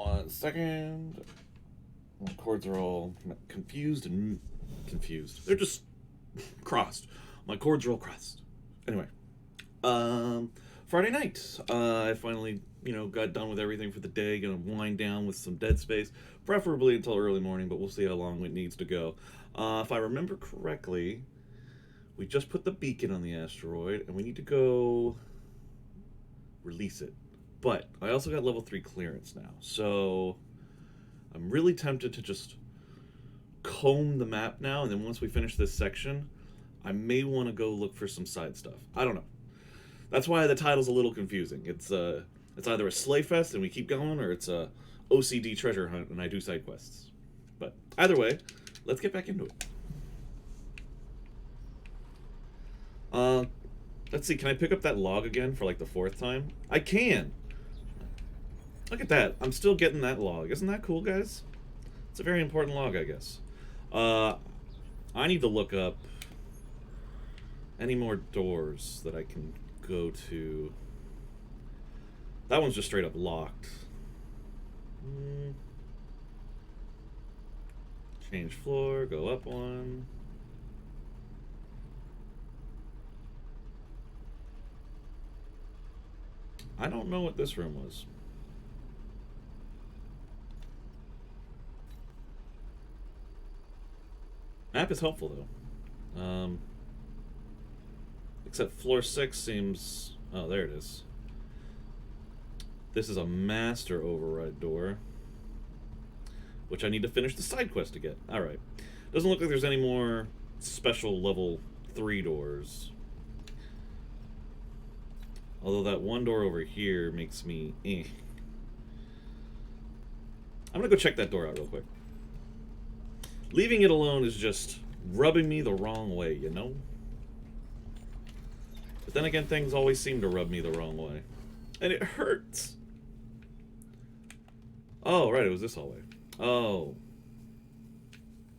1 second. My chords are all confused and confused. They're just crossed. My chords are all crossed. Anyway, Friday night, I finally, got done with everything for the day. Gonna wind down with some Dead Space, preferably until early morning, but we'll see how long it needs to go. If I remember correctly, we just put the beacon on the asteroid, and we need to go release it. But I also got level 3 clearance now, so I'm really tempted to just comb the map now, and then once we finish this section, I may want to go look for some side stuff. I don't know. That's why the title's a little confusing. It's either a sleigh fest and we keep going, or it's a OCD treasure hunt and I do side quests. But either way, let's get back into it. Let's see. Can I pick up that log again for like the 4th time? I can. Look at that. I'm still getting that log. Isn't that cool, guys? It's a very important log, I guess. I need to look up any more doors that I can go to. That one's just straight up locked. Change floor, go up one. I don't know what this room was. Map is helpful though. Except floor 6 seems... Oh, there it is. This is a master override door, which I need to finish the side quest to get. Alright. Doesn't look like there's any more special level 3 doors. Although that one door over here makes me eh. I'm gonna go check that door out real quick. Leaving it alone is just rubbing me the wrong way, you know? But then again, things always seem to rub me the wrong way. And it hurts. Oh, right, it was this hallway. Oh.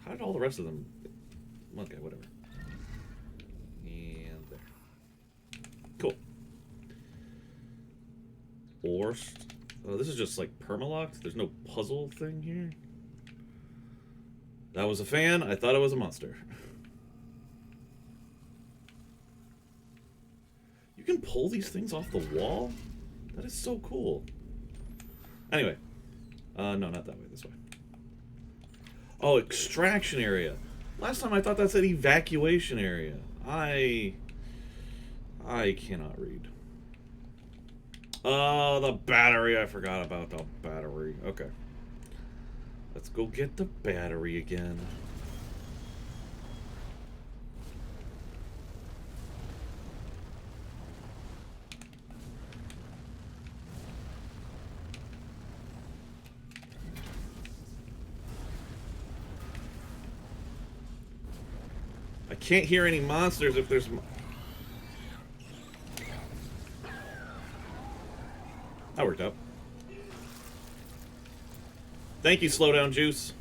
How did all the rest of them... Okay, whatever. And there. Cool. Or... Oh, this is just like perma-locked? There's no puzzle thing here? That was a fan. I thought it was a monster. You can pull these things off the wall? That is so cool. Anyway. No, not that way. This way. Oh, extraction area. Last time I thought that said evacuation area. I cannot read. Oh, the battery. I forgot about the battery. Okay. Let's go get the battery again. I can't hear any monsters if there's... That worked out. Thank you, Slowdown Juice.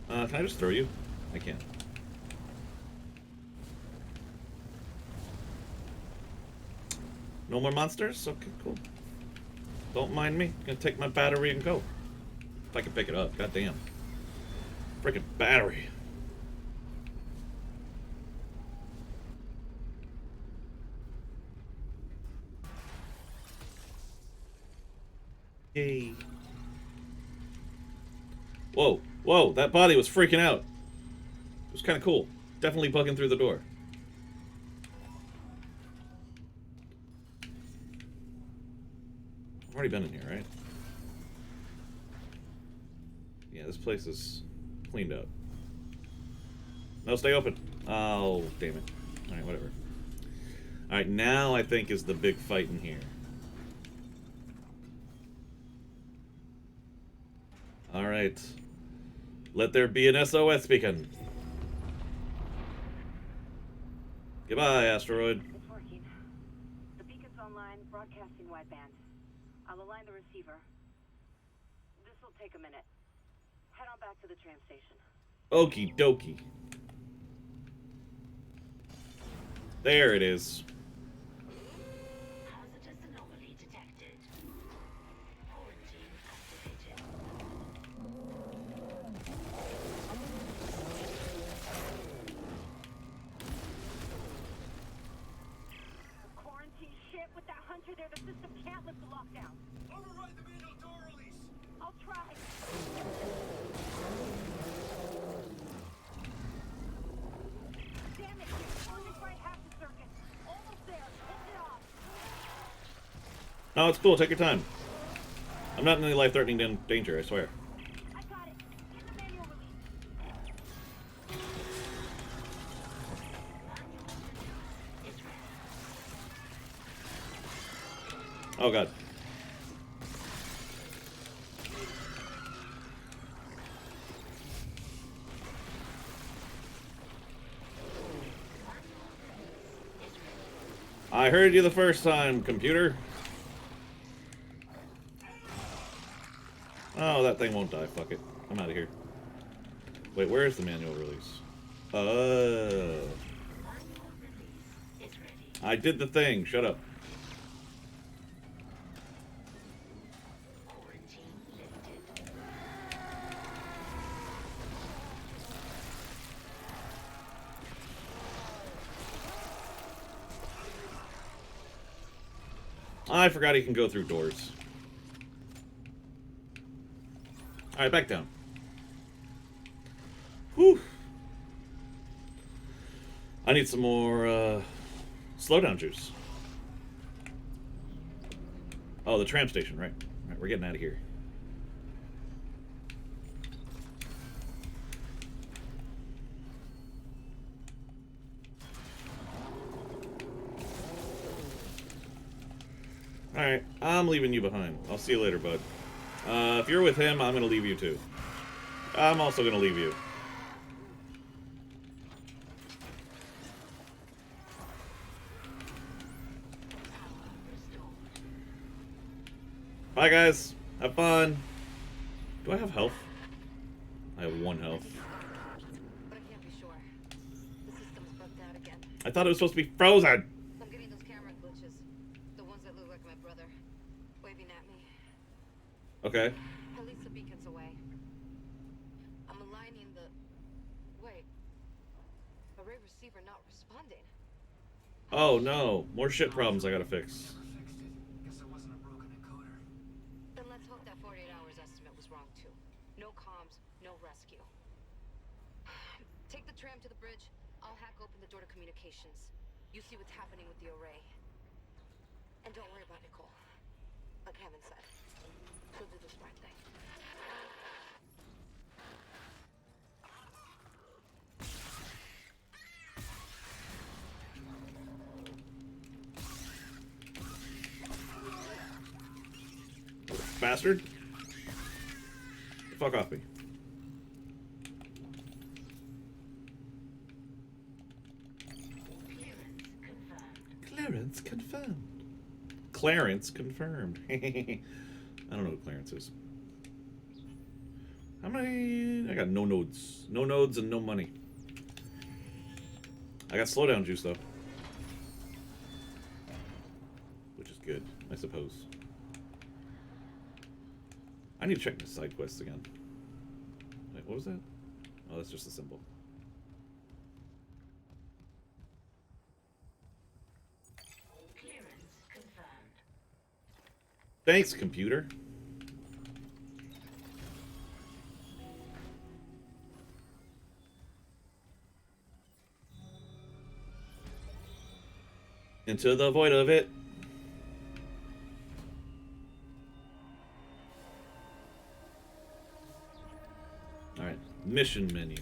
Can I just throw you? I can't. No more monsters? Okay, cool. Don't mind me. Gonna take my battery and go. If I can pick it up. Goddamn. Freaking battery. Yay. Whoa, whoa, that body was freaking out. It was kind of cool. Definitely bugging through the door. I've already been in here, right? Yeah, this place is cleaned up. No, stay open. Oh, damn it. Alright, whatever. Alright, now I think is the big fight in here. Alright. Let there be an SOS beacon. Goodbye, asteroid. It's working. The beacon's online, broadcasting wideband. I'll align the receiver. This will take a minute. Head on back to the tram station. Okie dokie. There it is. Hazardous anomaly detected. No, it's cool. Take your time. I'm not in any life-threatening danger, I swear. I got it. Get the manual release. Oh, God. I heard you the first time, computer. Oh, that thing won't die. Fuck it. I'm out of here. Wait, where is the manual release? I did the thing. Shut up. I forgot he can go through doors. Alright, back down. Whew. I need some more, slowdown juice. Oh, the tram station, right. Alright, we're getting out of here. Alright, I'm leaving you behind. I'll see you later, bud. If you're with him, I'm gonna leave you too. I'm also gonna leave you. Bye, guys. Have fun. Do I have health? I have 1 health. But I can't be sure. The system's bugged out again. I thought it was supposed to be frozen. I'm getting those camera glitches. The ones that look like my brother. Waving at me. Okay. At least the beacon's away. I'm aligning the... Wait. Array receiver not responding. Oh, no. More shit problems I gotta fix. Guess it wasn't a broken encoder. Then let's hope that 48 hours estimate was wrong too. No comms, no rescue. Take the tram to the bridge. I'll hack open the door to communications. You see what's happening with the array. And don't worry about Nicole. Like Kevin said, she'll do the smart thing. Bastard. Fuck off me. Clearance confirmed. Clarence confirmed. I don't know who Clarence is. How many? I got no nodes. No nodes and no money. I got slowdown juice, though. Which is good, I suppose. I need to check my side quests again. Wait, what was that? Oh, that's just a symbol. Clearance confirmed. Thanks, computer. Into the void of it. Alright, mission menu.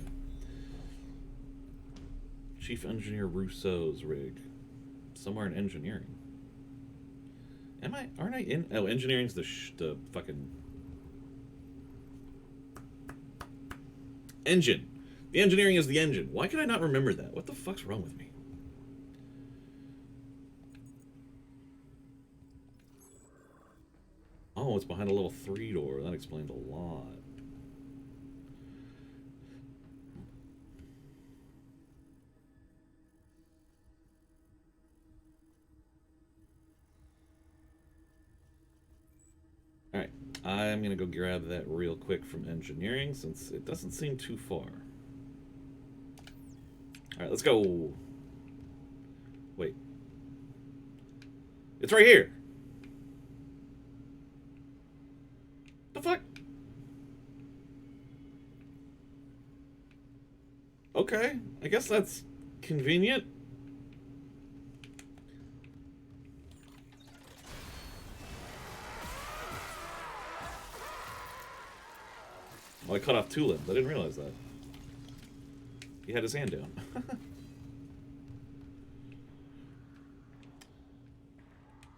Chief Engineer Rousseau's rig. Somewhere in engineering. Aren't I in? Oh, engineering's the fucking... engine. The engineering is the engine. Why can I not remember that? What the fuck's wrong with me? Oh, it's behind a little 3 door. That explains a lot. Alright, I'm gonna go grab that real quick from engineering since it doesn't seem too far. Alright, let's go. Wait. It's right here! The fuck? Okay, I guess that's convenient. Oh, I cut off 2 limbs. I didn't realize that. He had his hand down.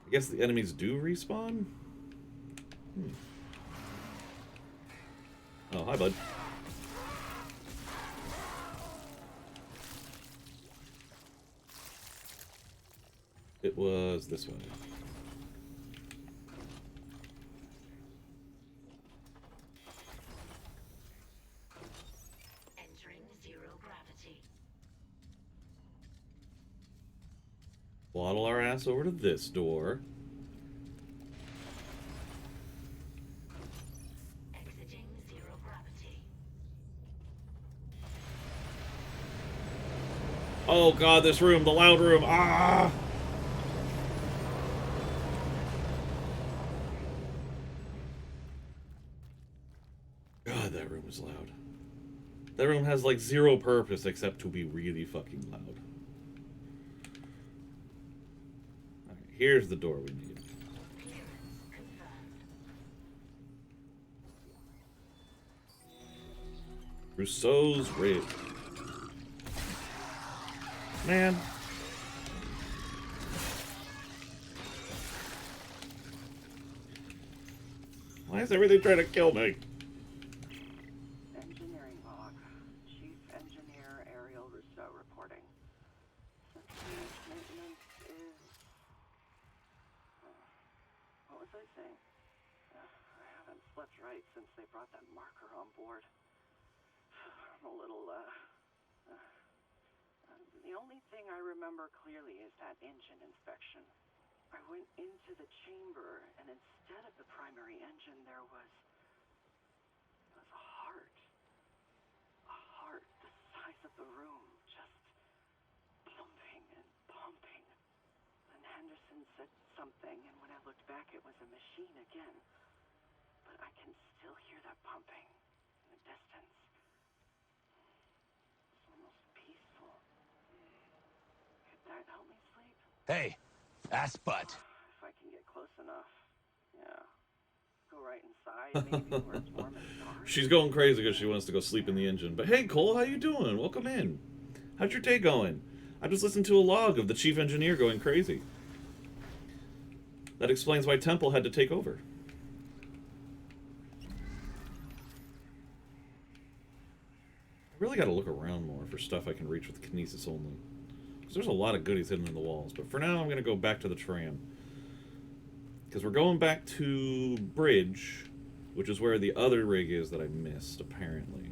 I guess the enemies do respawn? Oh, hi, bud. It was this way. Entering 0 gravity. Waddle our ass over to this door. Exiting 0 gravity. Oh god, this room, the loud room. Ah! God, that room is loud. That room has like 0 purpose except to be really fucking loud. Alright, here's the door we need. Clearance confirmed. Rousseau's Ridge. Man. Why is everything trying to kill me? Engineering log. Chief Engineer Ariel Rousseau reporting. Maintenance is... What was I saying? I haven't slept right since they brought that marker on board. I'm a little, the only thing I remember clearly is that engine inspection. I went into the chamber, and instead of the primary engine, there was a heart. A heart the size of the room, just pumping and pumping. And Henderson said something, and when I looked back, it was a machine again. But I can still hear that pumping in the distance. It's almost peaceful. Could that help me sleep? Hey, ass butt. If I can get close enough. Yeah. Go right inside, maybe, where it's warm and dark. She's going crazy because she wants to go sleep in the engine. But hey, Cole, how you doing? Welcome in. How's your day going? I just listened to a log of the chief engineer going crazy. That explains why Temple had to take over. I really got to look around more for stuff I can reach with kinesis only. Because there's a lot of goodies hidden in the walls. But for now, I'm going to go back to the tram. Because we're going back to Bridge, which is where the other rig is that I missed, apparently.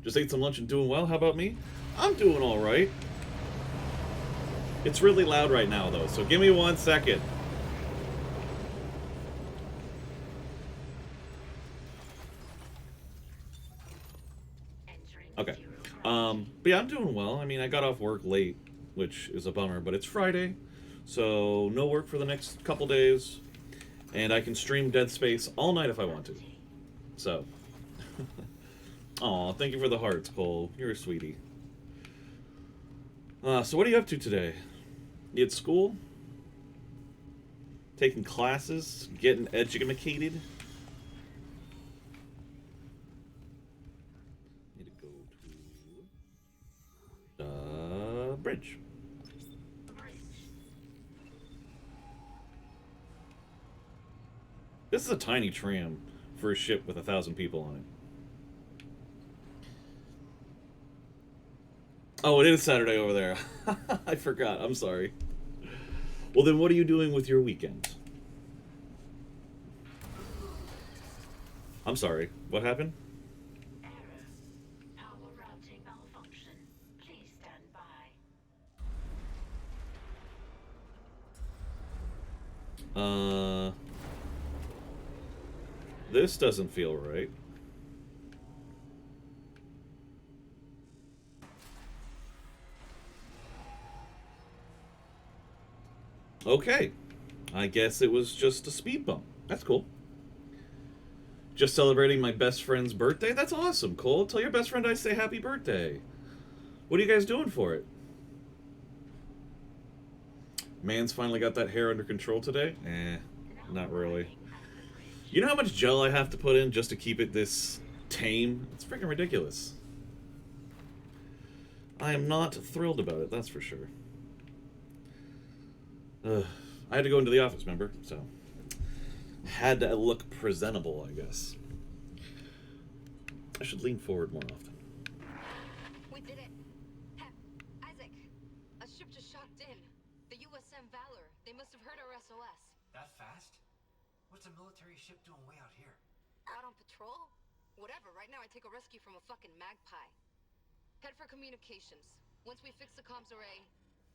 Just ate some lunch and doing well. How about me? I'm doing all right. It's really loud right now, though, so give me 1 second. Okay. But yeah, I'm doing well. I mean, I got off work late, which is a bummer, but it's Friday, so no work for the next couple days, and I can stream Dead Space all night if I want to. So. Aw, thank you for the hearts, Cole. You're a sweetie. So what are you up to today? You at school? Taking classes? Getting educated? Need to go to... Bridge. This is a tiny tram for a ship with 1,000 people on it. Oh, it is Saturday over there. I forgot. I'm sorry. Well, then what are you doing with your weekend? I'm sorry. What happened? Error. Power routing malfunction. Please stand by. This doesn't feel right. Okay. I guess it was just a speed bump. That's cool. Just celebrating my best friend's birthday? That's awesome, Cole. Tell your best friend I say happy birthday. What are you guys doing for it? Man's finally got that hair under control today? Not really. You know how much gel I have to put in just to keep it this tame? It's freaking ridiculous. I am not thrilled about it, that's for sure. I had to go into the office, remember? So, had to look presentable, I guess. I should lean forward more often. We did it. Isaac, a ship just shocked in. The USM Valor. They must have heard our SOS. That fast? What's a military ship doing way out here? Out on patrol? Whatever. Right now I take a rescue from a fucking magpie. Head for communications. Once we fix the comms array,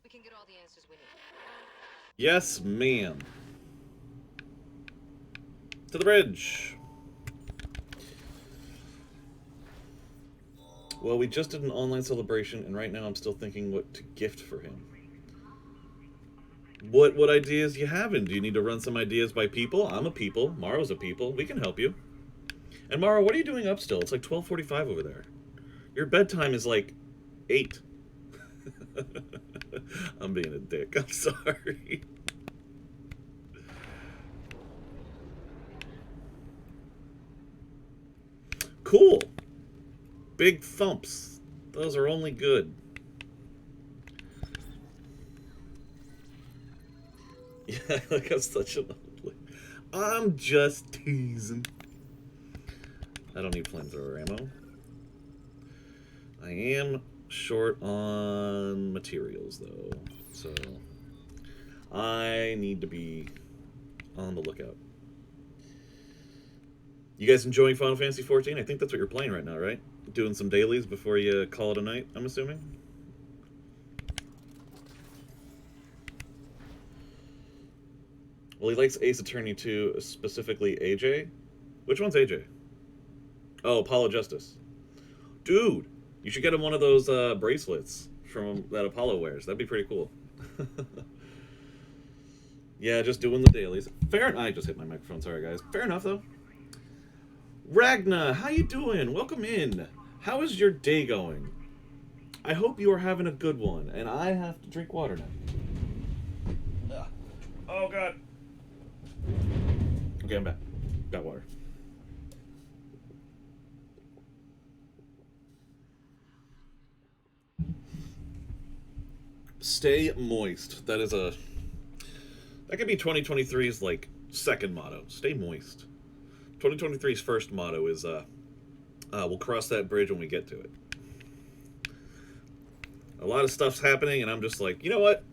we can get all the answers we need. Yes, ma'am. To the bridge. Well, we just did an online celebration, and right now I'm still thinking what to gift for him. What ideas do you have? Do you need to run some ideas by people? I'm a people. Maro's a people. We can help you. And Maro, what are you doing up still? It's like 12:45 over there. Your bedtime is like 8. I'm being a dick. I'm sorry. Cool. Big thumps. Those are only good. Yeah, like I'm such an ugly. I'm just teasing. I don't need flamethrower ammo. I am short on materials though, so I need to be on the lookout. You guys enjoying Final Fantasy 14? I think that's what you're playing right now, right? Doing some dailies before you call it a night, I'm assuming? Well, he likes Ace Attorney 2, specifically AJ. Which one's AJ? Oh, Apollo Justice. Dude, you should get him one of those bracelets from that Apollo wears. That'd be pretty cool. Yeah, just doing the dailies. Fair. I just hit my microphone. Sorry, guys. Fair enough, though. Ragna, how you doing? Welcome in. How is your day going? I hope you are having a good one, and I have to drink water now. Ugh. Oh, God. Okay, I'm back. Got water. Stay moist. That is a... That could be 2023's, like, second motto. Stay moist. 2023's first motto is, we'll cross that bridge when we get to it. A lot of stuff's happening, and I'm just like, you know what?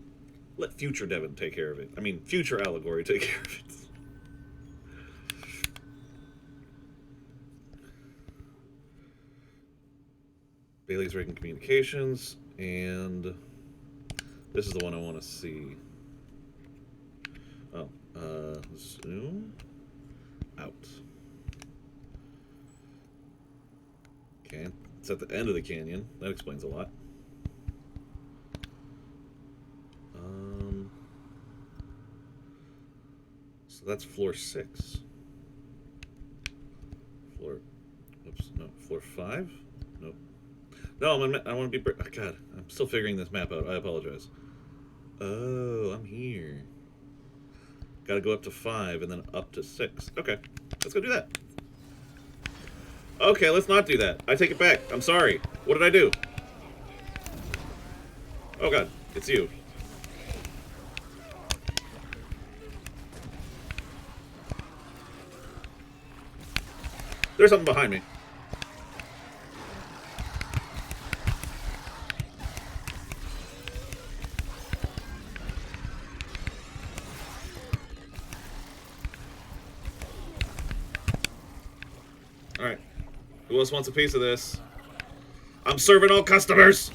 Let future Devin take care of it. I mean, future Allegory take care of it. Bailey's Reagan Communications, and this is the one I want to see. Oh, zoom out. Okay, it's at the end of the canyon. That explains a lot. So that's floor 6. Floor 5? Nope. No, I want to be... Oh, God, I'm still figuring this map out. I apologize. Oh, I'm here. Gotta go up to 5 and then up to 6. Okay, let's go do that. Okay, let's not do that. I take it back. I'm sorry. What did I do? Oh, God, it's you. There's something behind me. Alright. Who else wants a piece of this? I'm serving all customers!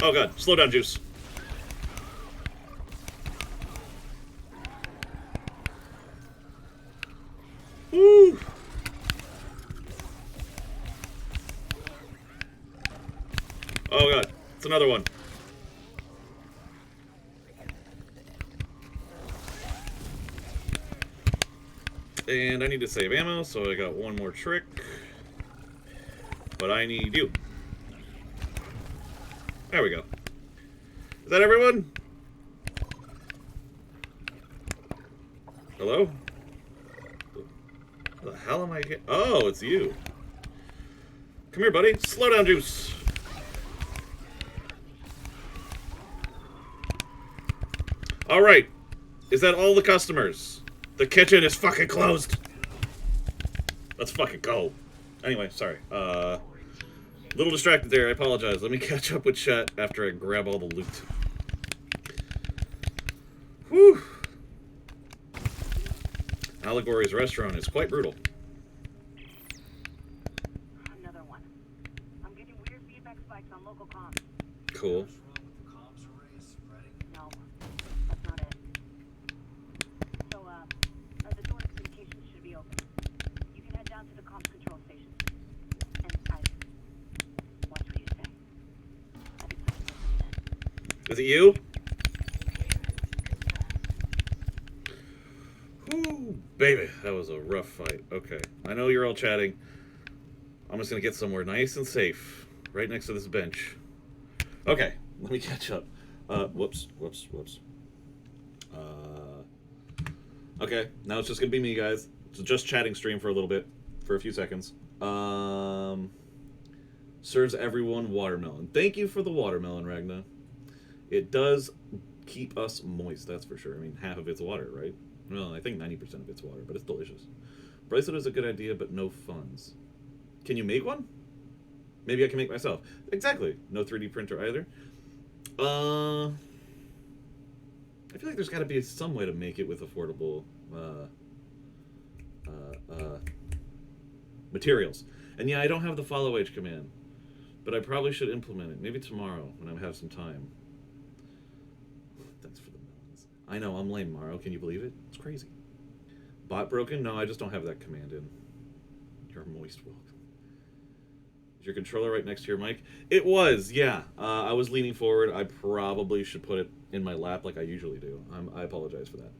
Oh God, slow down, Juice. Woo! Oh God, it's another one. And I need to save ammo, so I got one more trick. But I need you. There we go. Is that everyone? Hello? The hell am I getting? Oh, it's you. Come here, buddy. Slow down, Juice. All right. Is that all the customers? The kitchen is fucking closed. Let's fucking go. Anyway, sorry. Little distracted there. I apologize. Let me catch up with chat after I grab all the loot. Whew. Allegory's restaurant is quite brutal. Another one. I'm getting weird feedback spikes on local comms. Cool. What's wrong with the comms array is spreading? No, that's not it. So, the door to communications should be open. You can head down to the comms control station. And watch what you say. I'll be pushing over Is it you? Whew, baby, that was a rough fight. Okay, I know you're all chatting. I'm just gonna get somewhere nice and safe, right next to this bench. Okay, let me catch up. Whoops. Okay, now it's just gonna be me, guys. So just chatting stream for a little bit, for a few seconds. Serves everyone watermelon. Thank you for the watermelon, Ragna. It does keep us moist, that's for sure. I mean, half of it's water, right? Well, I think 90% of it's water, but it's delicious. Bracelet is a good idea, but no funds. Can you make one? Maybe I can make myself. Exactly. No 3D printer either. I feel like there's got to be some way to make it with affordable materials. And yeah, I don't have the follow H command, but I probably should implement it. Maybe tomorrow when I have some time. Thanks for the melons. I know, I'm lame, Morrow. Can you believe it? It's crazy. Bot broken? No, I just don't have that command in. You're moist welcome. Is your controller right next to your mic? It was, yeah. I was leaning forward. I probably should put it in my lap like I usually do. I apologize for that.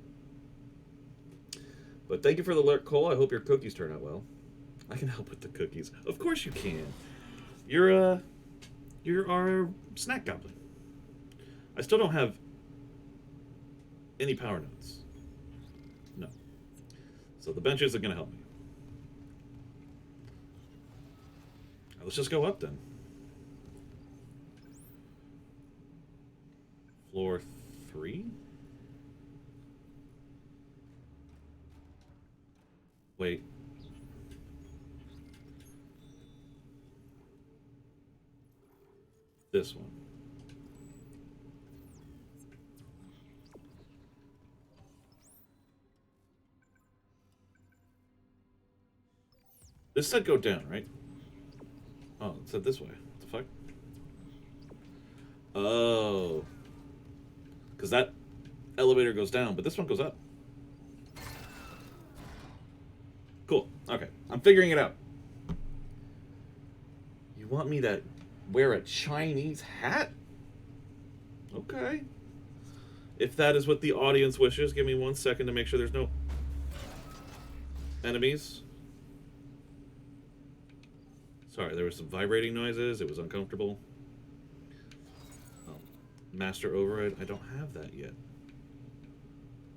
But thank you for the alert, Cole. I hope your cookies turn out well. I can help with the cookies. Of course you can. You're our snack goblin. I still don't have any power nodes. No. So the benches are going to help me. Let's just go up then. Floor 3? Wait. This one. This said go down, right? Oh, it said this way. What the fuck? Oh. Because that elevator goes down, but this one goes up. Cool. Okay. I'm figuring it out. You want me to wear a Chinese hat? Okay. If that is what the audience wishes, give me 1 second to make sure there's no enemies. Sorry, there was some vibrating noises. It was uncomfortable. Oh, master override. I don't have that yet.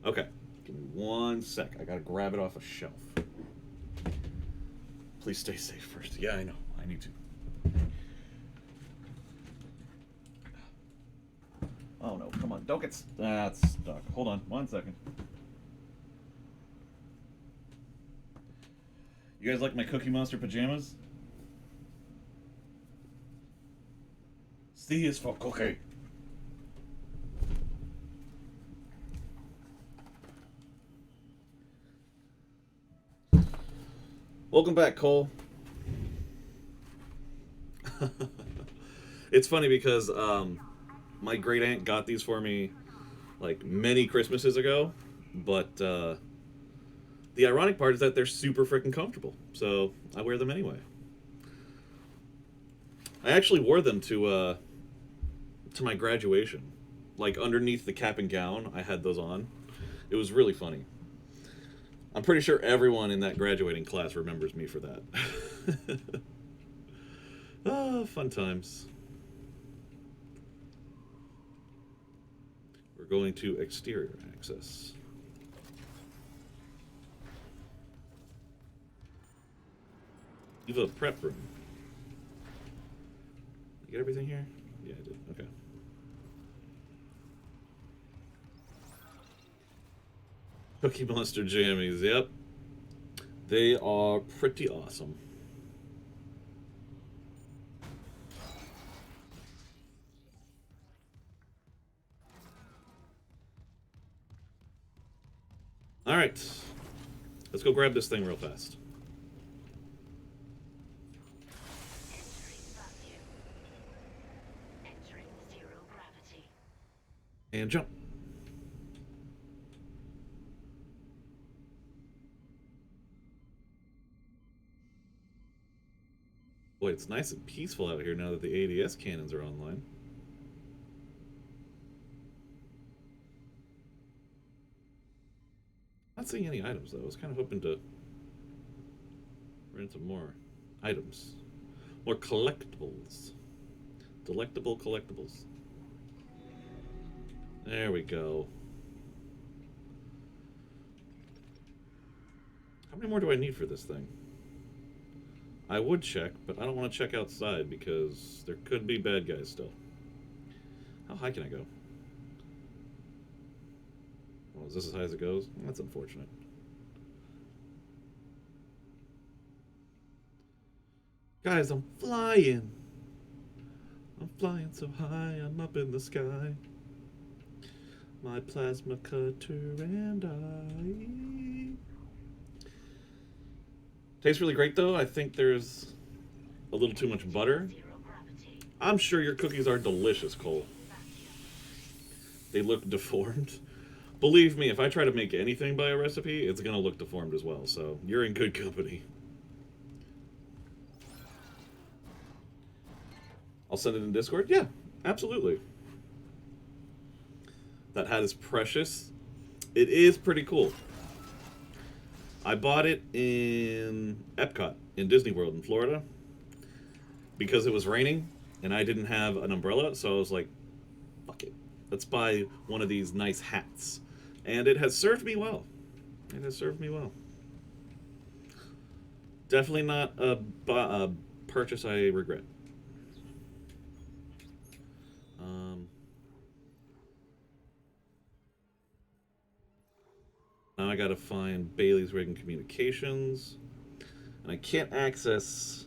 Okay. Give me 1 sec. I gotta grab it off a shelf. Please stay safe first. Yeah, I know. I need to. Oh no, come on. Don't get that's stuck. Hold on 1 second. You guys like my Cookie Monster pajamas? C is for cookie. Welcome back, Cole. It's funny because my great aunt got these for me like many Christmases ago, but the ironic part is that they're super freaking comfortable, so I wear them anyway. I actually wore them to my graduation. Like underneath the cap and gown, I had those on. It was really funny. I'm pretty sure everyone in that graduating class remembers me for that. Ah, fun times. We're going to exterior access. Eva prep room. You get everything here? Yeah, I did. Okay. Cookie Monster jammies, yep. They are pretty awesome. Alright. Let's go grab this thing real fast. Entering vacuum. Entering zero gravity. And jump. Boy, it's nice and peaceful out here now that the ADS cannons are online. Not seeing any items, though. I was kind of hoping to run into more items. More collectibles. Delectable collectibles. There we go. How many more do I need for this thing? I would check, but I don't want to check outside because there could be bad guys still. How high can I go? Well, is this as high as it goes? That's unfortunate. Guys, I'm flying. I'm flying so high, I'm up in the sky. My plasma cutter and I. Tastes really great, though. I think there's a little too much butter. Zero gravity. I'm sure your cookies are delicious, Cole. They look deformed. Believe me, if I try to make anything by a recipe, it's going to look deformed as well, so you're in good company. I'll send it in Discord? Yeah, absolutely. That hat is precious. It is pretty cool. I bought it in Epcot, in Disney World in Florida, because it was raining, and I didn't have an umbrella, so I was like, fuck it. Let's buy one of these nice hats. And it has served me well. It has served me well. Definitely not a purchase I regret. Now I gotta find Bailey's Rig and Communications. And I can't access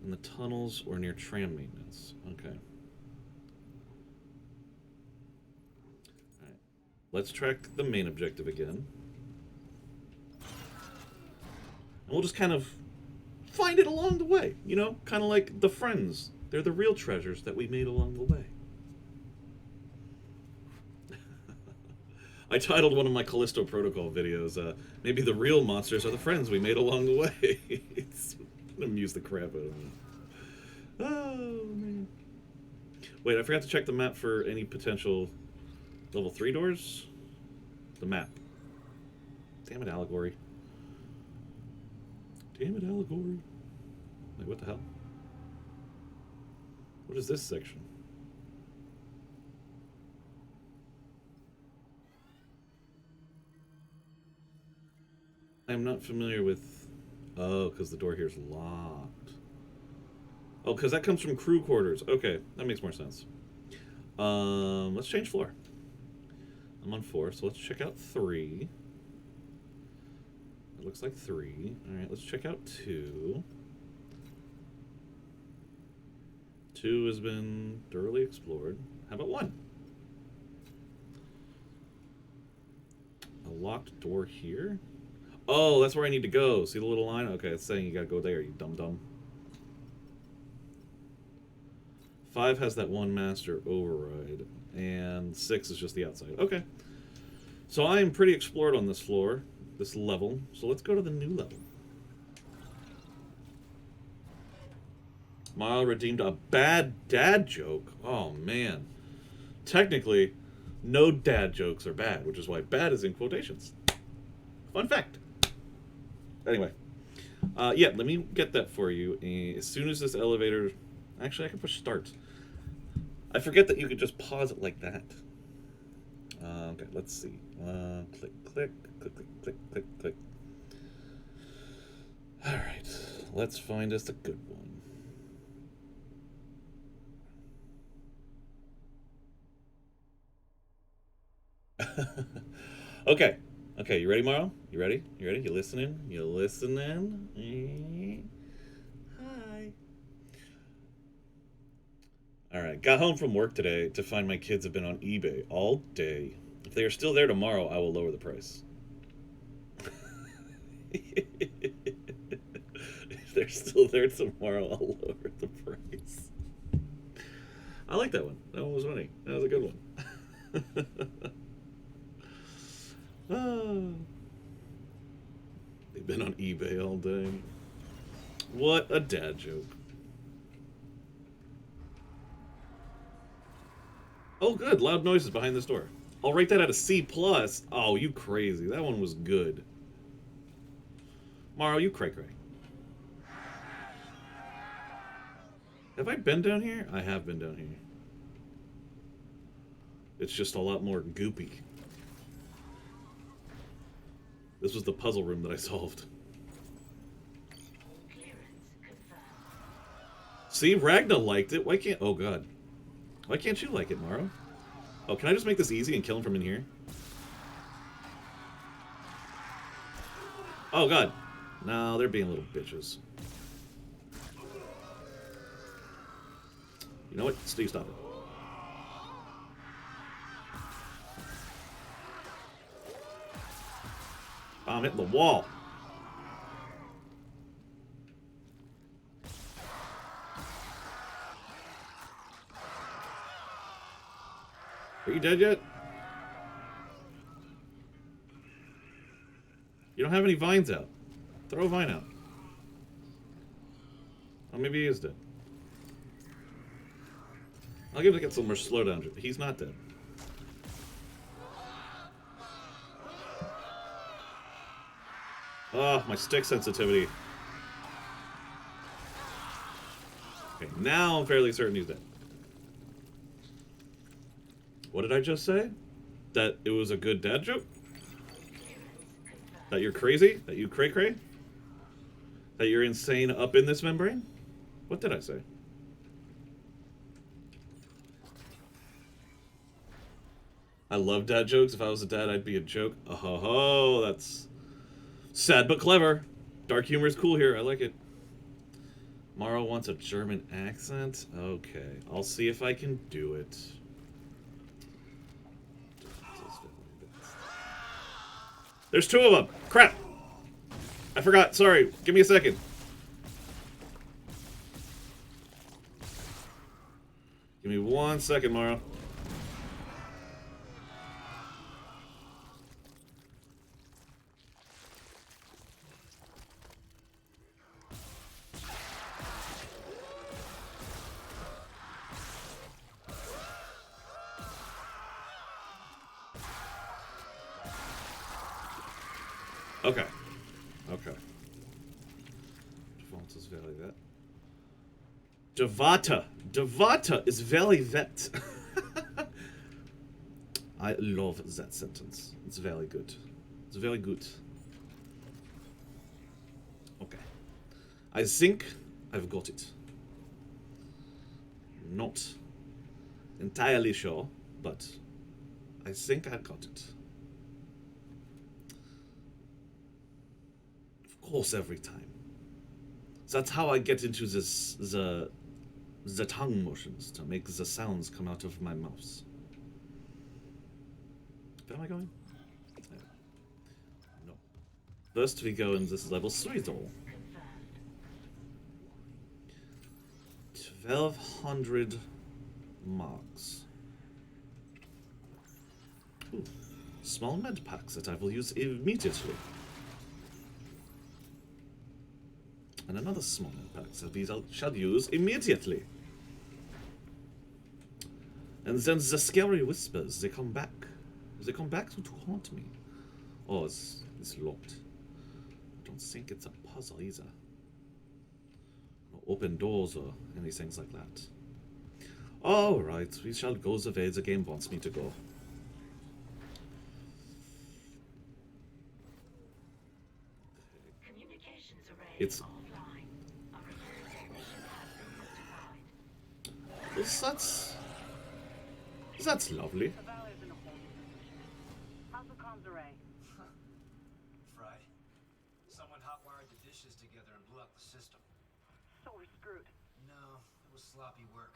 in the tunnels or near tram maintenance. Okay. Alright. Let's track the main objective again. And we'll just kind of find it along the way. You know? Kind of like the friends. They're the real treasures that we made along the way. I titled one of my Callisto Protocol videos, maybe the real monsters are the friends we made along the way. It's gonna amuse the crap out of me. Oh, man. Wait, I forgot to check the map for any potential level 3 doors? The map. Damn it, Allegory. Damn it, Allegory. Wait, what the hell? What is this section? I'm not familiar with... Oh, because the door here is locked. Oh, because that comes from crew quarters. Okay, that makes more sense. Let's change floor. I'm on 4, so let's check out 3. It looks like 3. Alright, let's check out 2. 2 has been thoroughly explored. How about 1? A locked door here? Oh, that's where I need to go. See the little line? Okay, it's saying you gotta go there, you dum-dum. 5 has that one master override, and 6 is just the outside. Okay. So I am pretty explored on this floor, this level. So let's go to the new level. Mile redeemed a bad dad joke. Oh, man. Technically, no dad jokes are bad, which is why bad is in quotations. Fun fact. Anyway, yeah, let me get that for you. As soon as this elevator... Actually, I can push start. I forget that you could just pause it like that. Okay, let's see. Click, click, click, click, click, click, click. Alright, let's find us a good one. Okay. Okay, you ready, Morrow? You ready? You ready? You listening? You listening? Hi. Alright, got home from work today to find my kids have been on eBay all day. If they are still there tomorrow, I will lower the price. If they're still there tomorrow, I'll lower the price. I like that one. That one was funny. That was a good one. Oh. They've been on eBay all day. What a dad joke. Oh, good. Loud noises behind this door. I'll rate that at a C+. Oh, you crazy. That one was good. Morrow, you cray-cray. Have I been down here? I have been down here. It's just a lot more goopy. This was the puzzle room that I solved. See, Ragna liked it. Why can't... Oh, God. Why can't you like it, Morrow? Oh, can I just make this easy and kill him from in here? Oh, God. No, they're being little bitches. You know what? Steve, stop it. Oh, I'm hitting the wall. Are you dead yet? You don't have any vines out. Throw a vine out. Oh, maybe he is dead. I'll give him to get some more slowdown. He's not dead. Oh, my stick sensitivity. Okay, now I'm fairly certain he's dead. What did I just say? That it was a good dad joke? That you're crazy? That you cray-cray? That you're insane up in this membrane? What did I say? I love dad jokes. If I was a dad, I'd be a joke. Oh, ho, ho, that's sad but clever. Dark humor is cool here. I like it. Morrow wants a German accent? Okay, I'll see if I can do it. There's two of them. Crap. I forgot. Sorry. Give me a second. Give me 1 second, Morrow. Okay. Okay. Default is very vet. Devata. Devata is very vet. I love that sentence. It's very good. It's very good. Okay. I think I've got it. Not entirely sure, but I think I got it. Of course, every time. That's how I get into this, the tongue motions to make the sounds come out of my mouth. Where am I going? There. No. First we go in this level 3 though. 1200 marks. Ooh. Small med packs that I will use immediately. And another small impact that we shall use immediately. And then the scary whispers, they come back. They come back to haunt me. Oh, it's locked. I don't think it's a puzzle either. No open doors or anything like that. Alright, we shall go the way the game wants me to go. It's That's lovely. The Valley's in a whole new position. How's the comms array? Fried. Someone hotwired the dishes together and blew out the system. So we're screwed. No, it was sloppy work.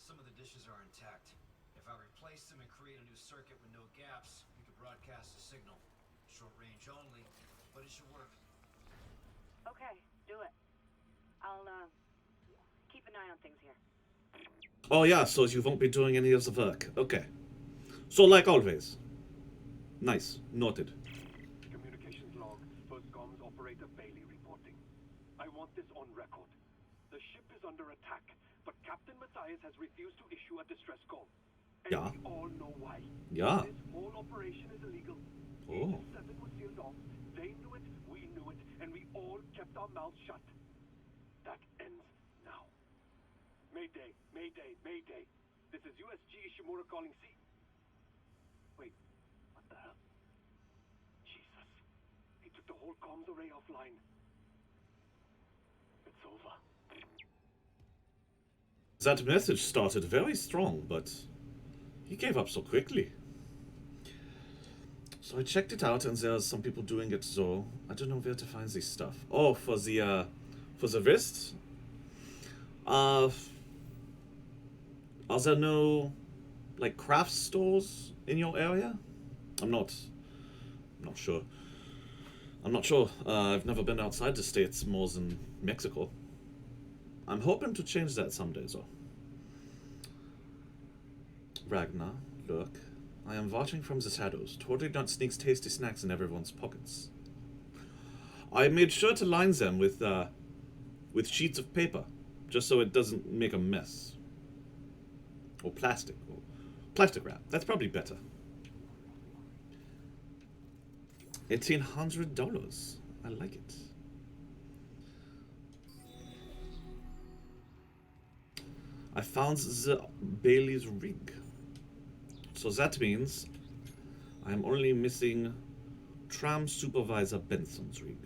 Some of the dishes are intact. If I replace them and create a new circuit with no gaps, we could broadcast a signal. Short range only, but it should work. Okay, do it. I'll, keep an eye on things here. Oh yeah, so you won't be doing any of the work. Okay. So like always. Nice. Noted. Communications log. First comms operator Bailey reporting. I want this on record. The ship is under attack, but Captain Matthias has refused to issue a distress call. And Yeah. we all know why. Yeah. This whole operation is illegal. Oh. Agent 7 was sealed off. They knew it, we knew it, and we all kept our mouths shut. That ends now. Mayday, Mayday, Mayday. This is USG Ishimura calling C. Wait, what the hell? Jesus. He took the whole comms array offline. It's over. That message started very strong, but he gave up so quickly. So I checked it out, and there's some people doing it, so I don't know where to find this stuff. Oh, for the wrist? Are there no, like, craft stores in your area? I'm not sure. I'm not sure. I've never been outside the States more than Mexico. I'm hoping to change that someday, though. Ragnar, look. I am watching from the shadows. Totally not sneaks tasty snacks in everyone's pockets. I made sure to line them with sheets of paper, just so it doesn't make a mess. Or plastic wrap. That's probably better. $1,800. I like it. I found the Bailey's rig. So that means I'm only missing Tram Supervisor Benson's rig.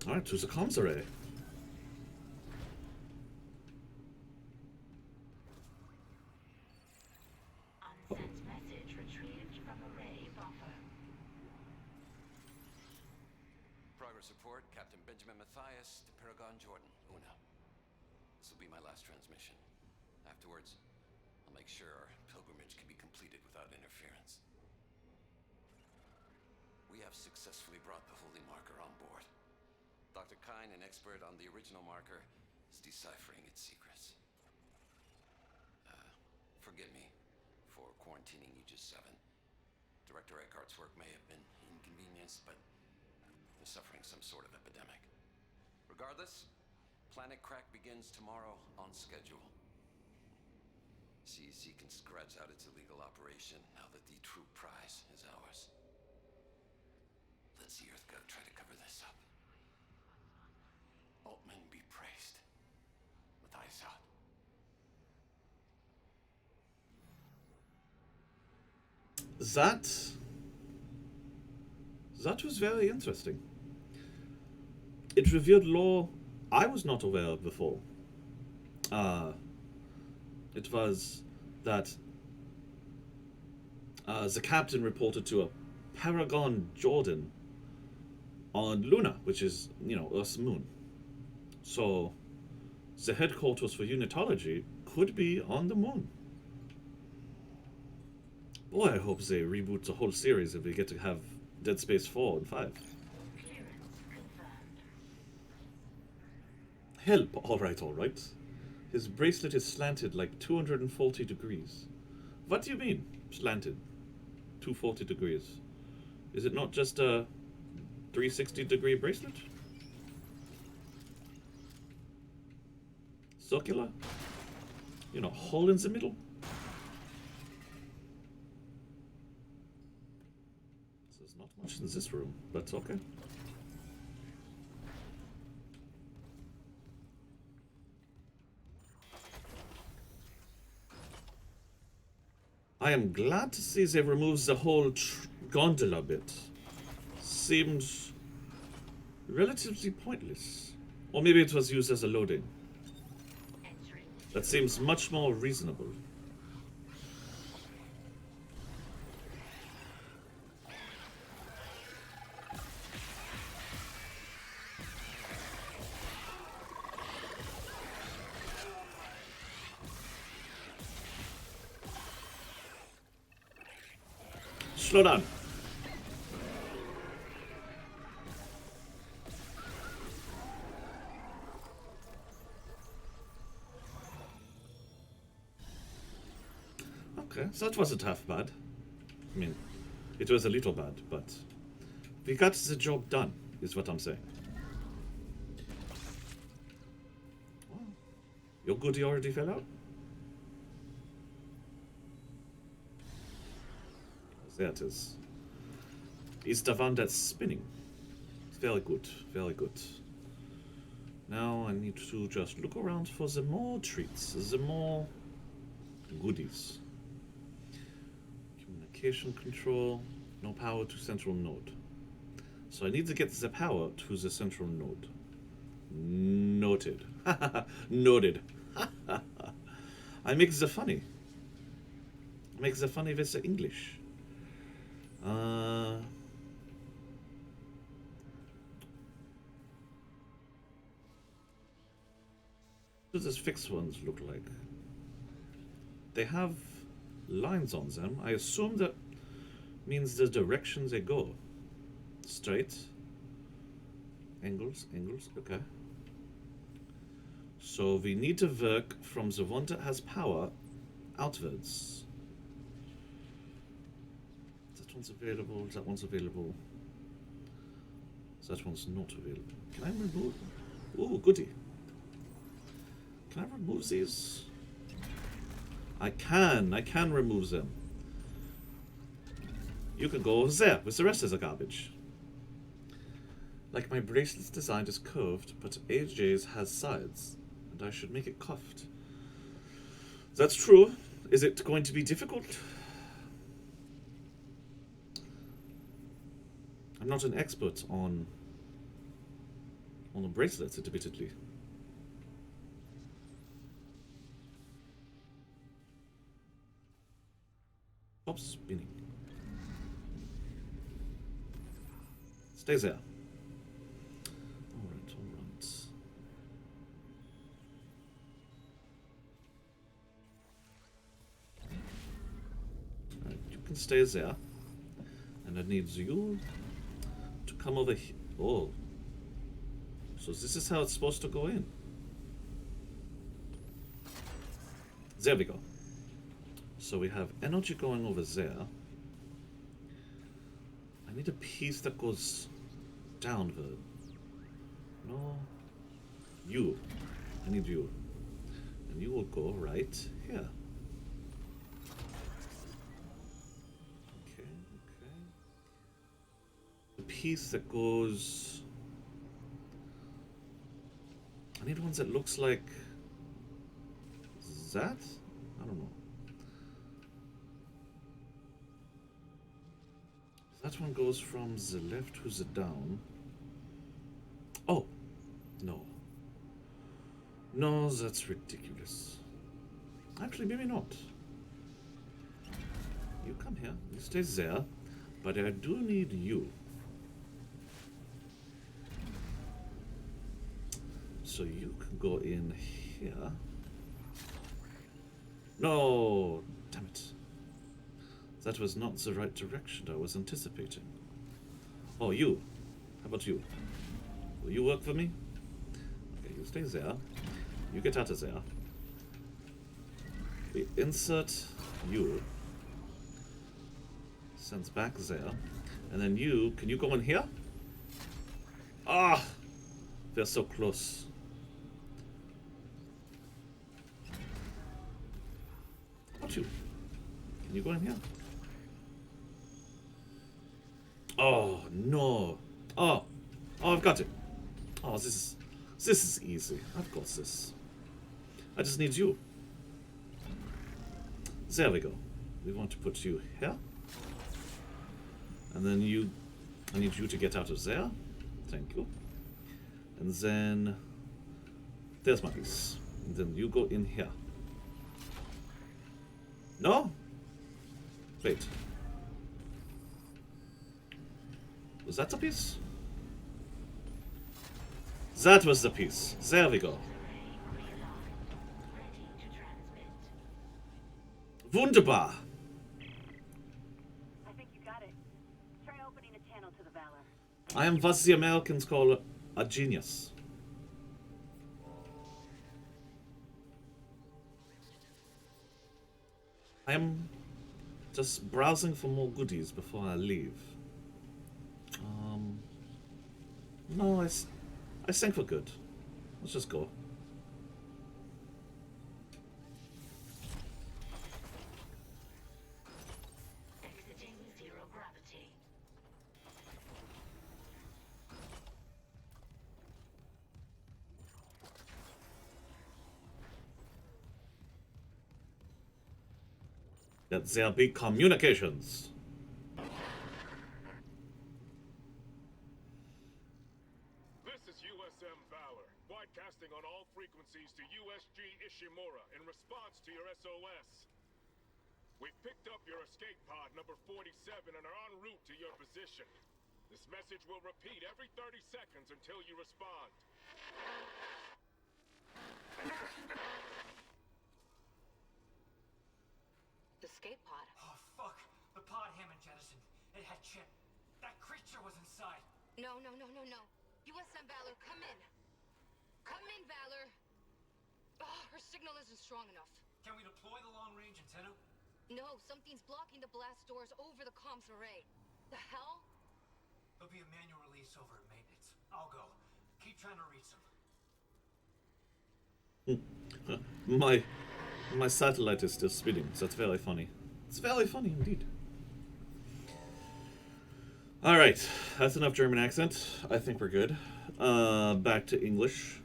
Alright, to the comms array. Unsent message retrieved from array buffer. Progress report, Captain Benjamin Matthias to Paragon Jordan, Una. This will be my last transmission. Afterwards, I'll make sure our pilgrimage can be completed without interference. We have successfully brought the holy marker on board. Dr. Kine, an expert on the original marker, is deciphering its secrets. Forgive me for quarantining Aegis 7. Director Eckhart's work may have been inconvenienced, but we're suffering some sort of epidemic. Regardless, Planet Crack begins tomorrow on schedule. CEC can scratch out its illegal operation now that the true prize is ours. Let's the Earth go try to cover this up. Altman be praised. Matthias out. That was very interesting. It revealed lore I was not aware of before. It was that the captain reported to a Paragon Jordan on Luna, which is, Earth's moon. So the headquarters for unitology could be on the moon. Boy, I hope they reboot the whole series if we get to have Dead Space 4 and 5. Clearance confirmed. Help, alright. His bracelet is slanted like 240 degrees. What do you mean, slanted? 240 degrees. Is it not just a 360-degree bracelet? Circular? Hole in the middle? There's not much in this room, but okay. I am glad to see they removed the whole gondola bit. Seemed relatively pointless. Or maybe it was used as a loading. Entering That seems much more reasonable. Slow down. Okay, so that wasn't half bad. I mean, it was a little bad, but we got the job done, is what I'm saying. Your goodie already fell out? There it is. It's the one that's spinning. Very good, very good. Now I need to just look around for the more treats, the more goodies. Communication control, no power to central node. So I need to get the power to the central node. Noted. Noted. I make the funny. I make the funny with the English. What do these fixed ones look like? They have lines on them. I assume that means the direction they go. Straight. Angles, angles, okay. So we need to work from the one that has power outwards. That one's available, that one's available. That one's not available. Can I remove? Ooh, goodie. Can I remove these? I can remove them. You can go over there with the rest of the garbage. Like my bracelet's design is curved, but AJ's has sides, and I should make it cuffed. That's true. Is it going to be difficult? I'm not an expert on the bracelets, admittedly. Stop spinning. Stay there. Alright, alright. Alright, you can stay there. And I need you to come over here. Oh. So this is how it's supposed to go in. There we go. So we have energy going over there. I need a piece that goes downward. No. You. I need you. And you will go right here. Okay, okay. The piece that goes... I need one that looks like... that? I don't know. That one goes from the left to the down. Oh, no. No, that's ridiculous. Actually, maybe not. You come here, you stay there, but I do need you. So you can go in here. No, damn it. That was not the right direction I was anticipating. Oh, you. How about you? Will you work for me? Okay, you stay there. You get out of there. We insert you. Sends back there. And then you, can you go in here? Ah! They're so close. How about you? Can you go in here? Oh, no. Oh, I've got it. Oh, this is easy. I've got this. I just need you. There we go. We want to put you here. And then you, I need you to get out of there. Thank you. And then there's my piece. And then you go in here. No? Wait. Was that the piece? That was the piece. There we go. Wunderbar. I think you got it. Try opening a channel to the Valor. I am what the Americans call a genius. I am just browsing for more goodies before I leave. No, I think we're good. Let's just go. Exiting zero gravity. That there be communications. This is USM Valor, broadcasting on all frequencies to USG Ishimura in response to your SOS. We've picked up your escape pod number 47 and are en route to your position. This message will repeat every 30 seconds until you respond. Escape pod. Oh, fuck. The pod Hammond jettisoned. It had Chip. That creature was inside. No. USM Valor, come in. Come in, Valor. Oh, her signal isn't strong enough. Can we deploy the long-range antenna? No, something's blocking the blast doors over the comms array. The hell? There'll be a manual release over at maintenance. I'll go. Keep trying to reach them. My satellite is still spinning. So that's very funny. It's very funny indeed. All right, that's enough German accent. I think we're good. Back to English.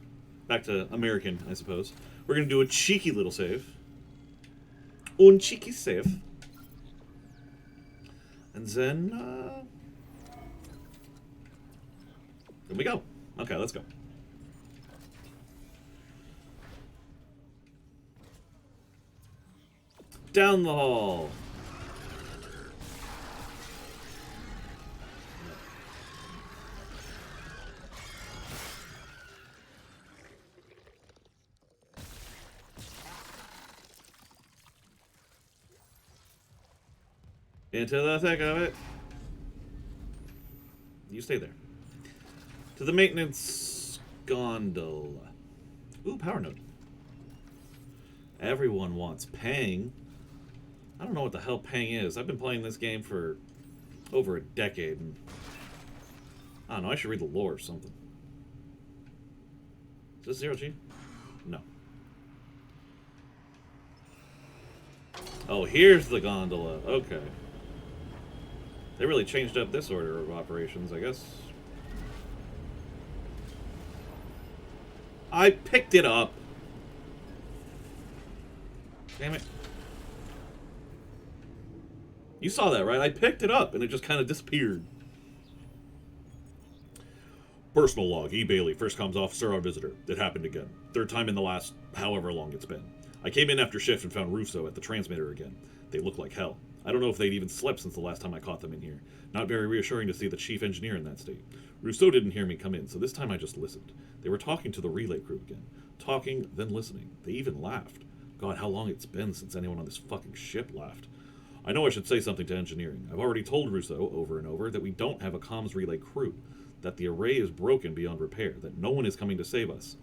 Back to American, I suppose. We're gonna do a cheeky little save. Un cheeky save. And then we go. Okay, let's go. Down the hall. Into the thick of it. You stay there. To the maintenance gondola. Ooh, power node. Everyone wants Pang. I don't know what the hell Pang is. I've been playing this game for over a decade, and I don't know, I should read the lore or something. Is this Zero G? No. Oh, here's the gondola. Okay. They really changed up this order of operations, I guess. I picked it up. Damn it. You saw that, right? I picked it up and it just kind of disappeared. Personal log, E. Bailey, first comms officer on visitor. It happened again. Third time in the last however long it's been. I came in after shift and found Russo at the transmitter again. They look like hell. I don't know if they'd even slept since the last time I caught them in here. Not very reassuring to see the chief engineer in that state. Rousseau didn't hear me come in, so this time I just listened. They were talking to the relay crew again. Talking, then listening. They even laughed. God, how long it's been since anyone on this fucking ship laughed. I know I should say something to engineering. I've already told Rousseau over and over that we don't have a comms relay crew, that the array is broken beyond repair, that no one is coming to save us.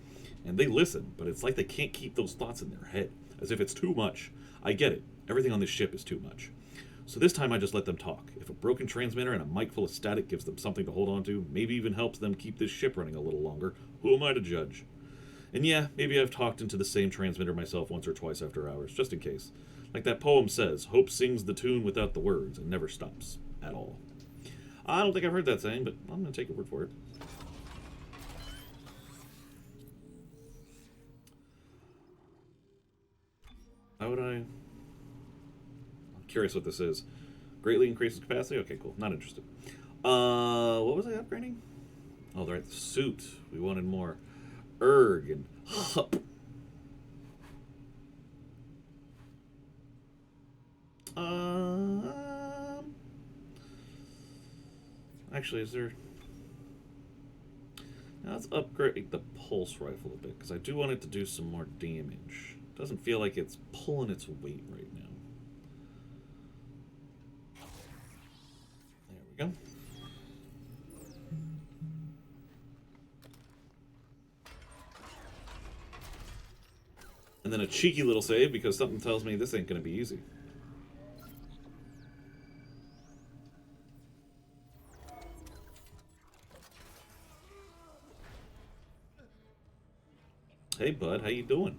And they listen, but it's like they can't keep those thoughts in their head, as if it's too much. I get it. Everything on this ship is too much. So this time I just let them talk. If a broken transmitter and a mic full of static gives them something to hold on to, maybe even helps them keep this ship running a little longer, who am I to judge? And yeah, maybe I've talked into the same transmitter myself once or twice after hours, just in case. Like that poem says, hope sings the tune without the words and never stops. At all. I don't think I've heard that saying, but I'm going to take your word for it. How would I... I'm curious what this is. Greatly increases capacity? Okay, cool. Not interested. What was I upgrading? Oh, right, the suit. We wanted more. Erg and Hup. Actually, is there... Now let's upgrade the pulse rifle a bit, because I do want it to do some more damage. Doesn't feel like it's pulling its weight right now. There we go. And then a cheeky little save, because something tells me this ain't going to be easy. Hey, bud, how you doing?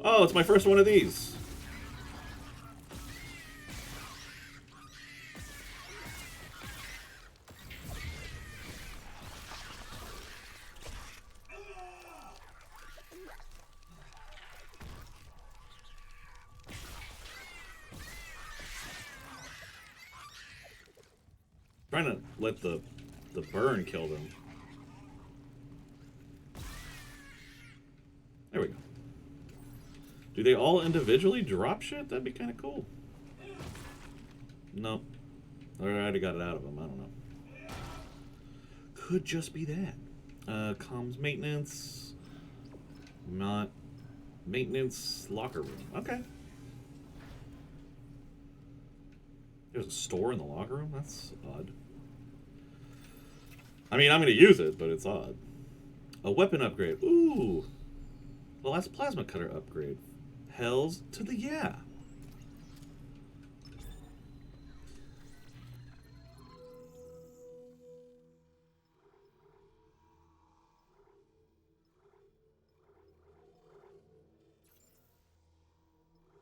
Oh, it's my first one of these. Trying to let the burn kill them. There we go. Do they all individually drop shit? That'd be kind of cool. Nope. I already got it out of them. I don't know. Could just be that. Comms maintenance. Not maintenance locker room. Okay. There's a store in the locker room? That's odd. I mean, I'm going to use it, but it's odd. A weapon upgrade. Ooh. The last plasma cutter upgrade. Hells to the yeah.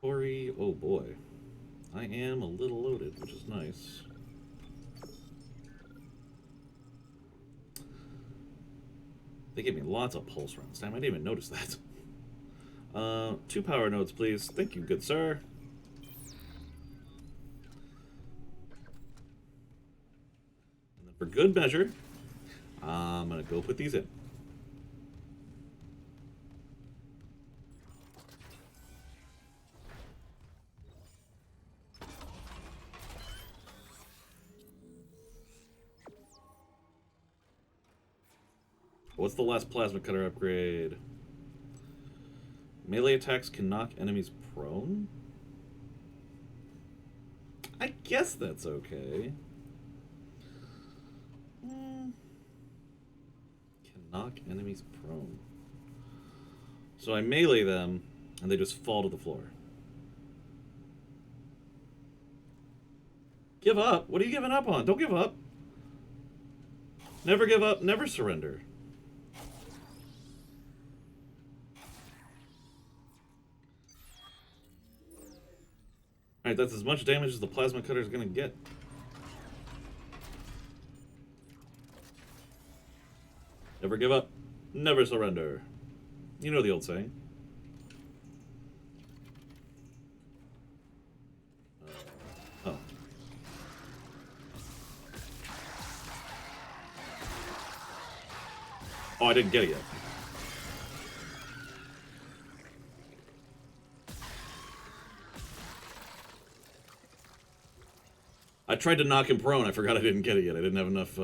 Ori, oh boy. I am a little loaded, which is nice. They gave me lots of pulse rounds. Damn, I didn't even notice that. 2 power nodes, please. Thank you, good sir. And then for good measure, I'm gonna go put these in. What's the last plasma cutter upgrade? Melee attacks can knock enemies prone? I guess that's okay. Can knock enemies prone. So I melee them, and they just fall to the floor. Give up? What are you giving up on? Don't give up. Never give up, never surrender. Alright, that's as much damage as the plasma cutter is going to get. Never give up, never surrender. You know the old saying. Oh. Oh, I didn't get it yet. I tried to knock him prone. I forgot I didn't get it yet. I didn't have enough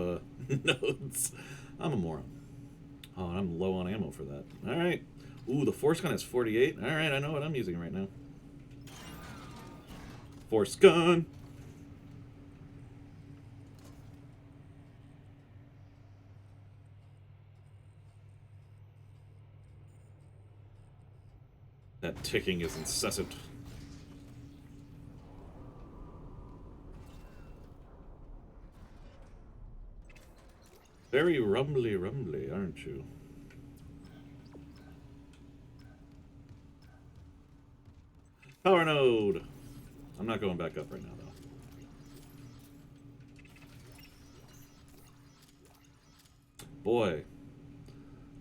notes. I'm a moron. Oh, and I'm low on ammo for that. All right. Ooh, the force gun has 48. All right, I know what I'm using right now. Force gun. That ticking is incessant. Very rumbly, aren't you? Power node! I'm not going back up right now, though. Boy.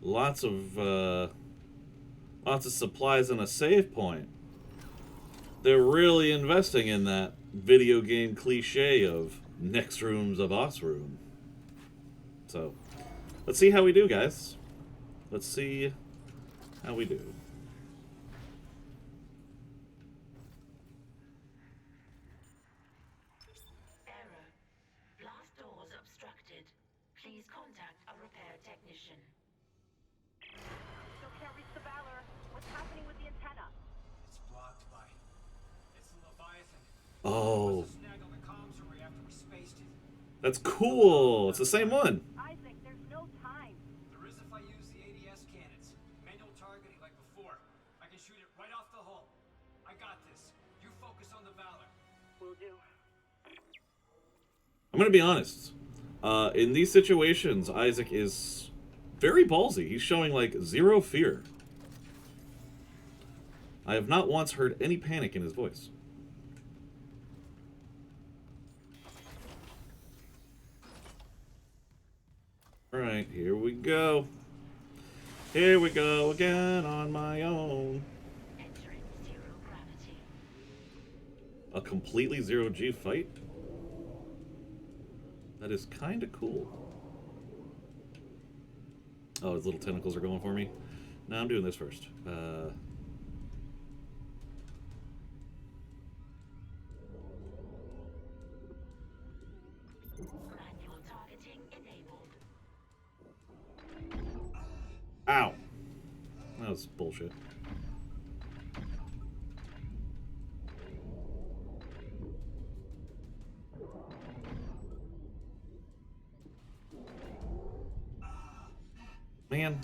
Lots of supplies and a save point. They're really investing in that video game cliche of next room's a boss room. So, let's see how we do, guys. Let's see how we do. Error. Blast doors obstructed. Please contact a repair technician. Still can't reach the Valor. What's happening with the antenna? It's blocked by... It's the Leviathan. Oh, Must have snagged on the comms array after we spaced it. that's cool. It's the same one. Isaac, there's no time. There is if I use the ADS cannons. Manual targeting like before. I can shoot it right off the hull. I got this. You focus on the Valor. Will do. I'm gonna be honest. In these situations, Isaac is very ballsy. He's showing like zero fear. I have not once heard any panic in his voice. Alright, here we go. Here we go again on my own. Entering zero gravity. A completely zero-G fight? That is kind of cool. Oh, his little tentacles are going for me. No, I'm doing this first. Manual targeting enabled. Ow. That was bullshit. Man.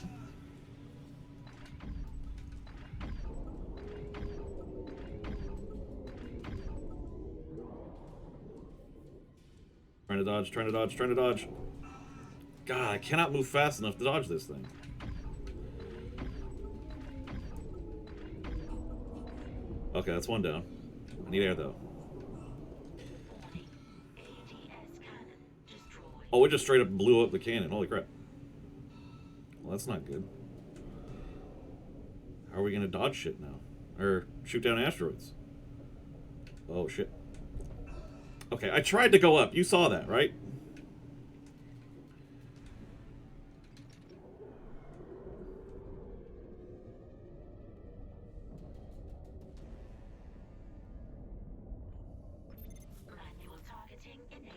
Trying to dodge, trying to dodge, trying to dodge. God, I cannot move fast enough to dodge this thing. Okay, that's one down. I need air, though. Warning. ADS cannon destroyed. Oh, it just straight up blew up the cannon. Holy crap. Well, that's not good. How are we going to dodge shit now? Or shoot down asteroids? Oh, shit. Okay, I tried to go up. You saw that, right? Manual targeting enabled.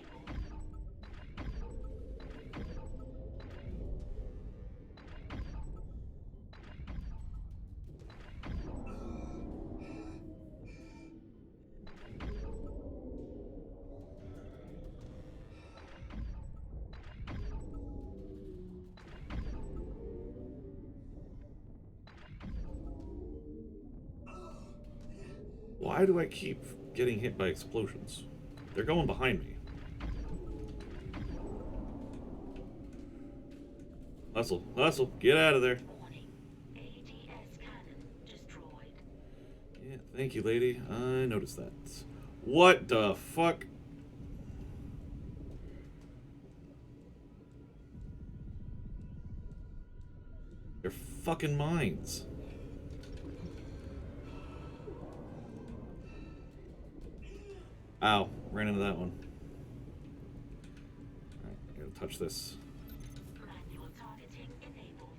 Why do I keep getting hit by explosions? They're going behind me. Hustle, hustle, get out of there. Warning. ADS cannon destroyed. Yeah, thank you, lady. I noticed that. What the fuck? They're fucking mines. Ow, ran into that one. Alright, I gotta touch this. Manual targeting enabled.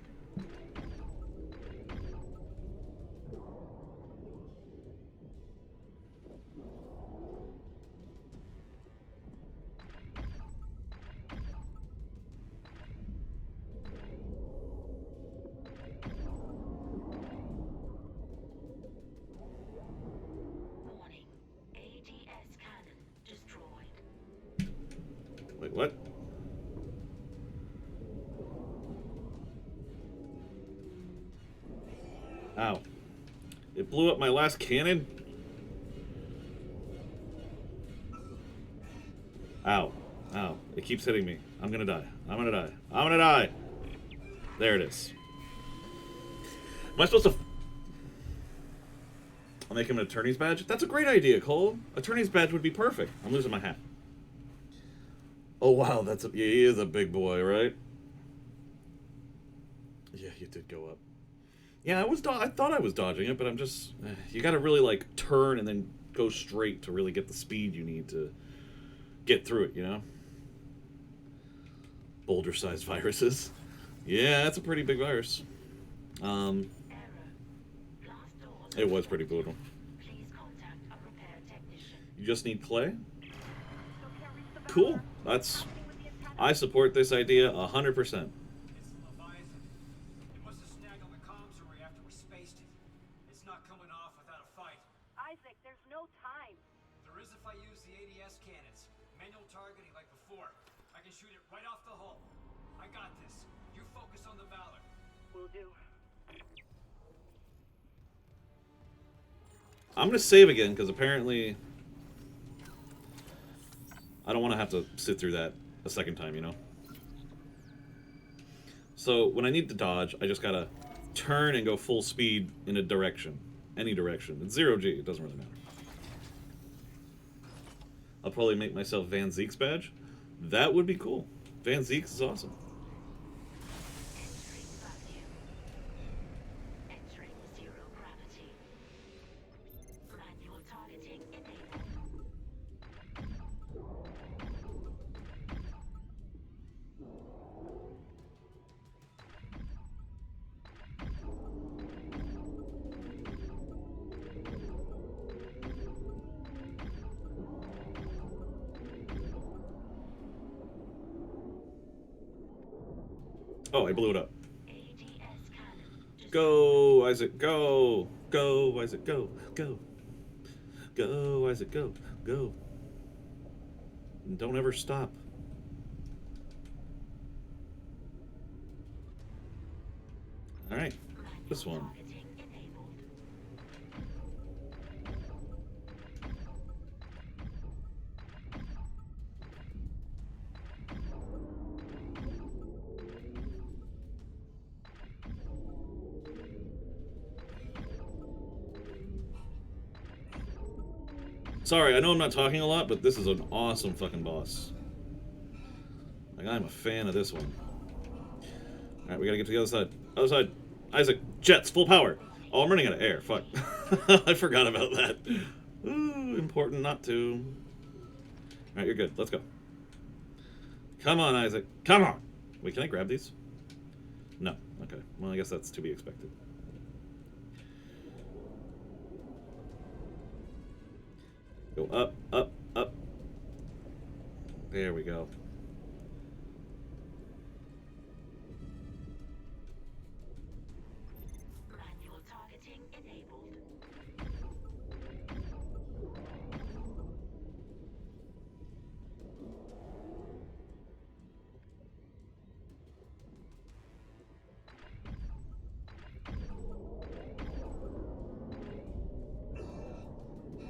Warning. ADS cannon destroyed. Wait, what? Ow. It blew up my last cannon? Ow. Ow. It keeps hitting me. I'm gonna die. I'm gonna die. I'm gonna die. There it is. Am I supposed to... I'll make him an attorney's badge? That's a great idea, Cole. Attorney's badge would be perfect. I'm losing my hat. Oh, wow. That's a... Yeah, he is a big boy, right? Yeah, you did go up. Yeah, I thought I was dodging it, but I'm just... you gotta really, like, turn and then go straight to really get the speed you need to get through it, you know? Boulder-sized viruses. Yeah, that's a pretty big virus. Error. Blast doors It was pretty brutal. Please contact a repair technician. You just need clay? Still can't reach the Cool. Valor. That's... Happening with the antenna. I support this idea 100%. It's Leviathan. It must have snagged on the comms array after we spaced it. It's not coming off without a fight. Isaac, there's no time. There is if I use the ADS cannons. Manual targeting like before. I can shoot it right off the hull. I got this. You focus on the Valor. Will do. I'm going to save again, because apparently... I don't want to have to sit through that a second time, you know? So, when I need to dodge, I just gotta turn and go full speed in a direction. Any direction. It's 0G, it doesn't really matter. I'll probably make myself Van Zeek's badge. That would be cool. Van Zeek's is awesome. Entering vacuum. Entering zero gravity. Manual targeting enabled. Oh, I blew it up. ADS cannon. Go, Isaac, go! Go, Isaac, go! Go! Go, Isaac, go! Go! And don't ever stop. Alright, this one. Targeting enabled. Sorry, I know I'm not talking a lot, but this is an awesome fucking boss. Like, I'm a fan of this one. Alright, we gotta get to the other side. Other side. Isaac, jets, full power. Oh, I'm running out of air. Fuck. I forgot about that. Ooh, important not to. Alright, you're good. Let's go. Come on, Isaac. Come on! Wait, can I grab these? No. Okay. Well, I guess that's to be expected. Go up, up, up. There we go. Manual targeting enabled.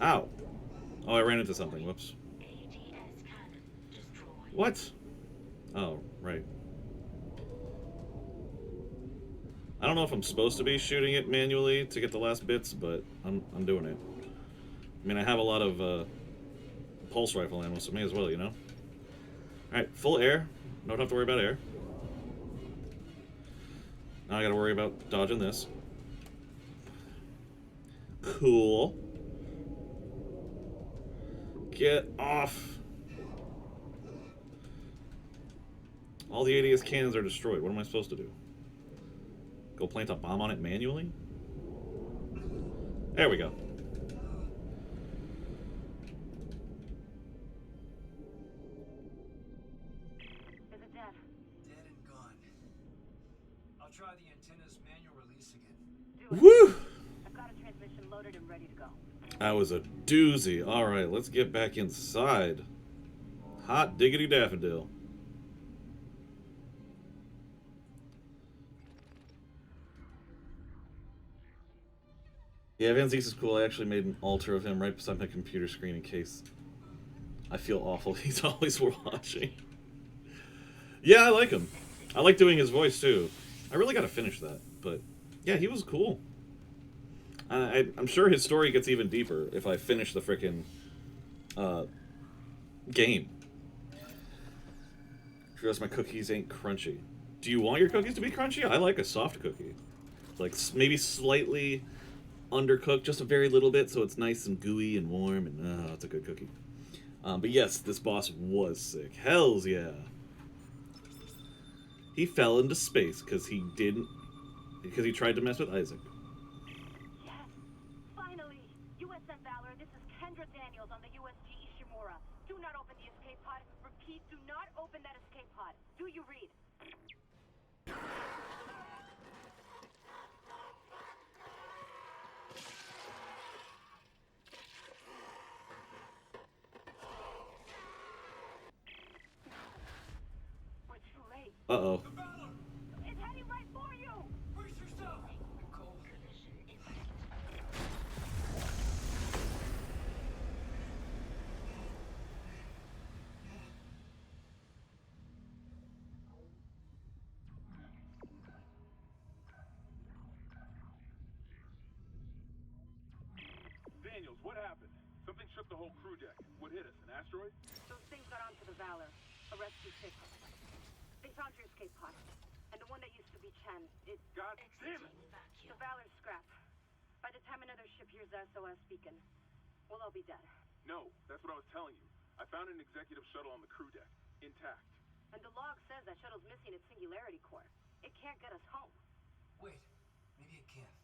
Ow. Oh, I ran into something. Whoops. ADS cannon destroyed. What? Oh, right. I don't know if I'm supposed to be shooting it manually to get the last bits, but I'm doing it. I mean, I have a lot of pulse rifle ammo, so may as well, you know? Alright, full air. Don't have to worry about air. Now I gotta worry about dodging this. Cool. Get off. All the ADS cannons are destroyed. What am I supposed to do? Go plant a bomb on it manually? There we go. Is it dead? Dead and gone. I'll try the antenna's manual release again. Do it. Woo! I've got a transmission loaded and ready to go. That was a doozy. Alright, let's get back inside. Hot diggity daffodil. Yeah, Van Zeeks is cool. I actually made an altar of him right beside my computer screen in case I feel awful. He's always watching. Yeah, I like him. I like doing his voice too. I really gotta finish that. But yeah, he was cool. I'm sure his story gets even deeper if I finish the frickin' game. Realize my cookies ain't crunchy. Do you want your cookies to be crunchy? I like a soft cookie. Like maybe slightly undercooked, just a very little bit, so it's nice and gooey and warm, and it's a good cookie. But yes, this boss was sick. Hells yeah. He fell into space because he tried to mess with Isaac. Yes, finally! USM Valor, this is Kendra Daniels on the USG Ishimura. Do not open the escape pod. Repeat, do not open that escape pod. Do you read? We're too late. Uh-oh. It's heading right for you! Brace yourself! Cole. Collision imminent. Daniels, what happened? Something shook the whole crew deck. What hit us? An asteroid? Those things got onto the Valor. A rescue ship. They found your escape pod. And the one that used to be Chen, God damn it! Exiting vacuum. the Valor's scrap. By the time another ship hears the SOS beacon, we'll all be dead. No, that's what I was telling you. I found an executive shuttle on the crew deck, intact. And the log says that shuttle's missing its singularity core. It can't get us home. Wait, maybe it can.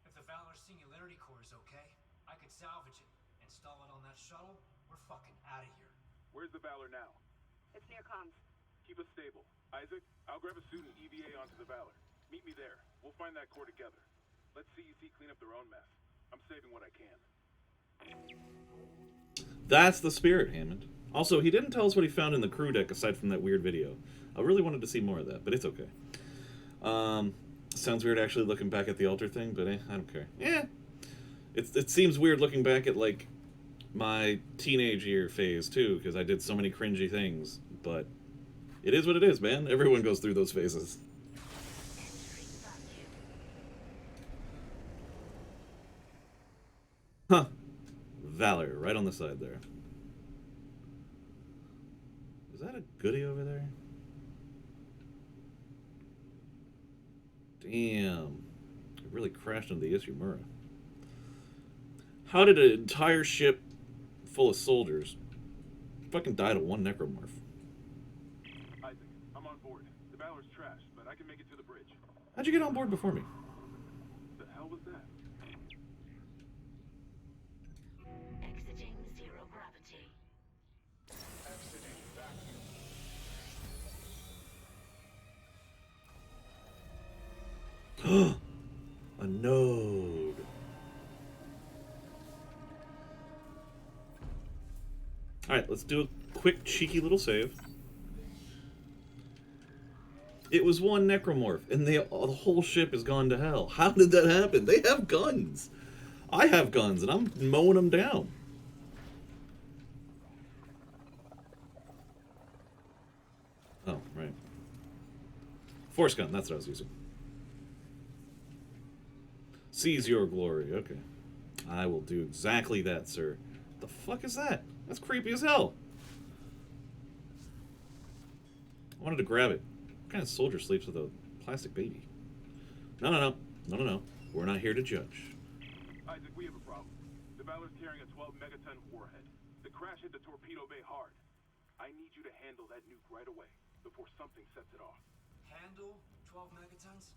If the Valor's singularity core is okay, I could salvage it, install it on that shuttle. We're fucking out of here. Where's the Valor now? It's near comms. Keep us stable. Isaac, I'll grab a suit and EVA onto the Valor. Meet me there. We'll find that core together. Let CEC clean up their own mess. I'm saving what I can. That's the spirit, Hammond. Also, he didn't tell us what he found in the crew deck aside from that weird video. I really wanted to see more of that, but it's okay. Sounds weird actually looking back at the altar thing, but I don't care. Yeah. It seems weird looking back at, like, my teenage year phase, too, because I did so many cringy things. But it is what it is, man. Everyone goes through those phases. Huh. Valor, right on the side there. Is that a goodie over there? Damn. It really crashed into the Ishimura. How did an entire ship full of soldiers fucking die to one Necromorph? Isaac, I'm on board. The Valor's trashed, but I can make it to the bridge. How'd you get on board before me? The hell was that? Exiting zero gravity. Exiting vacuum. A node. Alright, let's do a quick, cheeky little save. It was one Necromorph, and the whole ship has gone to hell. How did that happen? They have guns. I have guns, and I'm mowing them down. Oh, right. Force gun, that's what I was using. Seize your glory, okay. I will do exactly that, sir. The fuck is that? That's creepy as hell. I wanted to grab it. What kind of soldier sleeps with a plastic baby? No. We're not here to judge. Isaac, we have a problem. The Valor's carrying a 12 megaton warhead. The crash hit the torpedo bay hard. I need you to handle that nuke right away, before something sets it off. Handle 12 megatons?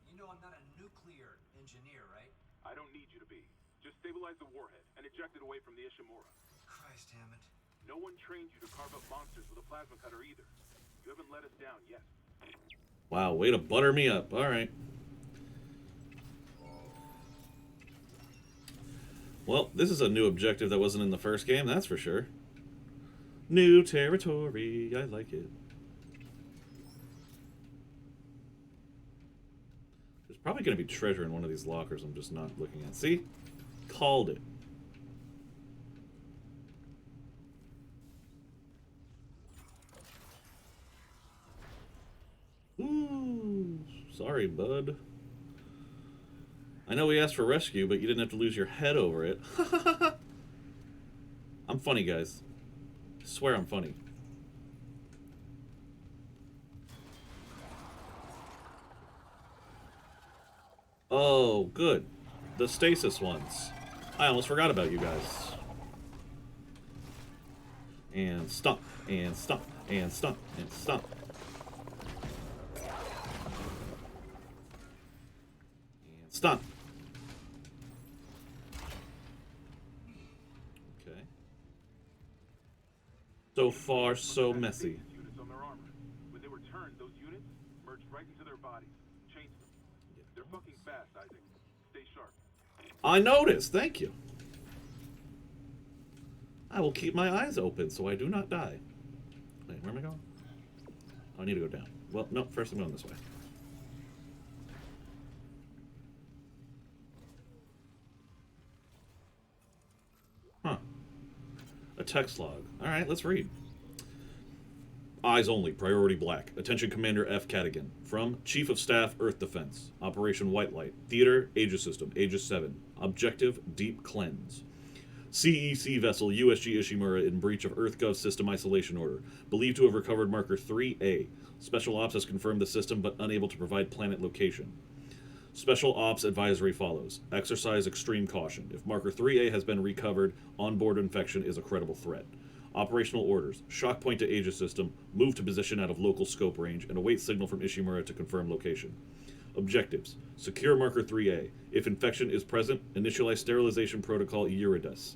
You know I'm not a nuclear engineer, right? I don't need you to be. Just stabilize the warhead and eject it away from the Ishimura. Christ, Hammond. No one trained you to carve up monsters with a plasma cutter either. You haven't let us down yet. Wow, way to butter me up. Alright. Well, this is a new objective that wasn't in the first game, that's for sure. New territory. I like it. There's probably going to be treasure in one of these lockers I'm just not looking at. See? Called it. Ooh, sorry, bud. I know we asked for rescue, but you didn't have to lose your head over it. I'm funny, guys. I swear I'm funny. Oh, good. The stasis ones. I almost forgot about you guys. And stomp, and stomp, and stomp, and stomp. Stun. Okay. So far, so messy. Units on their armor. When they were turned, those units merged right into their bodies. Changed them. They're fucking fast, Isaac. Stay sharp. I noticed. Thank you. I will keep my eyes open so I do not die. Wait, where am I going? Oh, I need to go down. Well, no, first I'm going this way. Huh. A text log. Alright, let's read. Eyes only, priority black. Attention Commander F. Cadigan. From Chief of Staff, Earth Defense. Operation White Light. Theater, Aegis System, Aegis 7. Objective, Deep Cleanse. CEC vessel USG Ishimura in breach of EarthGov system isolation order. Believed to have recovered marker 3A. Special Ops has confirmed the system but unable to provide planet location. Special Ops advisory follows. Exercise extreme caution. If marker 3A has been recovered, onboard infection is a credible threat. Operational orders. Shock point to Aegis system. Move to position out of local scope range and await signal from Ishimura to confirm location. Objectives. Secure marker 3A. If infection is present, initialize sterilization protocol Eurydice.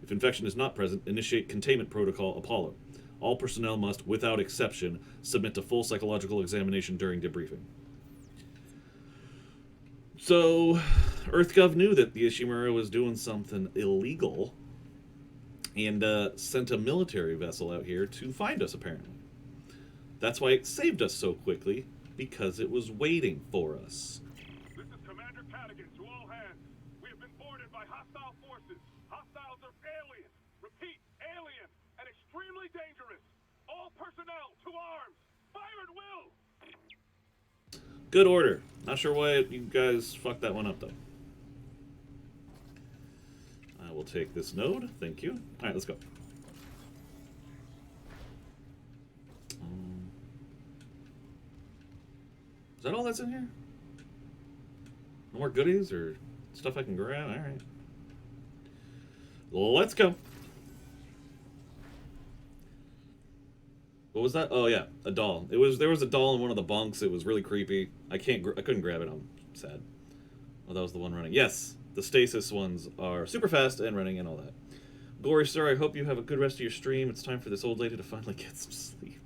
If infection is not present, initiate containment protocol Apollo. All personnel must, without exception, submit to full psychological examination during debriefing. So, EarthGov knew that the Ishimura was doing something illegal and sent a military vessel out here to find us, apparently. That's why it saved us so quickly, because it was waiting for us. This is Commander Cadigan to all hands. We have been boarded by hostile forces. Hostiles are alien. Repeat, alien and extremely dangerous. All personnel to arms. Fire at will. Good order. Not sure why you guys fucked that one up, though. I will take this node. Thank you. Alright, let's go. Is that all that's in here? No more goodies or stuff I can grab? Alright. Let's go. What was that? Oh yeah, a doll. There was a doll in one of the bunks. It was really creepy. I couldn't grab it. I'm sad. Oh, that was the one running. Yes, the stasis ones are super fast and running and all that. Gory sir, I hope you have a good rest of your stream. It's time for this old lady to finally get some sleep.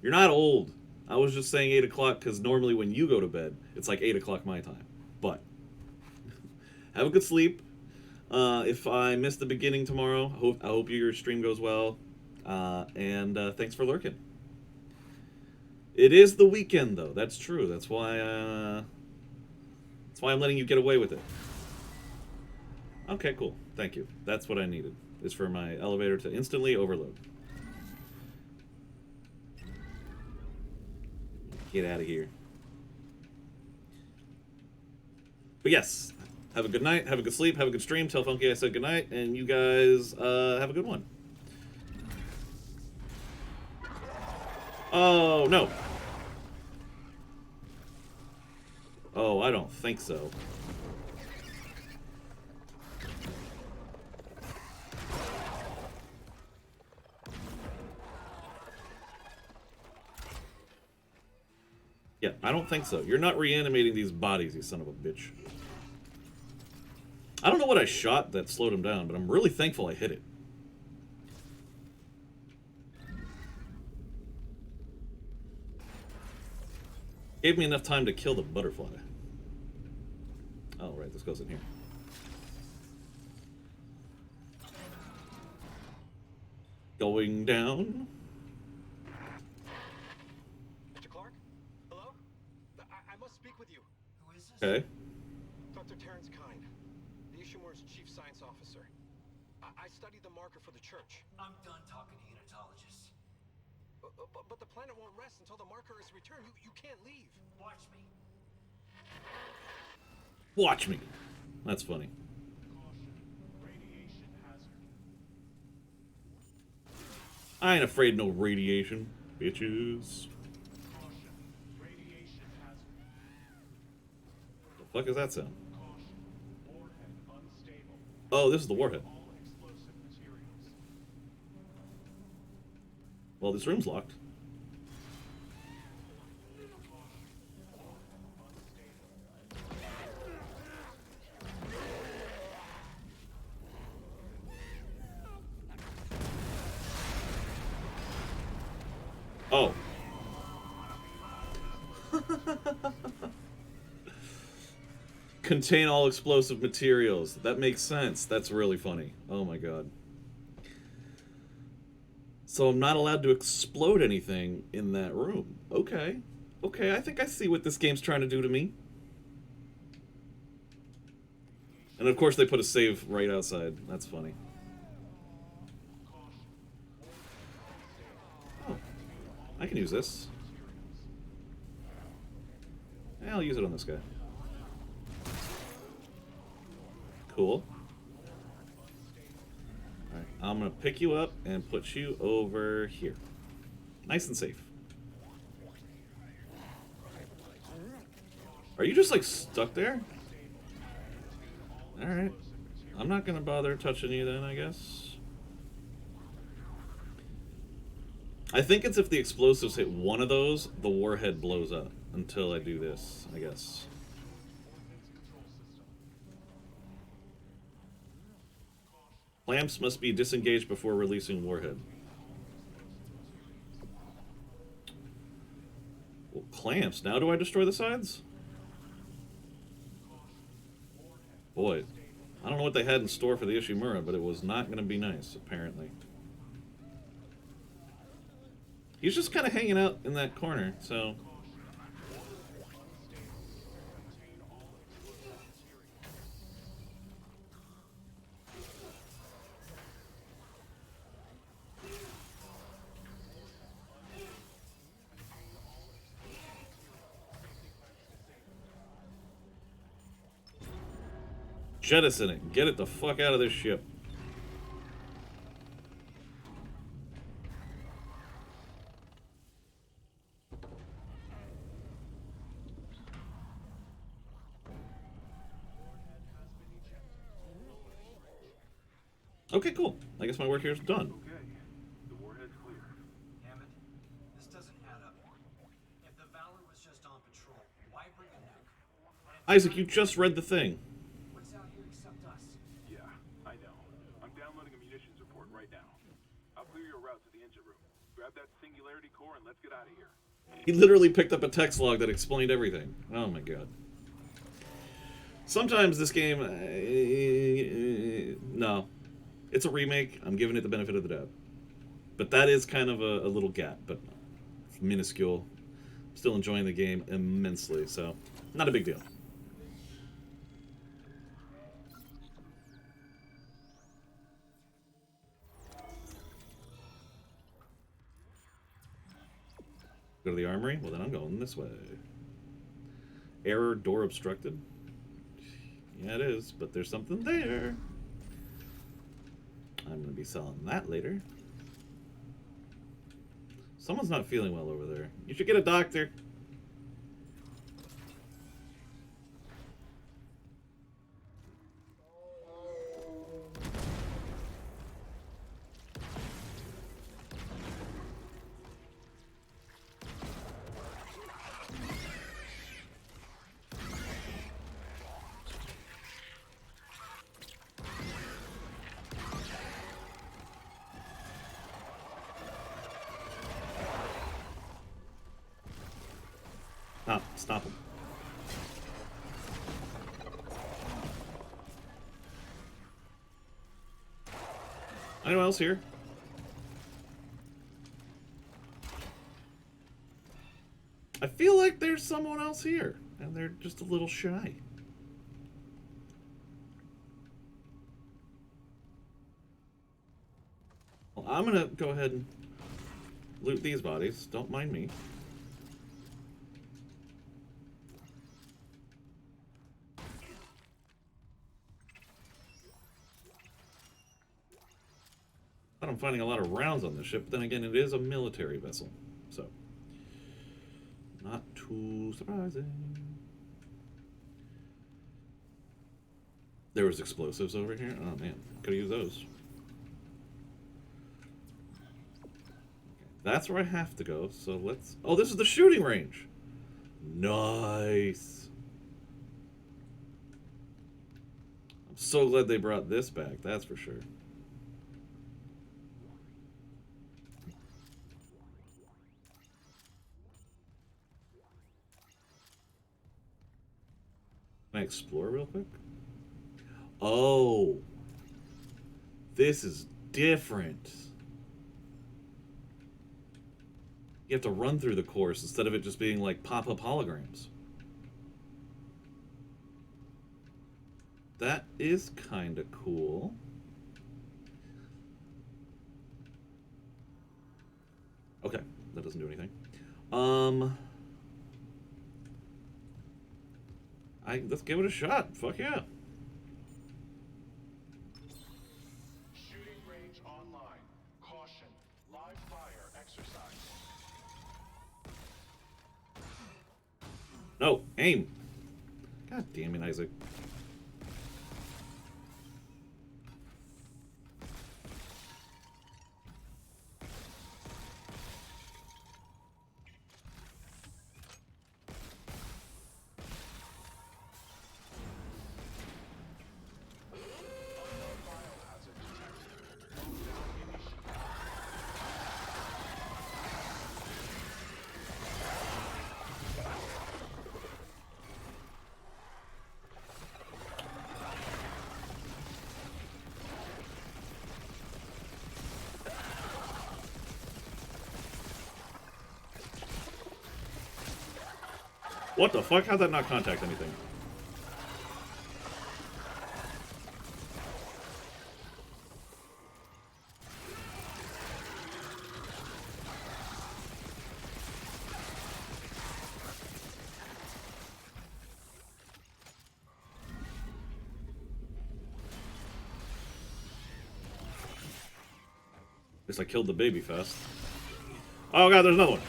You're not old. I was just saying 8 o'clock because normally when you go to bed, it's like 8 o'clock my time. But have a good sleep. If I miss the beginning tomorrow, I hope your stream goes well. And thanks for lurking. It is the weekend, though. That's true. That's why I'm letting you get away with it. Okay, cool. Thank you. That's what I needed. Is for my elevator to instantly overload. Get out of here. But yes, have a good night, have a good sleep, have a good stream. Tell Funky I said good night, and you guys have a good one. Oh, no. Oh, I don't think so. Yeah, I don't think so. You're not reanimating these bodies, you son of a bitch. I don't know what I shot that slowed him down, but I'm really thankful I hit it. Gave me enough time to kill the butterfly. Oh, right, this goes in here. Going down. Mr. Clark? Hello? I must speak with you. Who is this? Okay. Dr. Terrence Kind, the Ishimura's chief science officer. I studied the marker for the church. I'm done talking to unitologists. But the planet won't rest until the marker is returned. You can't leave. Watch me. Watch me. That's funny. Radiation hazard. I ain't afraid no radiation, bitches. Caution. Radiation hazard. The fuck is that sound? Caution. Warhead unstable. Oh, this is the warhead. All explosive materials. Well, this room's locked. Contain all explosive materials. That makes sense. That's really funny. Oh my god. So I'm not allowed to explode anything in that room. Okay. Okay, I think I see what this game's trying to do to me. And of course they put a save right outside. That's funny. Oh. I can use this. Yeah, I'll use it on this guy. Cool. Alright, I'm gonna pick you up and put you over here. Nice and safe. Are you just like stuck there? Alright. I'm not gonna bother touching you then, I guess. I think it's if the explosives hit one of those, the warhead blows up. Until I do this, I guess. Clamps must be disengaged before releasing warhead. Well, clamps. Now do I destroy the sides? Boy, I don't know what they had in store for the Ishimura, but it was not going to be nice, apparently. He's just kind of hanging out in that corner, so... Jettison it. Get it the fuck out of this ship. Okay, cool. I guess my work here is done. Okay, the warhead's clear. Hammond, this doesn't add up. If the Valor was just on patrol, why bring a nuke? Isaac, you just read the thing. What's out here except us? Yeah, I know. I'm downloading a munitions report right now. I'll clear your route to the engine room. Grab that singularity core and let's get out of here. He literally picked up a text log that explained everything. Oh my god. Sometimes this game... no. It's a remake. I'm giving it the benefit of the doubt. But that is kind of a little gap, but it's minuscule. I'm still enjoying the game immensely, so not a big deal. Go to the armory? Well, then I'm going this way. Error, door obstructed. Yeah, it is, but there's something there. I'm going to be selling that later. Someone's not feeling well over there. You should get a doctor. Stop him. Anyone else here? I feel like there's someone else here, and they're just a little shy. Well, I'm gonna go ahead and loot these bodies. Don't mind me. I'm finding a lot of rounds on this ship, but then again, it is a military vessel, so not too surprising. There was explosives over here. Oh man, could have used those. Okay, that's where I have to go. So let's. Oh, this is the shooting range. Nice. I'm so glad they brought this back. That's for sure. Can I explore real quick? Oh. This is different. You have to run through the course instead of it just being like pop-up holograms. That is kind of cool. Okay, that doesn't do anything. Let's give it a shot. Fuck yeah. Shooting range online. Caution. Live fire exercise. No, aim. God damn it, Isaac. What the fuck? How'd that not contact anything? Guess I killed the baby fast. Oh god, there's another one.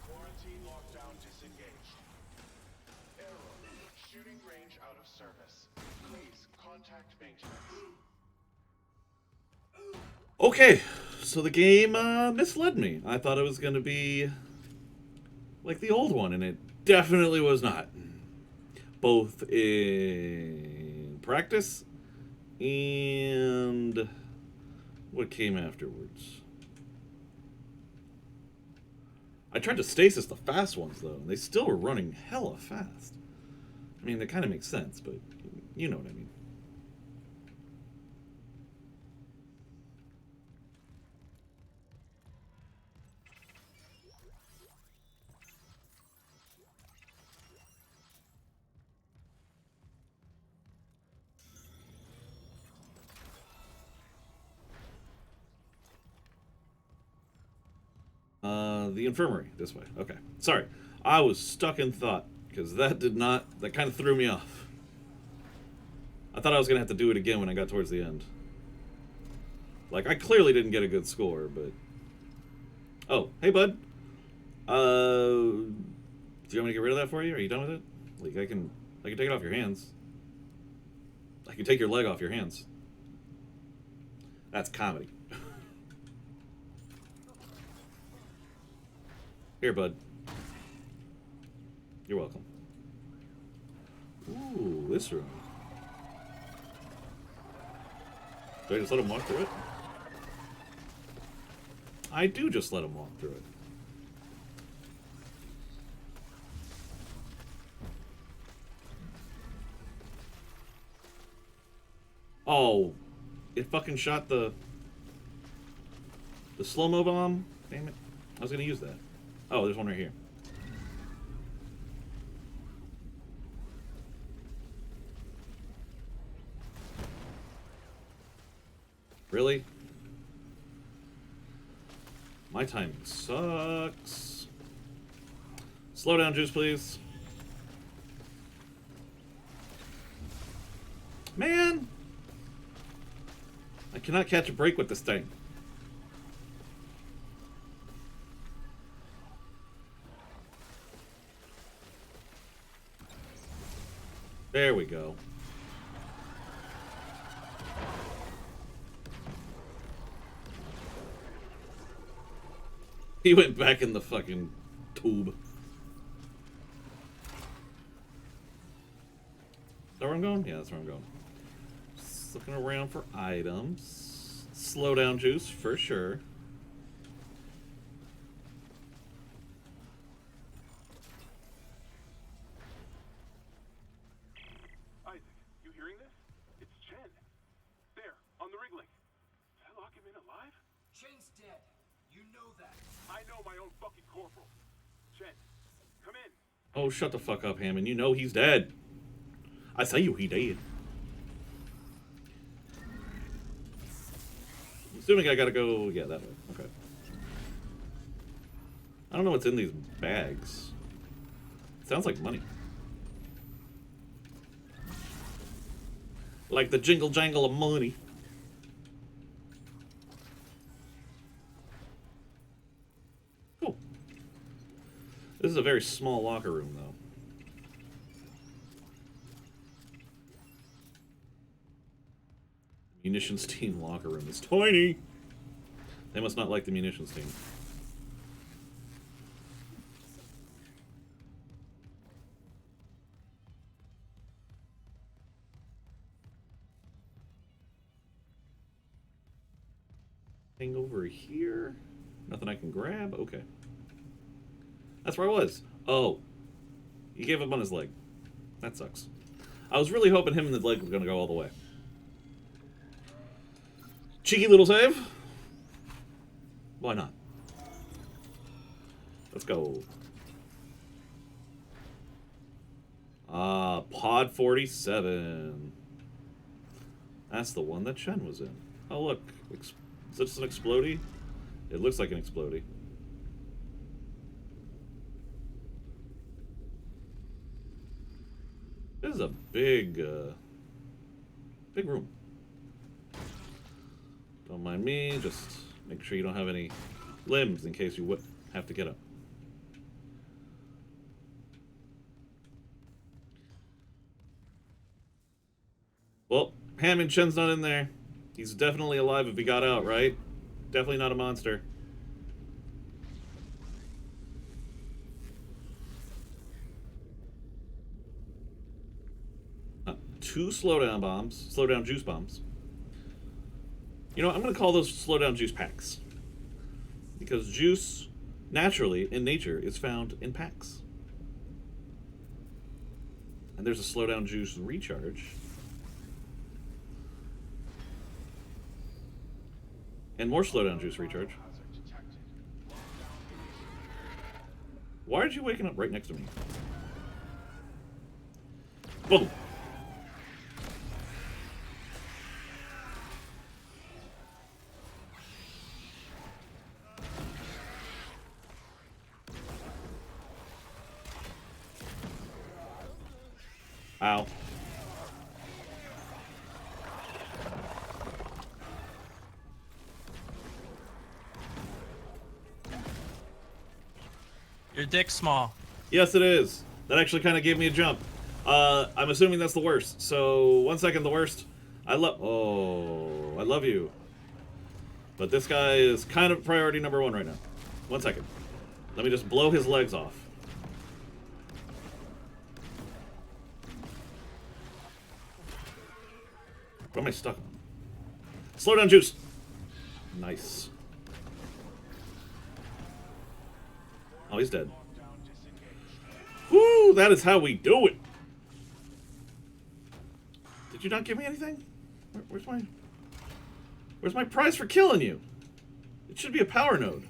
Quarantine lockdown disengaged. Error. Shooting range out of service. Please contact maintenance. Okay, so the game misled me. I thought it was going to be like the old one, and it definitely was not. Both in practice and what came afterwards. I tried to stasis the fast ones, though, and they still were running hella fast. I mean, that kind of makes sense, but you know what I mean. The infirmary, this way. Okay. Sorry. I was stuck in thought, because that kind of threw me off. I thought I was going to have to do it again when I got towards the end. Like, I clearly didn't get a good score, but... Oh, hey, bud. Do you want me to get rid of that for you? Are you done with it? Like, I can take it off your hands. I can take your leg off your hands. That's comedy. Here, bud. You're welcome. Ooh, this room. Do I just let him walk through it? I do just let him walk through it. Oh, it fucking shot the slow-mo bomb? Damn it. I was gonna use that. Oh, there's one right here. Really? My timing sucks. Slow down, Juice, please. Man! I cannot catch a break with this thing. There we go. He went back in the fucking tube. Is that where I'm going? Yeah, that's where I'm going. Just looking around for items. Slow down juice, for sure. Isaac, you hearing this? It's Chen. There, on the rig link. Did I lock him in alive? Chen's dead. You know that. I know my own fucking corporal. Chen, come in. Oh, shut the fuck up, Hammond. You know he's dead. I say you he dead. Assuming I gotta go, yeah, that way. Okay. I don't know what's in these bags. It sounds like money. Like the jingle jangle of money. Cool. This is a very small locker room, though. Munitions team locker room is tiny. They must not like the munitions team. Thing over here. Nothing I can grab? Okay. That's where I was. Oh. He gave up on his leg. That sucks. I was really hoping him and the leg was going to go all the way. Cheeky little save. Why not? Let's go. Pod 47. That's the one that Chen was in. Oh, look. Is this an explodey? It looks like an explodey. This is a big room. Don't mind me, just make sure you don't have any limbs in case you would have to get up. Well, Hammond Chen's not in there. He's definitely alive if he got out, right? Definitely not a monster. Two slowdown bombs. Slowdown juice bombs. You know, I'm going to call those slowdown juice packs. Because juice, naturally, in nature, is found in packs. And there's a slowdown juice recharge. And more slowdown juice recharge. Why are you waking up right next to me? Boom! Ow. Your dick's small. Yes, it is. That actually kind of gave me a jump. I'm assuming that's the worst. So, 1 second, the worst. I love you. But this guy is kind of priority number 1 right now. 1 second. Let me just blow his legs off. What am I stuck on? Slow down, juice. Nice. Oh, he's dead. Woo! That is how we do it. Did you not give me anything? Where's my prize for killing you? It should be a power node.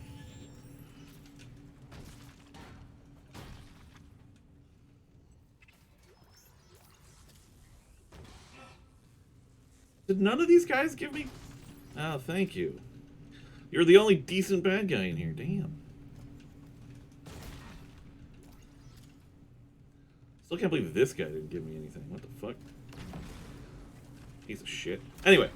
Did none of these guys give me... Oh, thank you. You're the only decent bad guy in here. Damn. Still can't believe this guy didn't give me anything. What the fuck? Piece of shit. Anyway.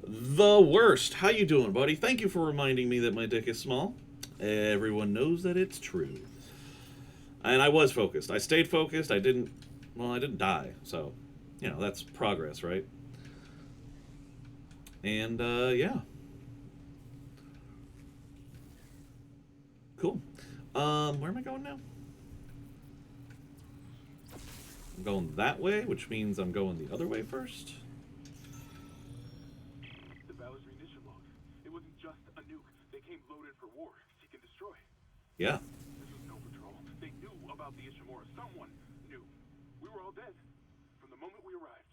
The worst. How you doing, buddy? Thank you for reminding me that my dick is small. Everyone knows that it's true. And I was focused. I stayed focused. I didn't die. So, you know, that's progress, right? And, yeah. Cool. Where am I going now? I'm going that way, which means I'm going the other way first. The Bowers came loaded for war, seek and destroy. Yeah. This was no patrol. They knew about the Ishimura. Someone knew. We were all dead from the moment we arrived.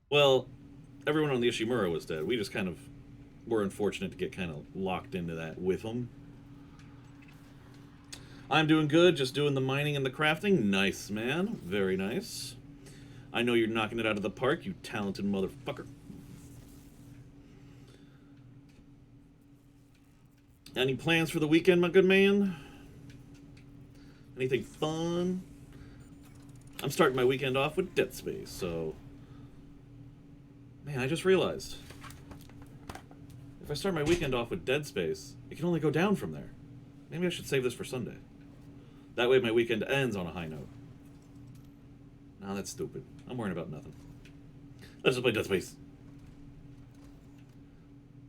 Well, everyone on the Ishimura was dead. We just kind of were unfortunate to get kind of locked into that with them. I'm doing good, just doing the mining and the crafting. Nice, man. Very nice. I know you're knocking it out of the park, you talented motherfucker. Any plans for the weekend, my good man? Anything fun? I'm starting my weekend off with Dead Space, so... Man, I just realized. If I start my weekend off with Dead Space, it can only go down from there. Maybe I should save this for Sunday. That way my weekend ends on a high note. Nah, that's stupid. I'm worrying about nothing. Let's just play Dead Space.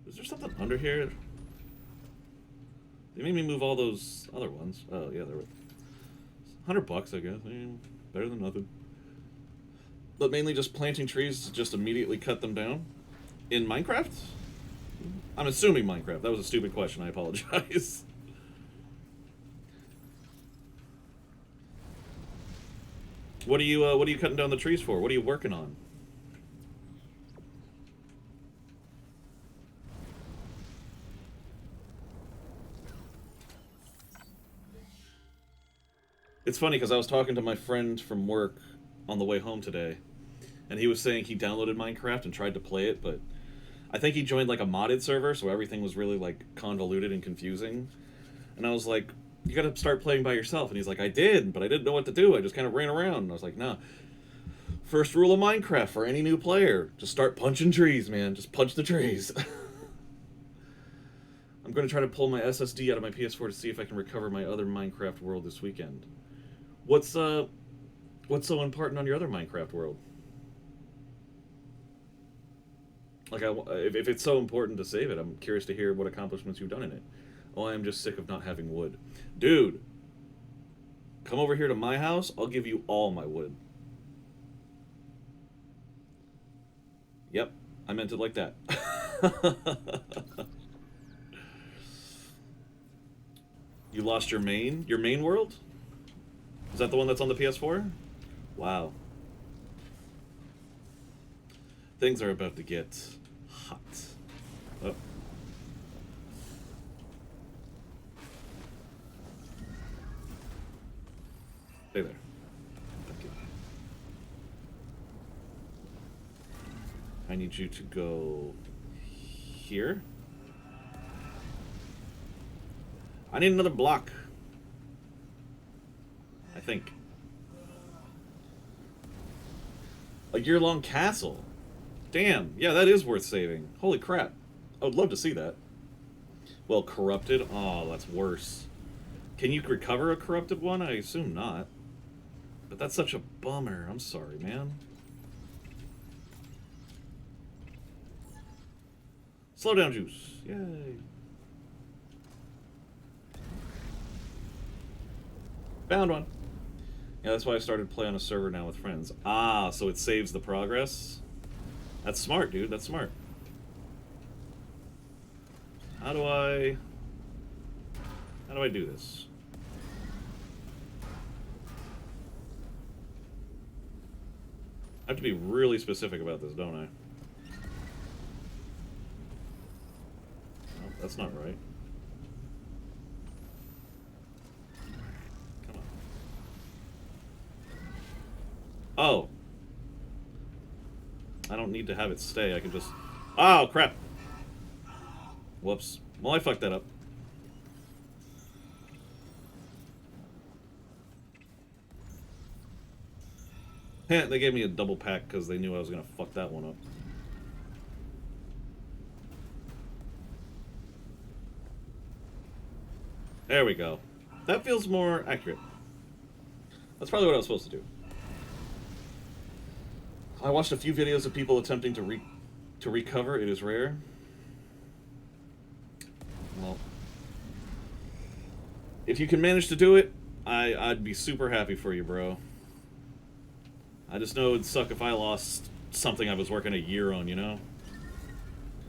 Is there something under here? They made me move all those other ones. Oh, yeah, there were... $100, I guess. I mean, better than nothing. But mainly just planting trees to just immediately cut them down? In Minecraft? I'm assuming Minecraft. That was a stupid question. I apologize. What are you cutting down the trees for? What are you working on? It's funny because I was talking to my friend from work on the way home today, and he was saying he downloaded Minecraft and tried to play it, but I think he joined like a modded server, so everything was really like convoluted and confusing. And I was like, you gotta start playing by yourself. And he's like, I did, but I didn't know what to do. I just kind of ran around. And I was like, nah. First rule of Minecraft for any new player, just start punching trees, man. Just punch the trees. I'm going to try to pull my SSD out of my PS4 to see if I can recover my other Minecraft world this weekend. What's so important on your other Minecraft world? Like, if it's so important to save it, I'm curious to hear what accomplishments you've done in it. Oh, I'm just sick of not having wood. Dude, come over here to my house. I'll give you all my wood. Yep, I meant it like that. You lost your main world? Is that the one that's on the PS4? Wow. Things are about to get hot. Oh. Stay there. Thank you. I need you to go here. I need another block. I think. A year-long castle. Damn, yeah, that is worth saving. Holy crap. I would love to see that. Well, corrupted? Oh, that's worse. Can you recover a corrupted one? I assume not. But that's such a bummer. I'm sorry, man. Slow down, juice. Yay. Found one. Yeah, that's why I started playing on a server now with friends. Ah, so it saves the progress? That's smart, dude. That's smart. How do I do this? I have to be really specific about this, don't I? No, that's not right. Come on. Oh. I don't need to have it stay. I can just... Oh, crap. Whoops. Well, I fucked that up. They gave me a double pack because they knew I was going to fuck that one up. There we go. That feels more accurate. That's probably what I was supposed to do. I watched a few videos of people attempting to recover. It is rare. Well, if you can manage to do it, I'd be super happy for you, bro. I just know it'd suck if I lost something I was working a year on, you know?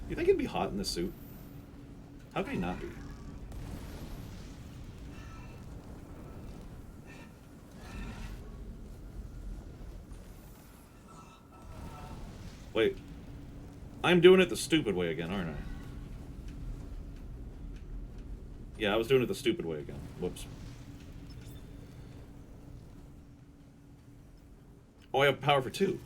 You think it'd be hot in this suit? How could he not be? Wait. I'm doing it the stupid way again, aren't I? Yeah, I was doing it the stupid way again. Whoops. Oh, I have power for 2.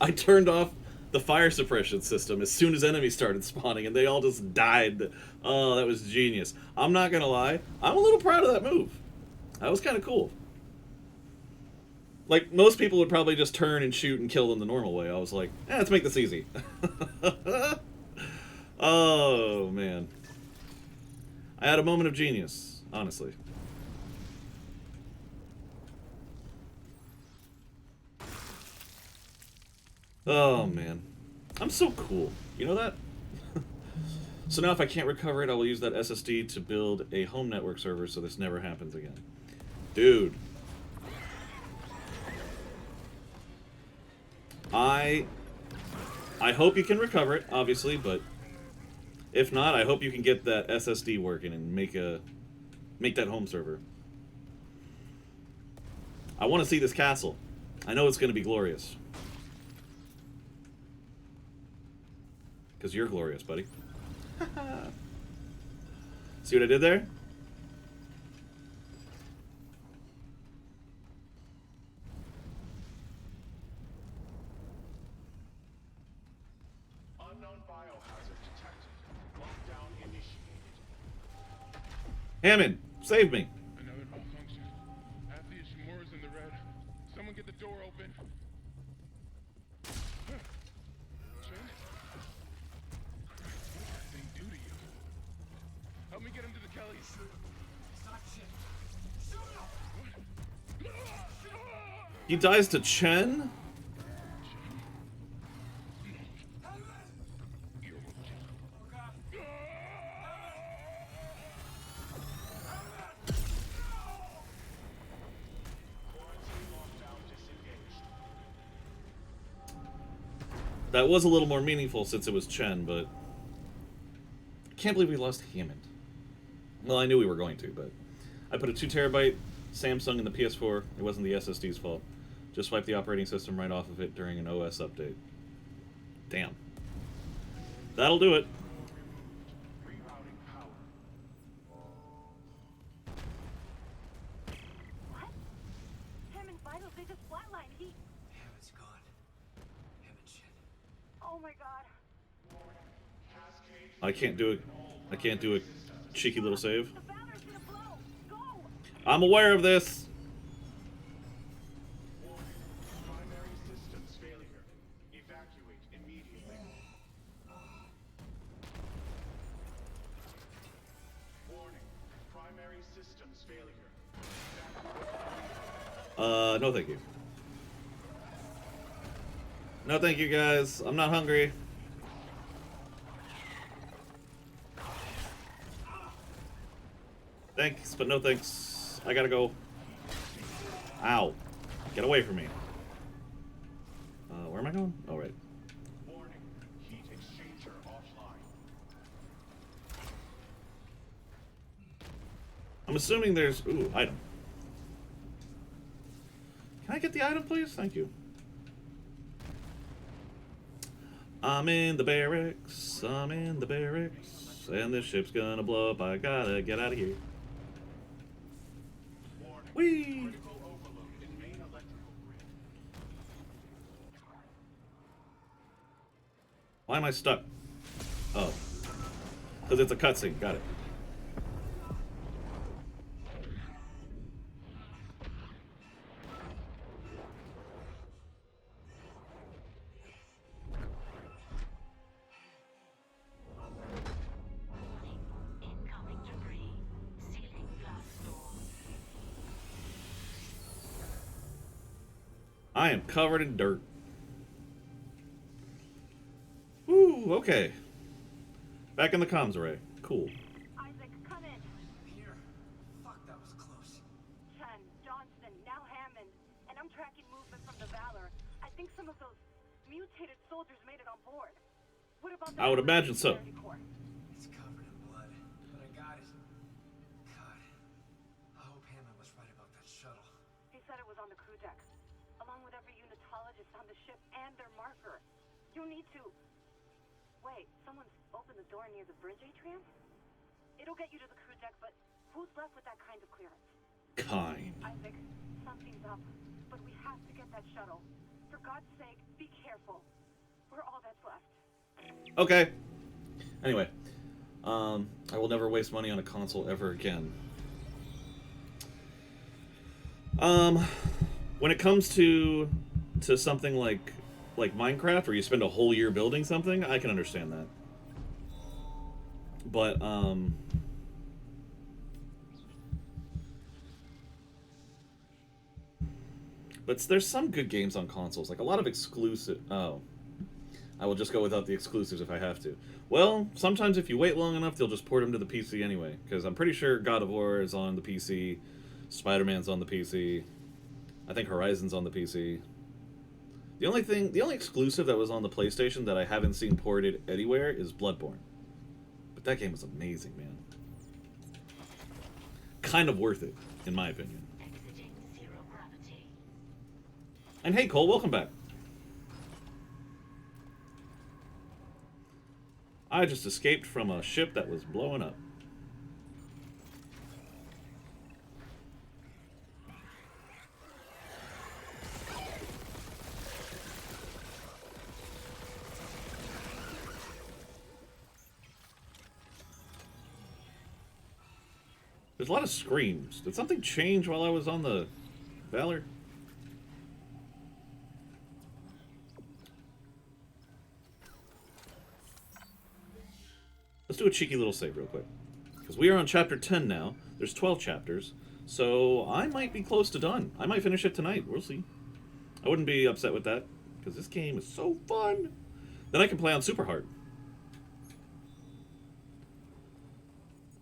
I turned off the fire suppression system as soon as enemies started spawning, and they all just died. Oh, that was genius. I'm not gonna lie, I'm a little proud of that move. That was kind of cool. Like, most people would probably just turn and shoot and kill them the normal way. I was like, let's make this easy. Oh, man. I had a moment of genius, honestly. Oh, man. I'm so cool. You know that? So now if I can't recover it, I will use that SSD to build a home network server so this never happens again. Dude. I hope you can recover it, obviously, but if not, I hope you can get that SSD working and make that home server. I want to see this castle. I know it's going to be glorious. Because you're glorious, buddy. See what I did there? Unknown biohazard detected. Lockdown initiated. Hammond, save me. Another malfunction. Half the Ishimura's in the red. Someone get the door open. Chen? What did that thing do to you? Help me get him to the Kellys. It's not shit. He dies to Chen? That was a little more meaningful since it was Chen, but I can't believe we lost Hammond. Well, I knew we were going to, but I put a 2TB Samsung in the PS4. It wasn't the SSD's fault. Just wiped the operating system right off of it during an OS update. Damn. That'll do it. Rerouting power. What? Hammond's vitals, they just flatlined. Hammond's gone. Hammond shit. Oh my god. I can't do it. I can't do a cheeky little save. The Valor's gonna blow. Go! I'm aware of this. Primary systems failure. Evacuate immediately. Warning. Primary systems failure. No thank you. No thank you, guys. I'm not hungry. Thanks, but no thanks. I gotta go. Ow. Get away from me. Where am I going? Oh, right. Warning. Heat exchanger offline. I'm assuming there's... Ooh, item. Can I get the item, please? Thank you. I'm in the barracks. I'm in the barracks. And this ship's gonna blow up. I gotta get out of here. Whee! Critical overload in main electrical grid. Why am I stuck? Oh. Because it's a cutscene. Got it. Incoming debris. Sealing blast door. I am covered in dirt. Woo! Ooh, okay. Back in the comms array. Cool. Isaac, come in. Here. Fuck, that was close. Chen, Johnston, now Hammond. And I'm tracking movement from the Valor. I think some of those mutated soldiers made it on board. What about the I would imagine so. Security Corps? It's covered in blood, but I got it. God. I hope Hammond was right about that shuttle. He said it was on the crew deck, along with every unitologist on the ship and their marker. You need to... Wait, someone's opened the door near the bridge atrium? It'll get you to the crew deck, but who's left with that kind of clearance? Kind. Isaac, something's up, but we have to get that shuttle. For God's sake, be careful. We're all that's left. Okay. Anyway, I will never waste money on a console ever again. When it comes to something like Minecraft, where you spend a whole year building something, I can understand that. But there's some good games on consoles, like a lot of exclusive. Oh, I will just go without the exclusives if I have to. Well, sometimes if you wait long enough, they'll just port them to the PC anyway. Because I'm pretty sure God of War is on the PC, Spider-Man's on the PC, I think Horizon's on the PC. The only exclusive that was on the PlayStation that I haven't seen ported anywhere is Bloodborne. But that game was amazing, man. Kind of worth it, in my opinion. And hey, Cole, welcome back. I just escaped from a ship that was blowing up. There's a lot of screams. Did something change while I was on the Valor? Let's do a cheeky little save real quick. Because we are on chapter 10 now. There's 12 chapters. So I might be close to done. I might finish it tonight. We'll see. I wouldn't be upset with that. Because this game is so fun. Then I can play on super hard.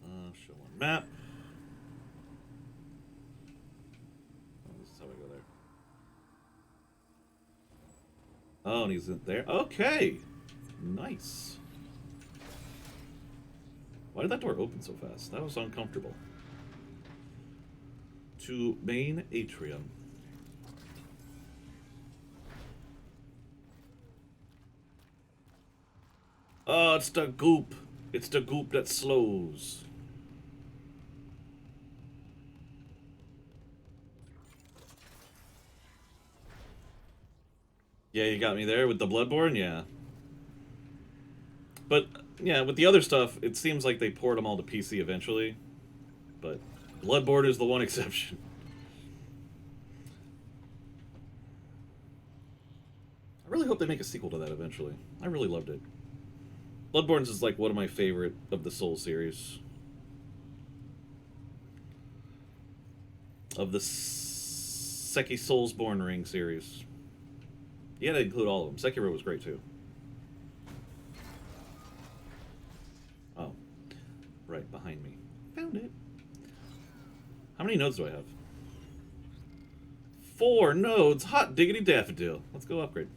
Show on map. Oh, this is how I go there. Oh, and he's in there. Okay. Nice. Why did that door open so fast? That was uncomfortable. To main atrium. Oh, it's the goop. It's the goop that slows. Yeah, you got me there with the Bloodborne, yeah. But, yeah, with the other stuff, it seems like they port them all to PC eventually. But Bloodborne is the one exception. I really hope they make a sequel to that eventually. I really loved it. Bloodborne's is like one of my favorite of the Souls series. Of the Seki Soulsborne Ring series. You had to include all of them. Sekiro was great too. Oh. Right, behind me. Found it. How many nodes do I have? 4 nodes. Hot diggity daffodil. Let's go upgrade.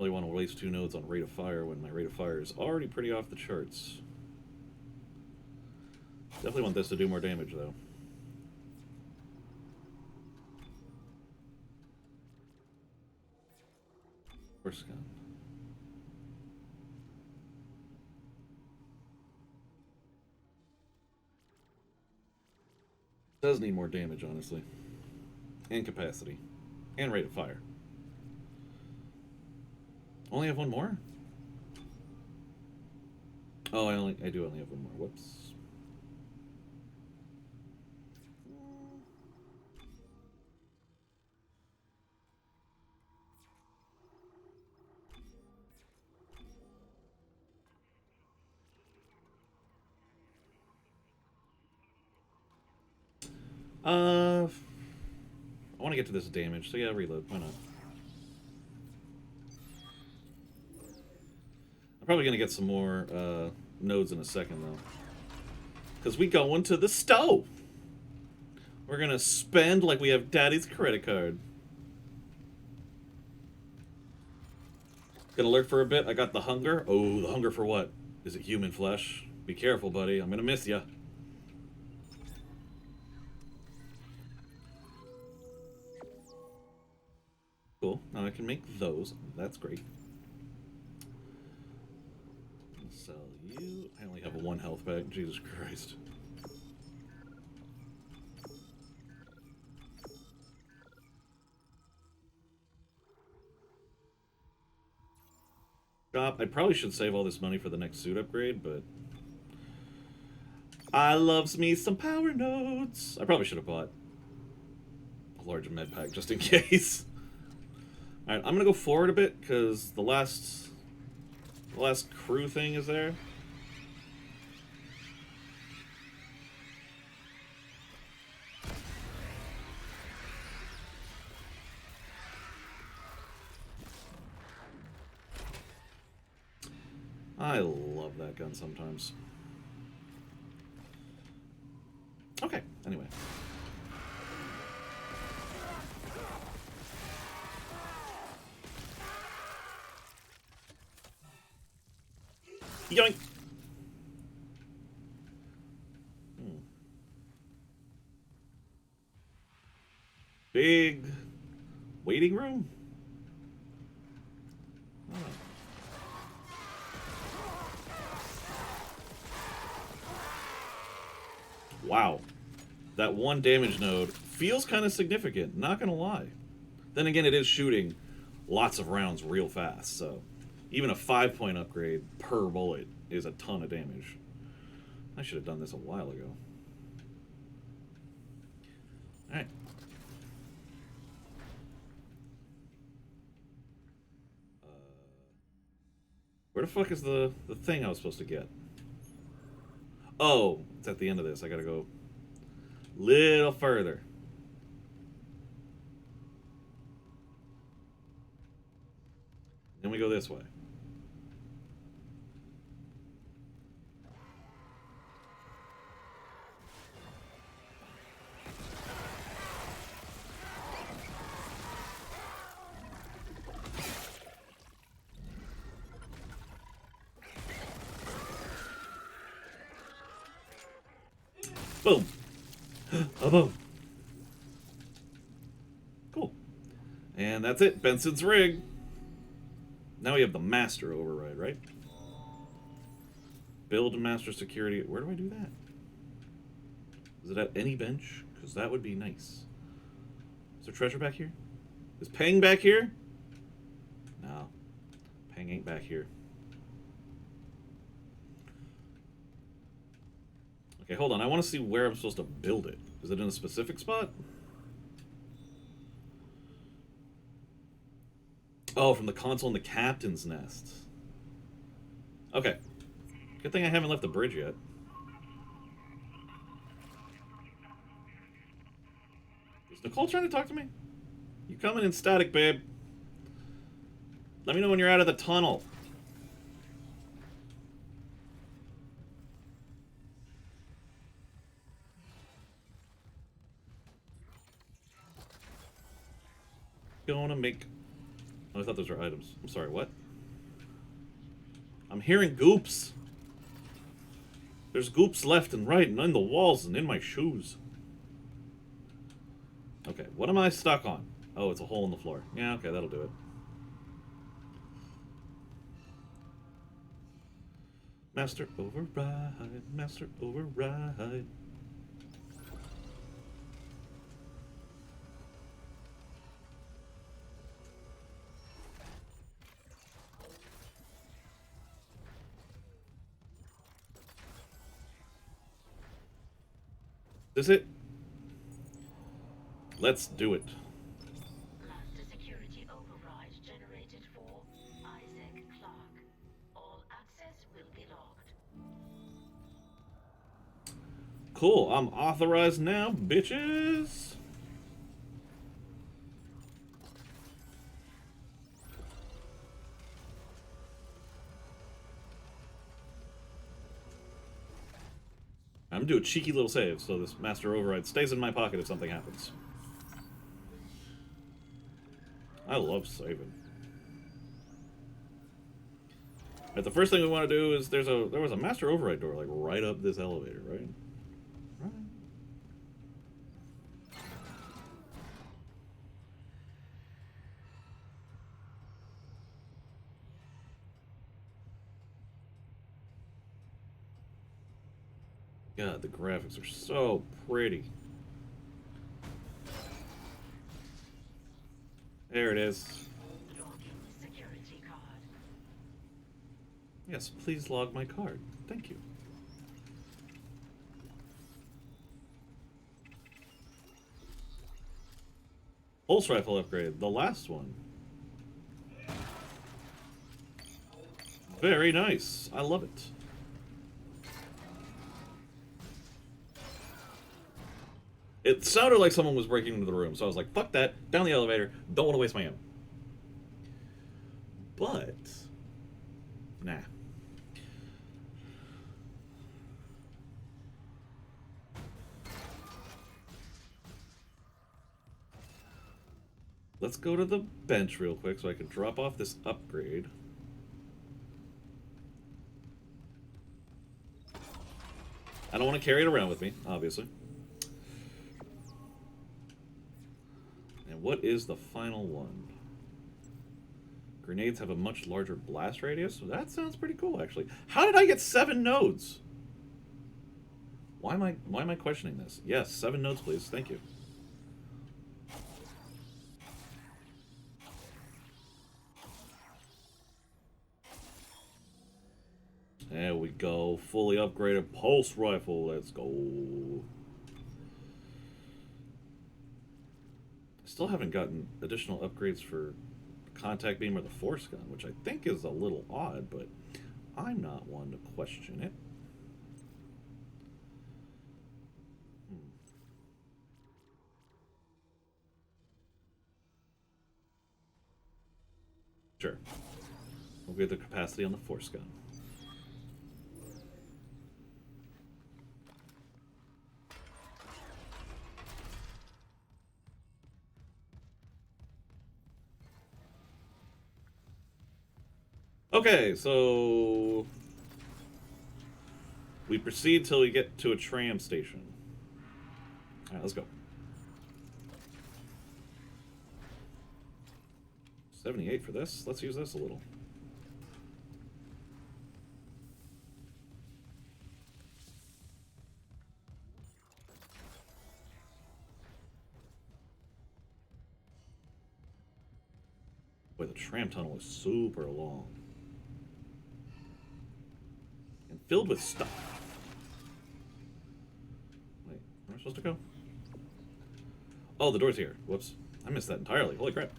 Really want to waste 2 nodes on rate of fire when my rate of fire is already pretty off the charts. Definitely want this to do more damage, though. Horse gun. Does need more damage, honestly. And capacity. And rate of fire. Only have 1 more? Oh, I do only have 1 more. Whoops. I want to get to this damage, so yeah, reload. Why not? I'm probably gonna get some more nodes in a second though, because we go into the stove. We're gonna spend like we have Daddy's credit card. Gonna lurk for a bit. I got the hunger. Oh, the hunger for what? Is it human flesh? Be careful, buddy. I'm gonna miss ya. Cool. Now I can make those. That's great. I'll sell you. I only have a 1 health pack. Jesus Christ. Shop. I probably should save all this money for the next suit upgrade, but I loves me some power nodes. I probably should have bought a large med pack just in case. Alright, I'm gonna go forward a bit because the last crew thing is there. I love that gun sometimes. Okay, anyway. Yoink! Big waiting room? Oh. Wow. That 1 damage node feels kind of significant, not gonna lie. Then again, it is shooting lots of rounds real fast, so even a 5-point upgrade per bullet is a ton of damage. I should have done this a while ago. Alright. Where the fuck is the thing I was supposed to get? Oh, it's at the end of this. I gotta go a little further. Then we go this way. Boom. A boom. Cool. And that's it. Benson's rig. Now we have the master override, right? Build and master security. Where do I do that? Is it at any bench? Because that would be nice. Is there treasure back here? Is Peng back here? No. Peng ain't back here. Okay, hold on. I want to see where I'm supposed to build it. Is it in a specific spot? Oh, from the console in the captain's nest. Okay. Good thing I haven't left the bridge yet. Is Nicole trying to talk to me? You coming in static, babe. Let me know when you're out of the tunnel. Gonna make... Oh, I thought those were items. I'm sorry, what? I'm hearing goops. There's goops left and right and in the walls and in my shoes. Okay, what am I stuck on? Oh, it's a hole in the floor. Yeah, okay, that'll do it. Master override, master override. Is it? Let's do it. Master security override generated for Isaac Clarke. All access will be locked. Cool, I'm authorized now, bitches! I'm gonna do a cheeky little save so this master override stays in my pocket if something happens. I love saving. Right, the first thing we want to do is there was a master override door like right up this elevator, right? Right. God, the graphics are so pretty. There it is. Security card. Yes, please log my card. Thank you. Pulse rifle upgrade, the last one. Very nice. I love it. It sounded like someone was breaking into the room, so I was like, fuck that, down the elevator, don't want to waste my ammo. But, nah. Let's go to the bench real quick so I can drop off this upgrade. I don't want to carry it around with me, obviously. And what is the final one? Grenades have a much larger blast radius. So that sounds pretty cool, actually. How did I get 7 nodes? Why am I questioning this? Yes, 7 nodes, please. Thank you. There we go. Fully upgraded pulse rifle. Let's go. Still haven't gotten additional upgrades for contact beam or the force gun, which I think is a little odd, but I'm not one to question it. Sure. We'll get the capacity on the force gun. Okay, so we proceed till we get to a tram station. Alright, let's go. 78 for this. Let's use this a little. Boy, the tram tunnel is super long. And filled with stuff. Wait, where am I supposed to go? Oh, the door's here. Whoops. I missed that entirely. Holy crap.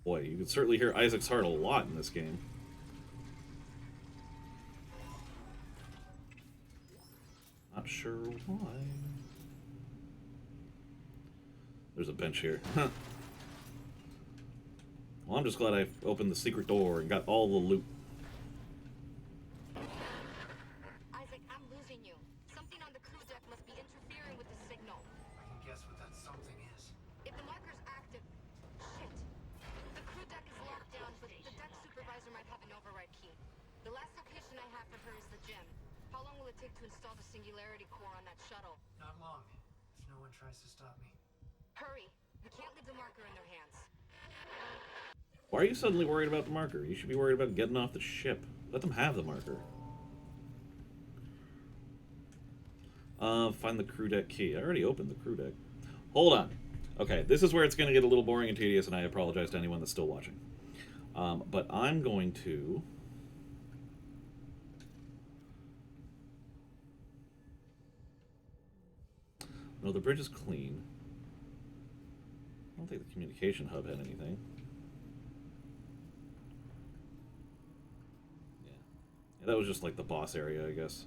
Boy, you can certainly hear Isaac's heart a lot in this game. Not sure why. There's a bench here. Well, I'm just glad I opened the secret door and got all the loot. Isaac, I'm losing you. Something on the crew deck must be interfering with the signal. I can guess what that something is. If the marker's active... Shit. The crew deck is locked down, but the deck supervisor might have an override key. The last location I have for her is the gym. How long will it take to install the singularity core on that shuttle? Not long, if no one tries to stop me. Hurry. We can't leave the marker in their hands. Why are you suddenly worried about the marker? You should be worried about getting off the ship. Let them have the marker. Find the crew deck key. I already opened the crew deck. Hold on. Okay, this is where it's going to get a little boring and tedious, and I apologize to anyone that's still watching. But I'm going to... No, the bridge is clean. I don't think the communication hub had anything. That was just like the boss area, I guess.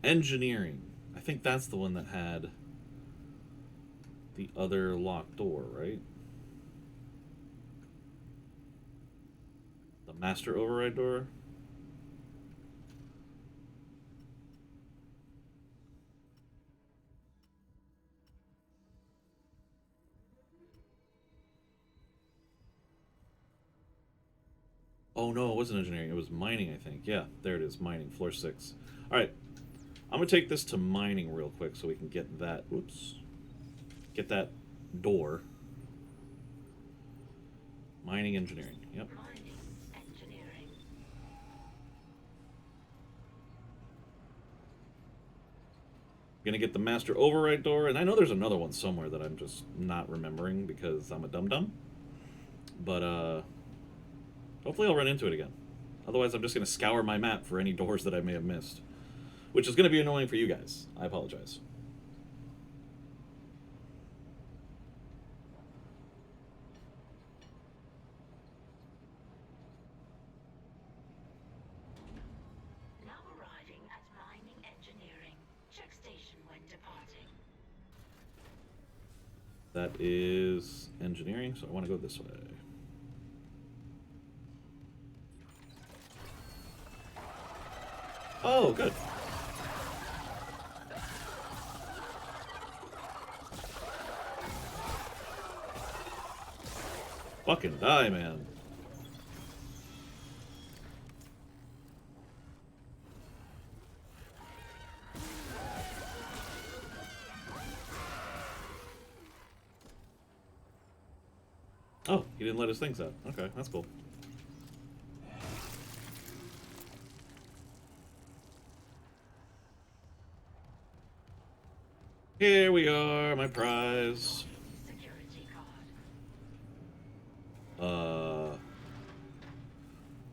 Engineering. I think that's the one that had the other locked door, right? The master override door. Oh no, it wasn't engineering. It was mining, I think. Yeah, there it is. Mining, floor 6. All right. I'm going to take this to mining real quick so we can get that... Whoops. Get that door. Mining engineering. Yep. Mining engineering. Gonna get the master override door, and I know there's another one somewhere that I'm just not remembering because I'm a dum-dum. But, hopefully I'll run into it again. Otherwise, I'm just gonna scour my map for any doors that I may have missed. Which is gonna be annoying for you guys. I apologize. Now arriving at mining engineering. Check station when departing. That is engineering, so I want to go this way. Oh, good. Fucking die, man. Oh, he didn't let his things out. Okay, that's cool. Here we are, my prize. Security card.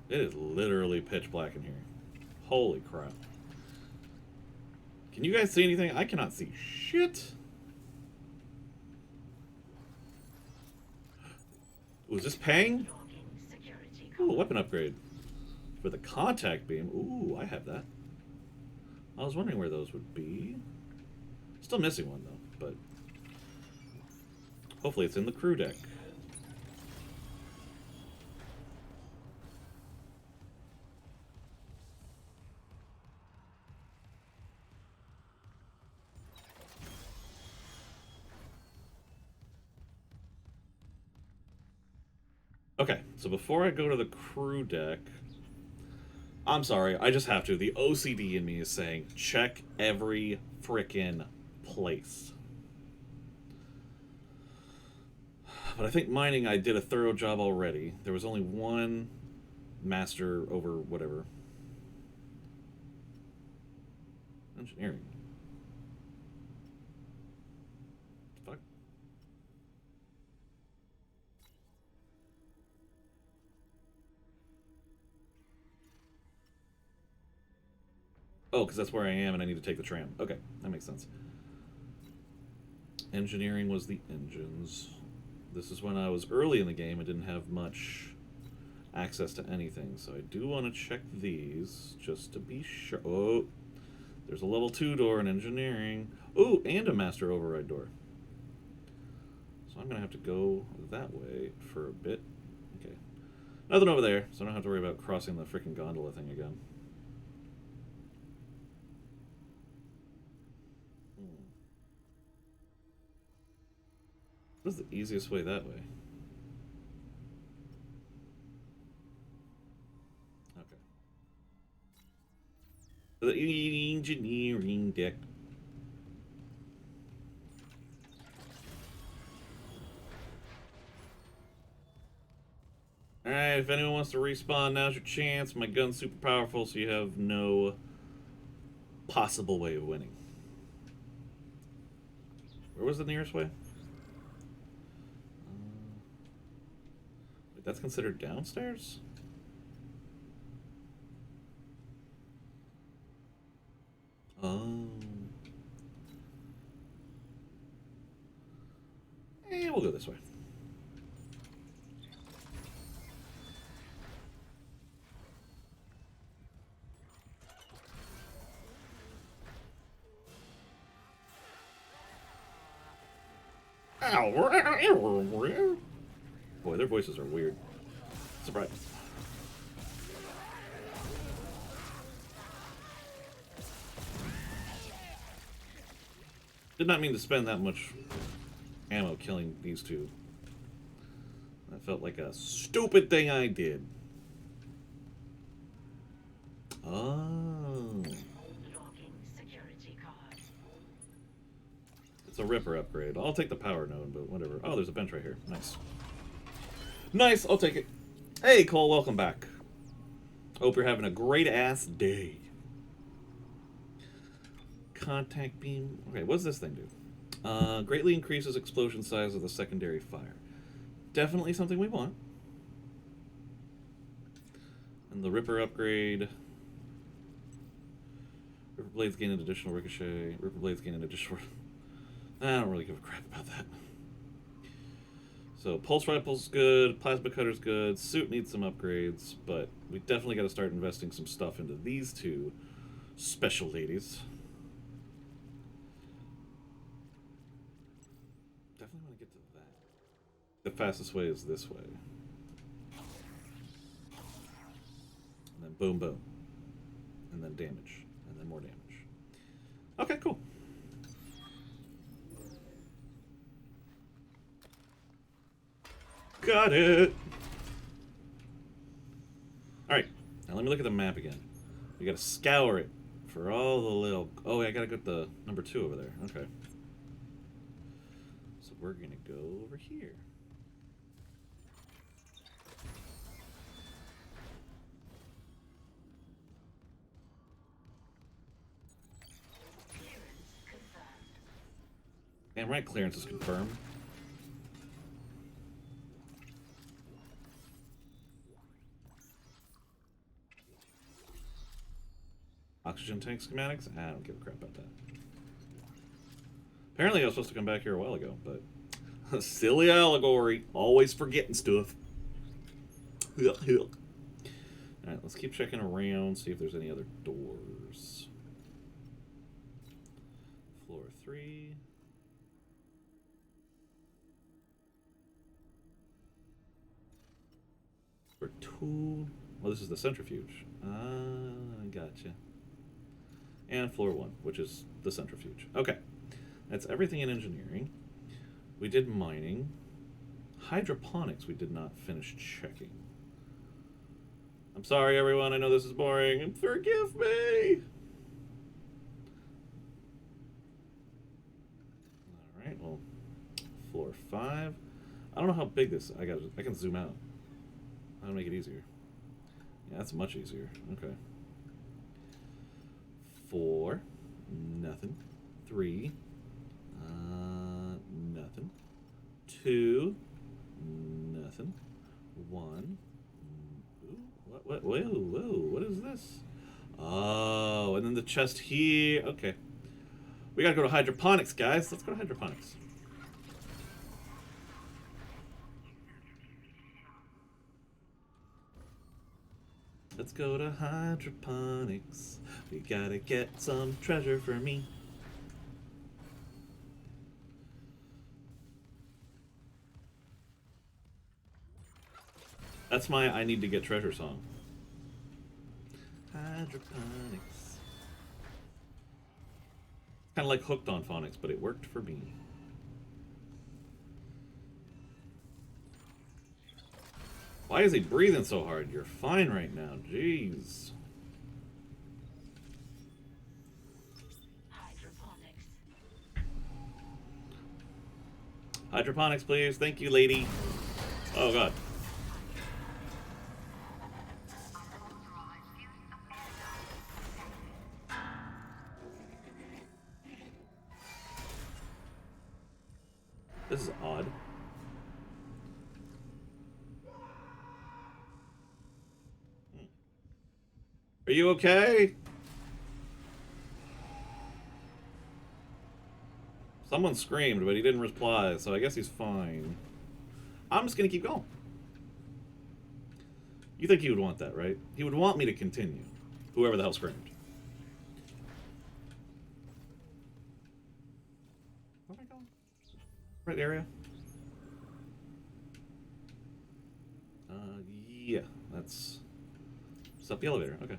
It is literally pitch black in here. Holy crap. Can you guys see anything? I cannot see shit. Was this Pang? Ooh, weapon upgrade. For the contact beam. Ooh, I have that. I was wondering where those would be. Still missing one, though, but... hopefully it's in the crew deck. Okay, so before I go to the crew deck... I'm sorry, I just have to. The OCD in me is saying, check every frickin' place. But I think mining, I did a thorough job already. There was only one master over whatever. Engineering. Fuck. Oh, because that's where I am and I need to take the tram. Okay, that makes sense. Engineering was the engines. This is when I was early in the game and didn't have much access to anything. So I do want to check these just to be sure. Oh, there's a level 2 door in engineering. Oh, and a master override door. So I'm going to have to go that way for a bit. Okay. Nothing over there, so I don't have to worry about crossing the freaking gondola thing again. What is the easiest way that way? Okay. The engineering deck. Alright, if anyone wants to respawn, now's your chance. My gun's super powerful, so you have no possible way of winning. Where was the nearest way? Wait, that's considered downstairs? Oh. We'll go this way. Boy, their voices are weird. Surprise. Did not mean to spend that much ammo killing these two. That felt like a stupid thing I did. Oh. It's a Ripper upgrade. I'll take the power node, but whatever. Oh, there's a bench right here. Nice. Nice, I'll take it. Hey, Cole, welcome back. Hope you're having a great-ass day. Contact beam. Okay, what does this thing do? Greatly increases explosion size of the secondary fire. Definitely something we want. And the Ripper upgrade. Ripper blades gain an additional ricochet. Ripper blades gain an additional... I don't really give a crap about that. So, pulse rifle's good, plasma cutter's good, suit needs some upgrades, but we definitely got to start investing some stuff into these two special ladies. Definitely want to get to that. The fastest way is this way. And then boom, boom. And then damage. And then more damage. Okay, cool. Got it! Alright, now let me look at the map again. We gotta scour it for all the little... Oh, I gotta go to the number 2 over there. Okay. So we're gonna go over here. Damn right, clearance is confirmed. Oxygen tank schematics? I don't give a crap about that. Apparently I was supposed to come back here a while ago, but... Silly allegory. Always forgetting stuff. Alright, let's keep checking around, see if there's any other doors. Floor 3. Floor 2. Well, this is the centrifuge. Ah, gotcha. And floor 1, which is the centrifuge. Okay. That's everything in engineering. We did mining. Hydroponics we did not finish checking. I'm sorry, everyone. I know this is boring. Forgive me! Alright, well, floor 5. I don't know how big this... I can zoom out. That'll make it easier. Yeah, that's much easier. Okay. 4. Nothing. 3. Nothing. 2. Nothing. 1. Ooh, what? Whoa, what is this? Oh, and then the chest here. Okay. We gotta go to hydroponics, guys. Let's go to hydroponics. Let's go to hydroponics. We gotta get some treasure for me. That's my I need to get treasure song. Hydroponics. Kind of like Hooked on Phonics, but it worked for me. Why is he breathing so hard? You're fine right now. Jeez. Hydroponics, please. Thank you, lady. Oh, God. This is odd. Are you okay? Someone screamed, but he didn't reply, so I guess he's fine. I'm just gonna keep going. You think he would want that, right? He would want me to continue. Whoever the hell screamed. Where am I going? Right area? Yeah, that's... It's up the elevator, okay.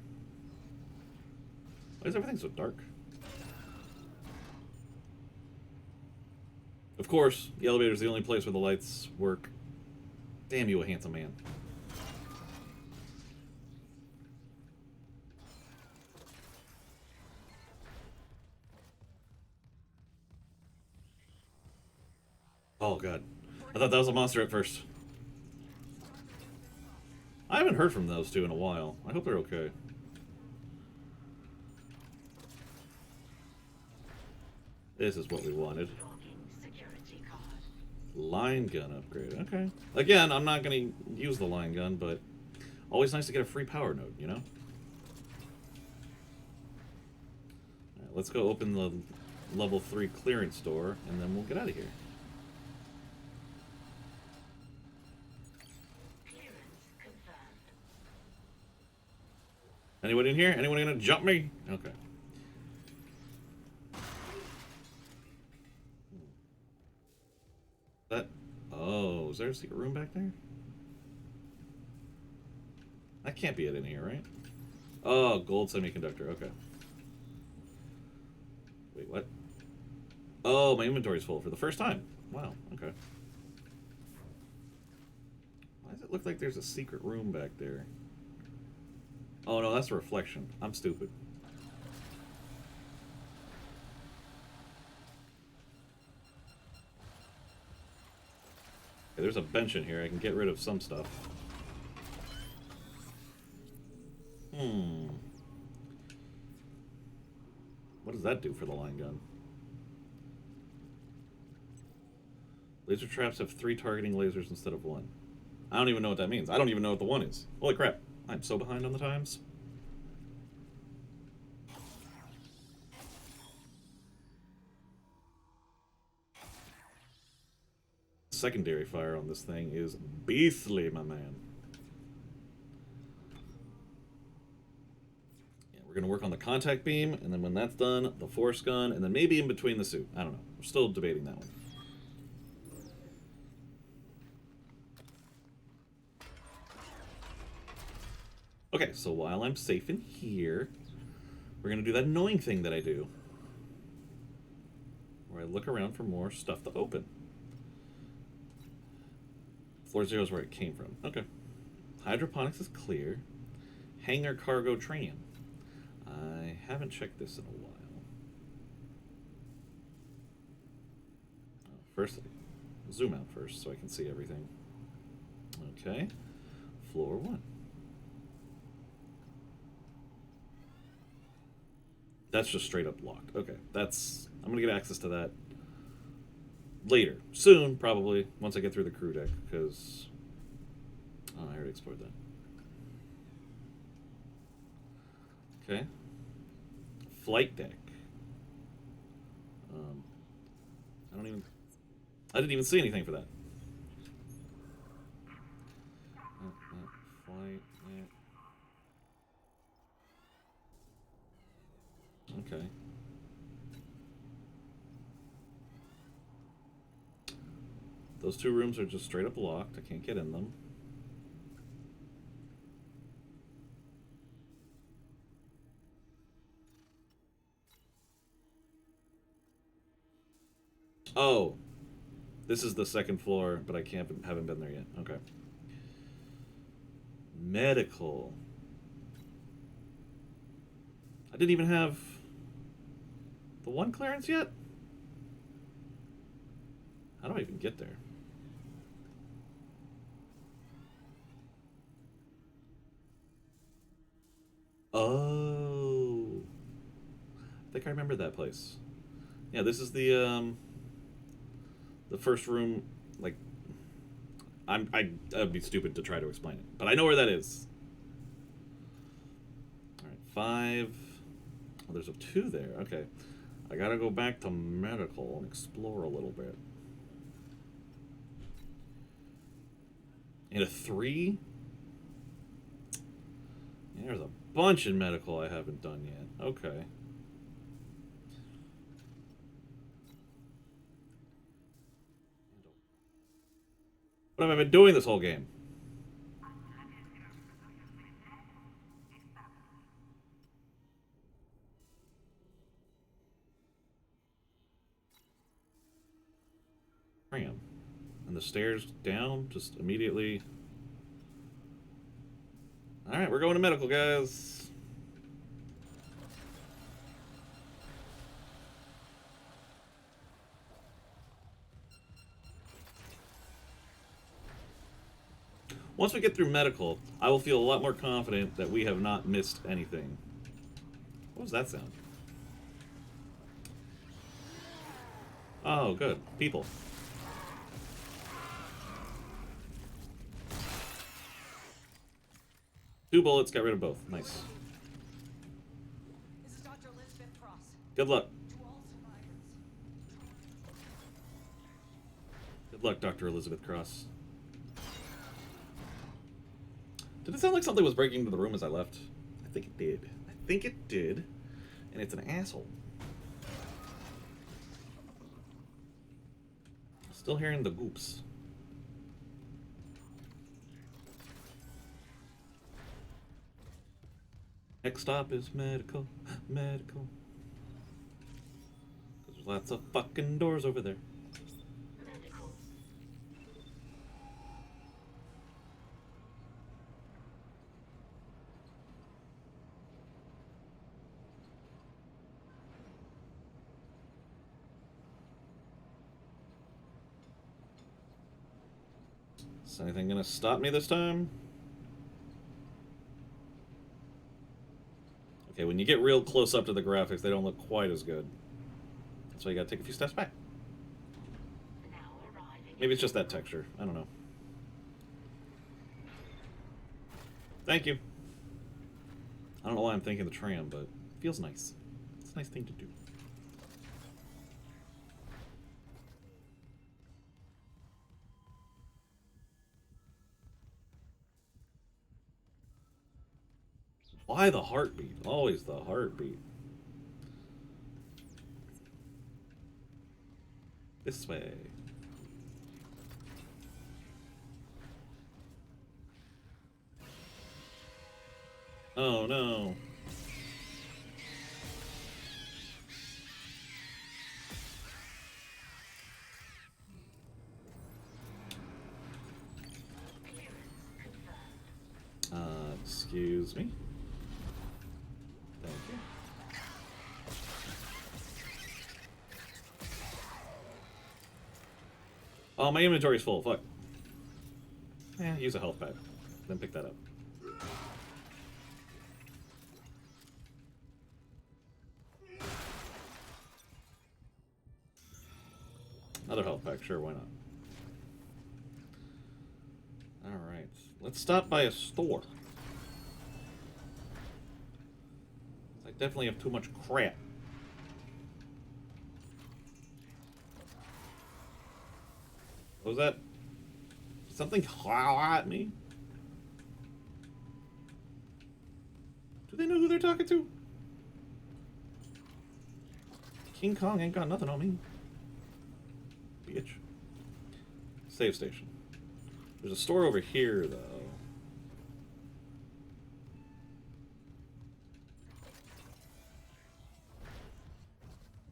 Why is everything so dark? Of course, the elevator's the only place where the lights work. Damn you, a handsome man. Oh, God. I thought that was a monster at first. I haven't heard from those two in a while. I hope they're okay. This is what we wanted. Line gun upgrade. Okay. Again, I'm not going to use the line gun, but always nice to get a free power node, you know? Alright, let's go open the level 3 clearance door, and then we'll get out of here. Anyone in here? Anyone gonna jump me? Okay. That... Oh, is there a secret room back there? That can't be it in here, right? Oh, gold semiconductor. Okay. Wait, what? Oh, my inventory's full for the first time. Wow, okay. Why does it look like there's a secret room back there? Oh no, that's a reflection. I'm stupid. Okay, there's a bench in here. I can get rid of some stuff. What does that do for the line gun? Laser traps have 3 targeting lasers instead of 1. I don't even know what that means. I don't even know what the 1 is. Holy crap. I'm so behind on the times. Secondary fire on this thing is beastly, my man. Yeah, we're going to work on the contact beam, and then when that's done, the force gun, and then maybe in between the suit. I don't know. We're still debating that one. Okay, so while I'm safe in here, we're going to do that annoying thing that I do, where I look around for more stuff to open. Floor 0 is where it came from. Okay. Hydroponics is clear. Hangar cargo train. I haven't checked this in a while. First, zoom out first so I can see everything. Okay. Floor 1. That's just straight up locked. Okay, that's... I'm gonna get access to that later. Soon, probably, once I get through the crew deck, because... Oh, I already explored that. Okay. Flight deck. I didn't even see anything for that. Flight deck. Okay. Those 2 rooms are just straight up locked. I can't get in them. Oh. This is the 2nd floor, but I haven't been there yet. Okay. Medical. I didn't even have the 1 clearance yet? How do I even get there? Oh. I think I remember that place. Yeah, this is the first room, like, I'd be stupid to try to explain it, but I know where that is. Alright, 5. Oh, there's a 2 there. Okay. I gotta go back to medical and explore a little bit. And a 3? Yeah, there's a bunch in medical I haven't done yet. Okay. What have I been doing this whole game? Tram. And the stairs down just immediately. Alright, we're going to medical, guys. Once we get through medical, I will feel a lot more confident that we have not missed anything. What was that sound? Oh, good. People. Two bullets, got rid of both. Nice. This is Dr. Elizabeth Cross. Good luck. To all survivors. Good luck, Dr. Elizabeth Cross. Did it sound like something was breaking into the room as I left? I think it did. I think it did. And it's an asshole. Still hearing the goops. Next stop is medical. Medical. Because there's lots of fucking doors over there. Is anything gonna stop me this time? Okay, when you get real close up to the graphics, they don't look quite as good. That's why you gotta take a few steps back. Maybe it's just that texture. I don't know. Thank you. I don't know why I'm thinking the tram, but it feels nice. It's a nice thing to do. Why the heartbeat? Always the heartbeat. This way. Oh no. Excuse me. Thank you. Oh, my inventory's full. Fuck. Use a health pack. Then pick that up. Another health pack. Sure, why not? Alright. Let's stop by a store. I definitely have too much crap. What was that? Something at me? Do they know who they're talking to? King Kong ain't got nothing on me. Bitch. Save station. There's a store over here, though.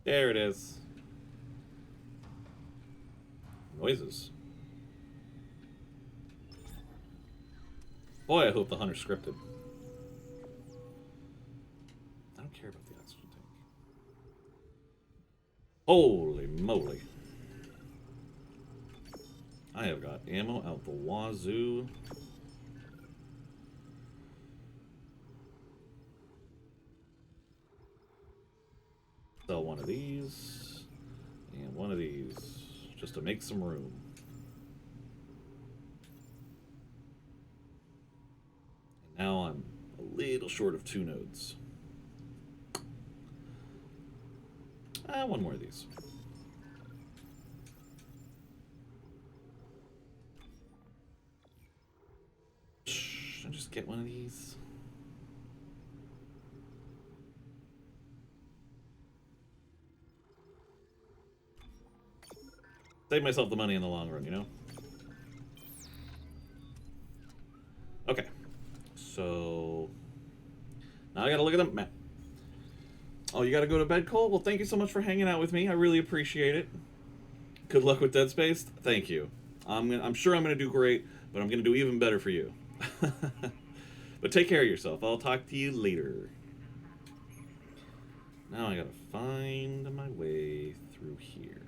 There it is. Noises. Boy, I hope the hunter's scripted. I don't care about the oxygen tank. Holy moly. I have got ammo out the wazoo. Sell one of these and one of these just to make some room. And now I'm a little short of 2 nodes. One more of these. Shh, I'll just get one of these. Save myself the money in the long run, you know? Okay. So... now I gotta look at the map. Oh, you gotta go to bed, Cole? Well, thank you so much for hanging out with me. I really appreciate it. Good luck with Dead Space. Thank you. I'm sure I'm gonna do great, but I'm gonna do even better for you. But take care of yourself. I'll talk to you later. Now I gotta find my way through here.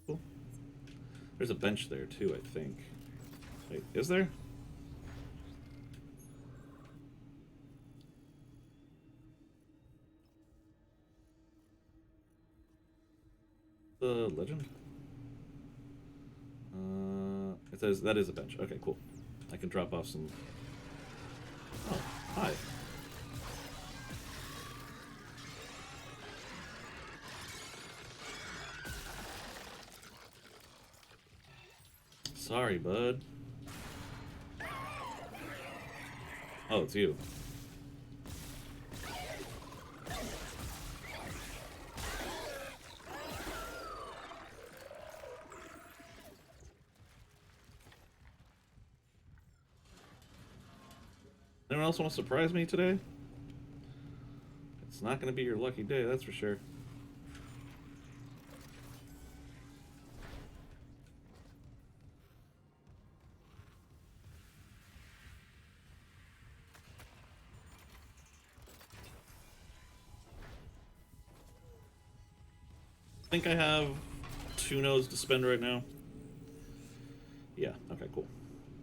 Cool. There's a bench there too, I think. Wait, is there? The legend? It says that is a bench. Okay, cool. I can drop off some. Oh, hi. Sorry, bud. Oh, it's you. Anyone else want to surprise me today? It's not going to be your lucky day, that's for sure. I think I have 2 nodes to spend right now. Yeah, okay, cool.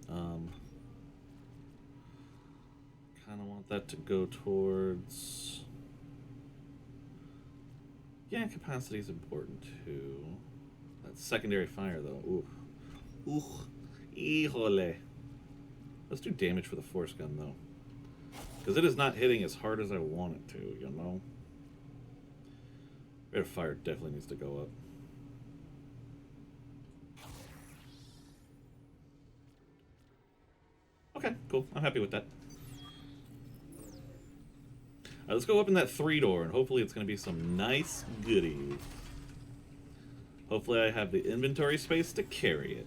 Kind of want that to go towards... Yeah, capacity is important too. That secondary fire though. Ooh. Ooh. Híjole. Let's do damage for the force gun though. Because it is not hitting as hard as I want it to, you know? Rate of fire definitely needs to go up. Okay, cool. I'm happy with that. Alright, let's go open that 3 door, and hopefully it's going to be some nice goodies. Hopefully I have the inventory space to carry it.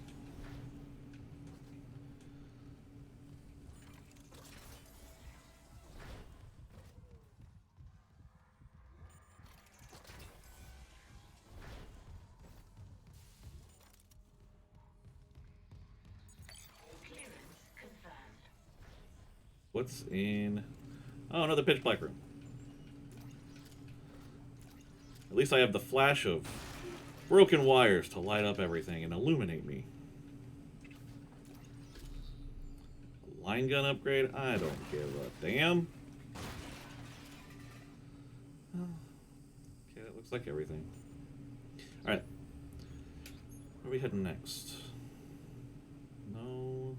What's in... Oh, another pitch black room. At least I have the flash of broken wires to light up everything and illuminate me. Line gun upgrade? I don't give a damn. Oh. Okay, that looks like everything. Alright. Where are we heading next? No...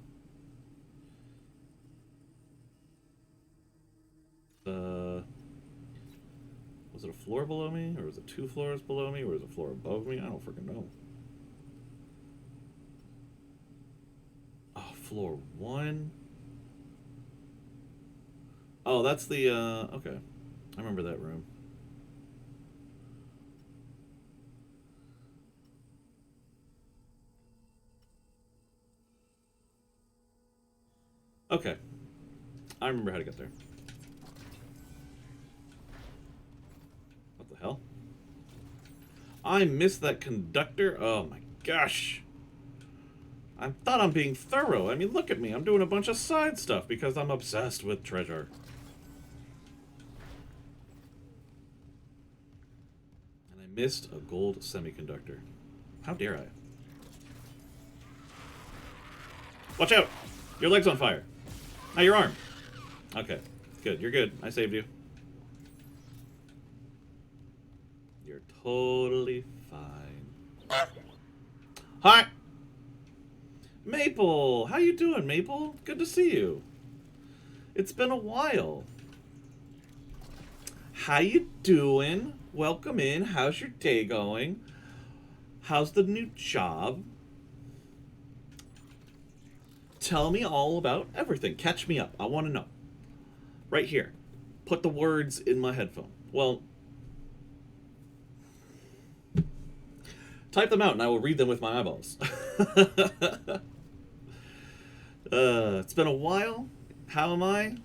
Was it a floor below me? Or was it 2 floors below me? Or was it a floor above me? I don't freaking know. Oh, floor 1? Oh, that's the, okay. I remember that room. Okay. I remember how to get there. What the hell? I missed that conductor? Oh my gosh. I thought I'm being thorough. I mean, look at me. I'm doing a bunch of side stuff because I'm obsessed with treasure. And I missed a gold semiconductor. How dare I? Watch out! Your leg's on fire. Ah, your arm. Okay, good. You're good. I saved you. You're totally fine. Hi! Maple! How you doing, Maple? Good to see you. It's been a while. How you doing? Welcome in. How's your day going? How's the new job? Tell me all about everything. Catch me up. I want to know. Right here. Put the words in my headphone. Well, type them out and I will read them with my eyeballs. It's been a while. How am I?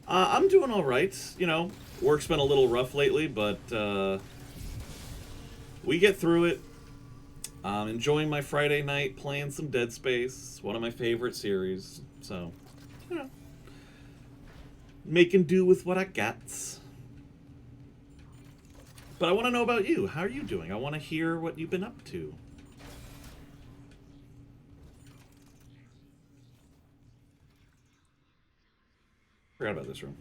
I'm doing all right. You know, work's been a little rough lately, but we get through it. I'm enjoying my Friday night playing some Dead Space, one of my favorite series. So, you know, making do with what I got. But I want to know about you. How are you doing? I want to hear what you've been up to. Forgot about this room.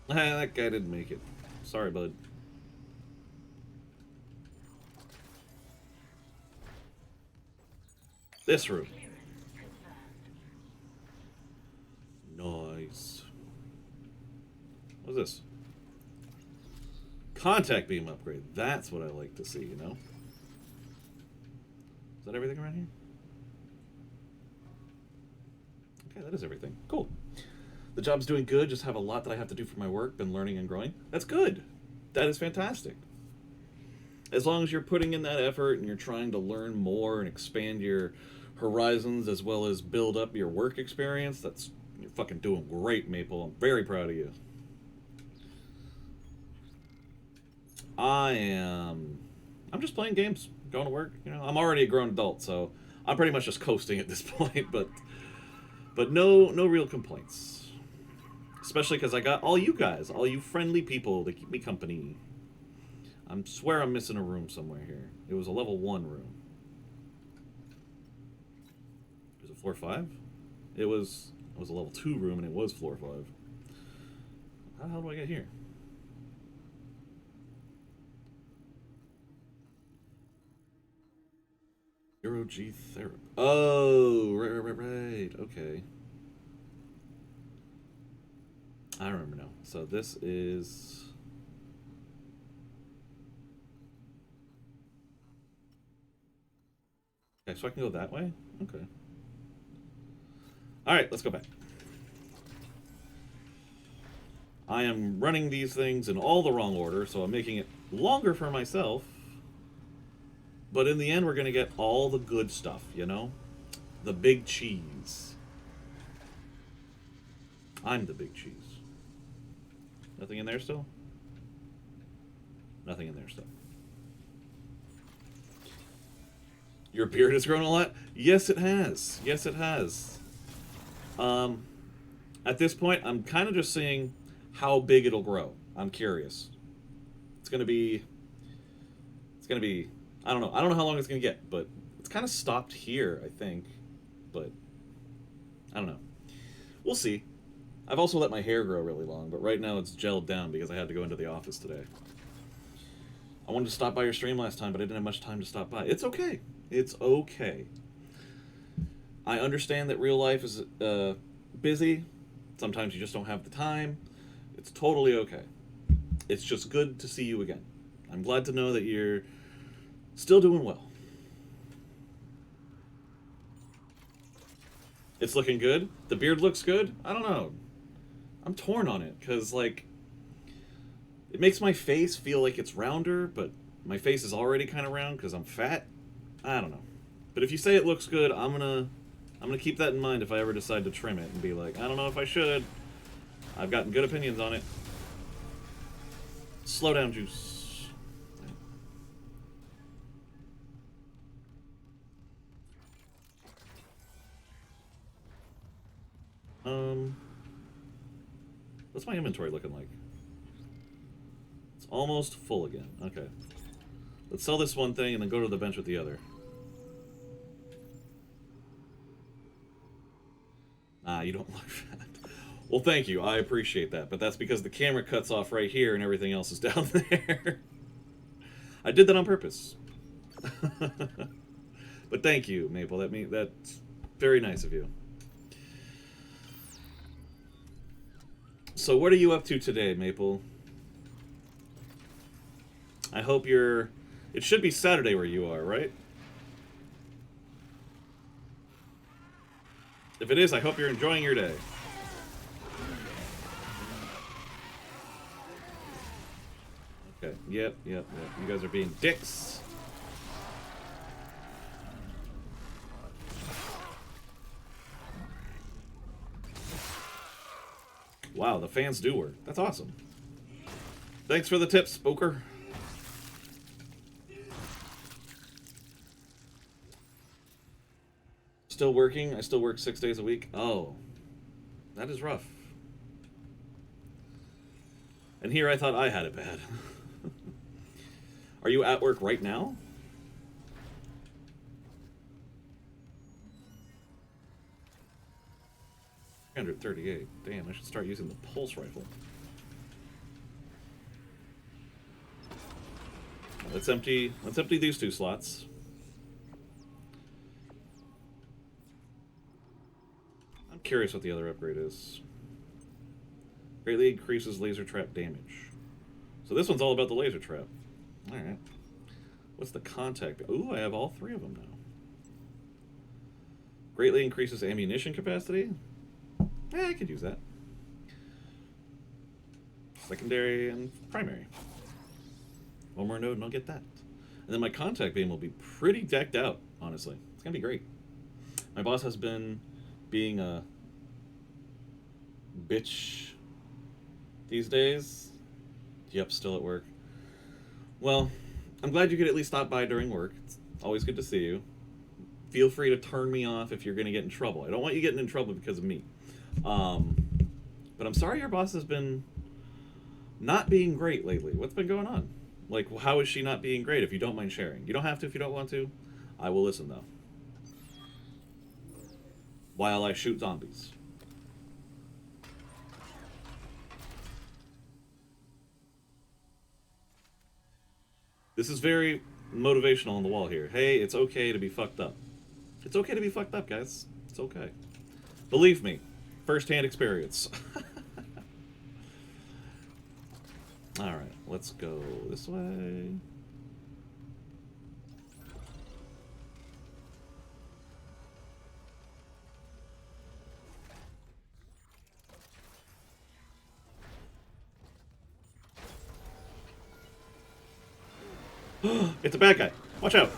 That guy didn't make it. Sorry, bud. This room. Nice. What's this? Contact beam upgrade. That's what I like to see, you know? Is that everything around here? Okay, that is everything. Cool. The job's doing good, just have a lot that I have to do for my work, been learning and growing. That's good. That is fantastic. As long as you're putting in that effort and you're trying to learn more and expand your horizons as well as build up your work experience, you're fucking doing great, Maple. I'm very proud of you. I'm just playing games, going to work. You know, I'm already a grown adult, so I'm pretty much just coasting at this point, but no real complaints. Especially because I got all you guys, all you friendly people to keep me company. I swear I'm missing a room somewhere here. It was a level 1 room. Was it floor 5? It was a level 2 room and it was floor 5. How the hell do I get here? Zero G therapy. Oh, right. Okay. I remember now. So this is... Okay, so I can go that way? Okay. Alright, let's go back. I am running these things in all the wrong order, so I'm making it longer for myself. But in the end, we're going to get all the good stuff, you know? The big cheese. I'm the big cheese. Nothing in there still? Nothing in there still. Your beard has grown a lot? Yes, it has. Yes, it has. At this point, I'm kind of just seeing how big it'll grow. I'm curious. It's gonna be... I don't know. I don't know how long it's gonna get, but it's kind of stopped here, I think. But I don't know. We'll see. I've also let my hair grow really long, but right now it's gelled down because I had to go into the office today. I wanted to stop by your stream last time, but I didn't have much time to stop by. It's okay. It's okay. I understand that real life is busy. Sometimes you just don't have the time. It's totally okay. It's just good to see you again. I'm glad to know that you're still doing well. It's looking good. The beard looks good. I don't know. I'm torn on it, because, like, it makes my face feel like it's rounder, but my face is already kind of round because I'm fat. I don't know. But if you say it looks good, I'm gonna keep that in mind if I ever decide to trim it and be like, I don't know if I should. I've gotten good opinions on it. Slow down, Juice. What's my inventory looking like? It's almost full again. Okay. Let's sell this one thing and then go to the bench with the other. Ah, you don't look fat. Well, thank you. I appreciate that. But that's because the camera cuts off right here and everything else is down there. I did that on purpose. But thank you, Maple. That's very nice of you. So what are you up to today, Maple? I hope you're... It should be Saturday where you are, right? If it is, I hope you're enjoying your day. Okay, yep. You guys are being dicks. Wow, the fans do work. That's awesome. Thanks for the tips, Spoker. Still working? I still work 6 days a week. Oh, that is rough. And here I thought I had it bad. Are you at work right now? $338. Damn, I should start using the pulse rifle. Let's empty these 2 slots. I'm curious what the other upgrade is. Greatly increases laser trap damage. So this one's all about the laser trap. Alright. What's the contact? Ooh, I have all 3 of them now. Greatly increases ammunition capacity. I could use that. Secondary and primary. One more node and I'll get that. And then my contact beam will be pretty decked out, honestly. It's gonna be great. My boss has been being a bitch these days. Yep, still at work. Well, I'm glad you could at least stop by during work. It's always good to see you. Feel free to turn me off if you're gonna get in trouble. I don't want you getting in trouble because of me. But I'm sorry your boss has been not being great lately. What's been going on? Like, how is she not being great, if you don't mind sharing? You don't have to if you don't want to. I will listen, though. While I shoot zombies. This is very motivational on the wall here. Hey, it's okay to be fucked up. It's okay to be fucked up, guys. It's okay. Believe me. First-hand experience. Alright, let's go this way. It's a bad guy. Watch out.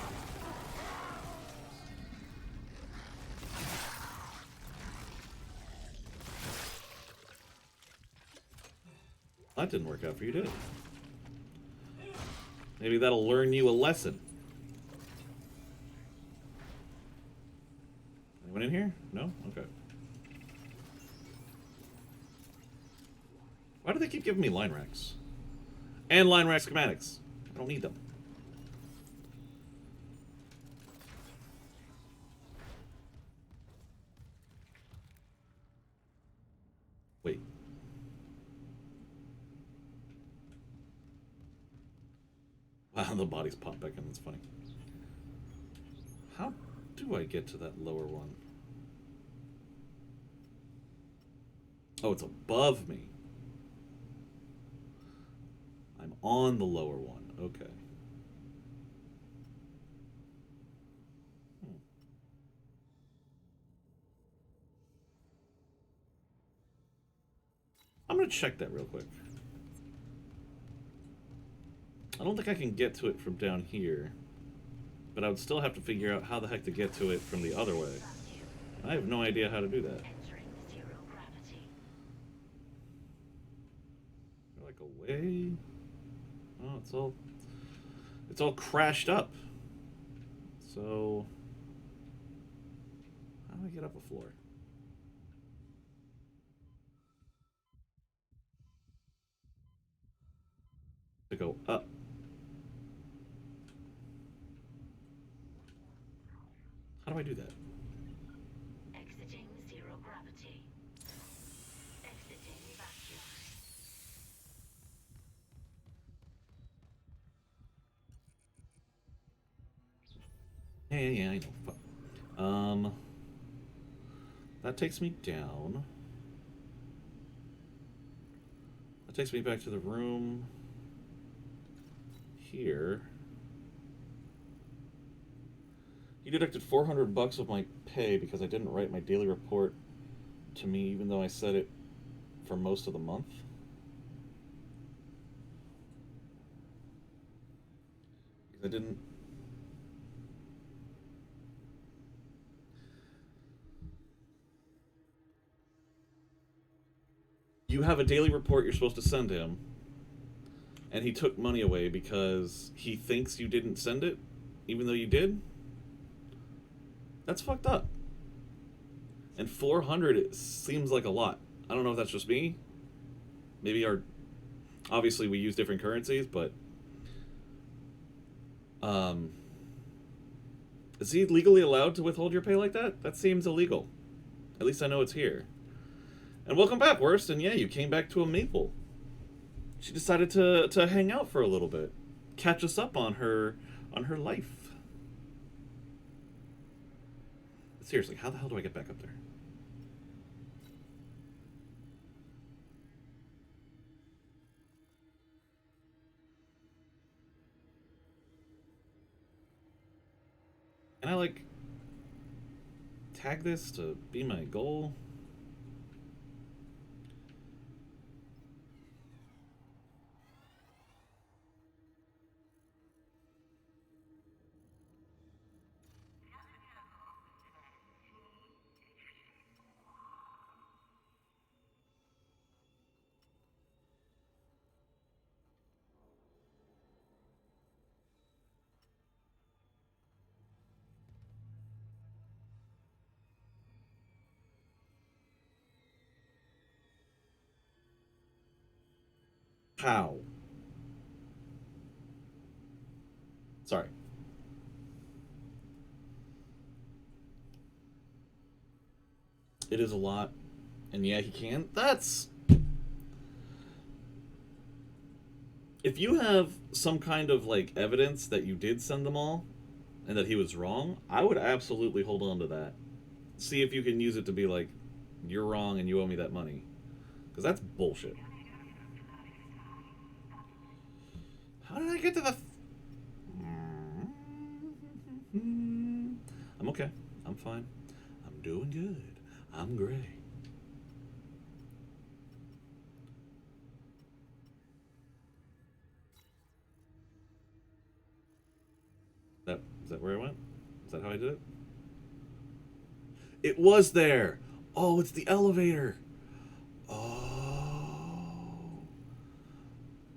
That didn't work out for you, did it? Maybe that'll learn you a lesson. Anyone in here? No? Okay. Why do they keep giving me line racks? And line rack schematics. I don't need them. Wait. Wow, the bodies pop back in. That's funny. How do I get to that lower one? Oh, it's above me. I'm on the lower one. Okay. I'm gonna check that real quick. I don't think I can get to it from down here, but I would still have to figure out how the heck to get to it from the other way. I have no idea how to do that. Like away? Oh, it's all crashed up. So how do I get up a floor? To go up. How do I do that? Exiting zero gravity. Exiting vacuum. Yeah, I know. That takes me down. That takes me back to the room here. He deducted $400 of my pay because I didn't write my daily report to me, even though I said it for most of the month. I didn't. You have a daily report you're supposed to send him, and he took money away because he thinks you didn't send it, even though you did? That's fucked up. And 400 it seems like a lot. I don't know if that's just me. Maybe our... Obviously, we use different currencies, but... Is he legally allowed to withhold your pay like that? That seems illegal. At least I know it's here. And welcome back, Worst. And yeah, you came back to a Maple. She decided to hang out for a little bit. Catch us up on her life. Seriously, how the hell do I get back up there? Can I, like, tag this to be my goal? How? Sorry. It is a lot. And yeah, he can. That's... If you have some kind of, like, evidence that you did send them all, and that he was wrong, I would absolutely hold on to that. See if you can use it to be like, you're wrong and you owe me that money. Because that's bullshit. How did I get to the... I'm okay. I'm fine. I'm doing good. I'm great. Is that where I went? Is that how I did it? It was there! Oh, it's the elevator! Oh.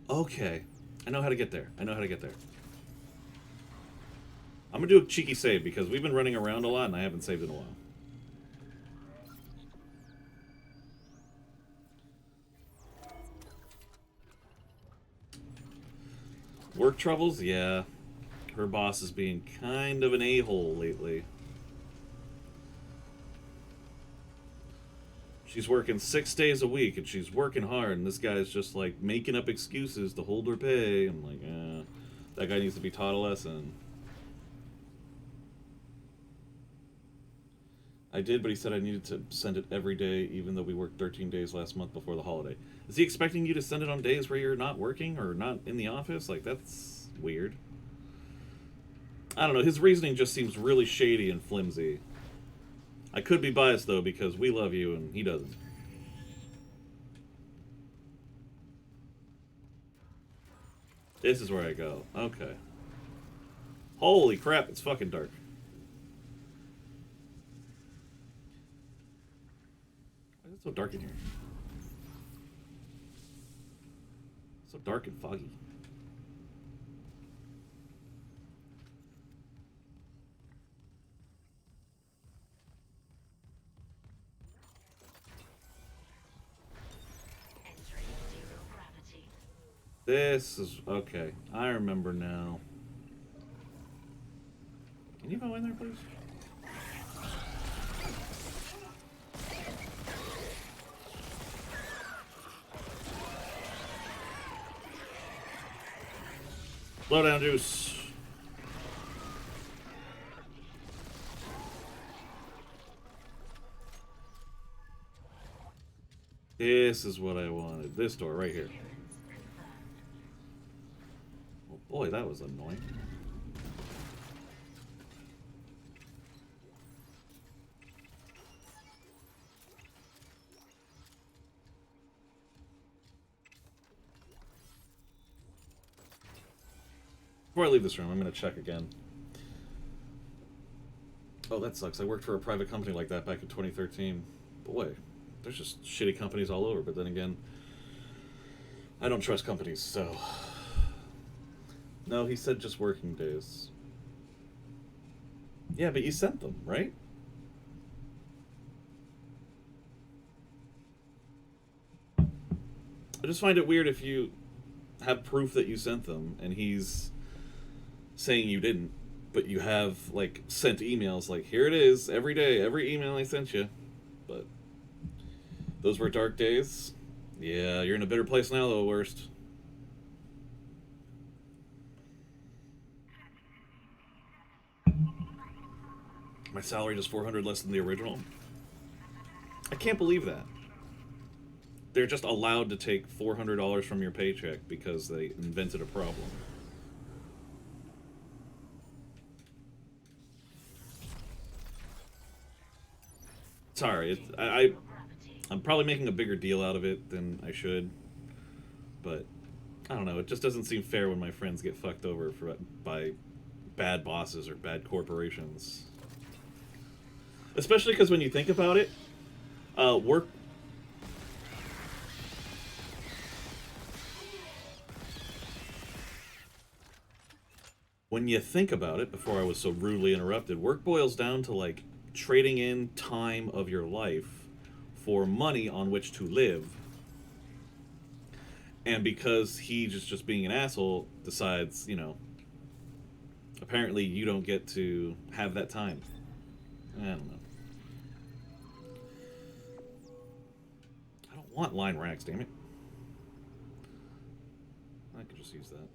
Okay. I know how to get there. I know how to get there. I'm gonna do a cheeky save because we've been running around a lot and I haven't saved in a while. Work troubles? Yeah. Her boss is being kind of an a-hole lately. She's working 6 days a week and she's working hard and this guy's just like making up excuses to hold her pay. I'm like, that guy needs to be taught a lesson. I did, but he said I needed to send it every day even though we worked 13 days last month before the holiday. Is he expecting you to send it on days where you're not working or not in the office? Like, that's weird. I don't know, his reasoning just seems really shady and flimsy. I could be biased, though, because we love you and he doesn't. This is where I go. Okay. Holy crap, it's fucking dark. Why is it so dark in here? So dark and foggy. This is... okay. I remember now. Can you go in there, please? Slow down, Juice. This is what I wanted. This door right here. Oh boy, that was annoying. Before I leave this room, I'm going to check again. Oh, that sucks. I worked for a private company like that back in 2013. Boy, there's just shitty companies all over. But then again, I don't trust companies, so... No, he said just working days. Yeah, but you sent them, right? I just find it weird if you have proof that you sent them and he's saying you didn't, but you have, like, sent emails like, here it is, every day, every email I sent you. But those were dark days. Yeah, you're in a better place now, though, worst. My salary is $400 less than the original. I can't believe that. They're just allowed to take $400 from your paycheck because they invented a problem. Sorry, I'm probably making a bigger deal out of it than I should, but I don't know. It just doesn't seem fair when my friends get fucked over by bad bosses or bad corporations. Especially because when you think about it, work... When you think about it, before I was so rudely interrupted, work boils down to, like, trading in time of your life for money on which to live. And because he's just being an asshole, decides, you know, apparently you don't get to have that time. I don't know. I don't want line racks, damn it. I could just use that.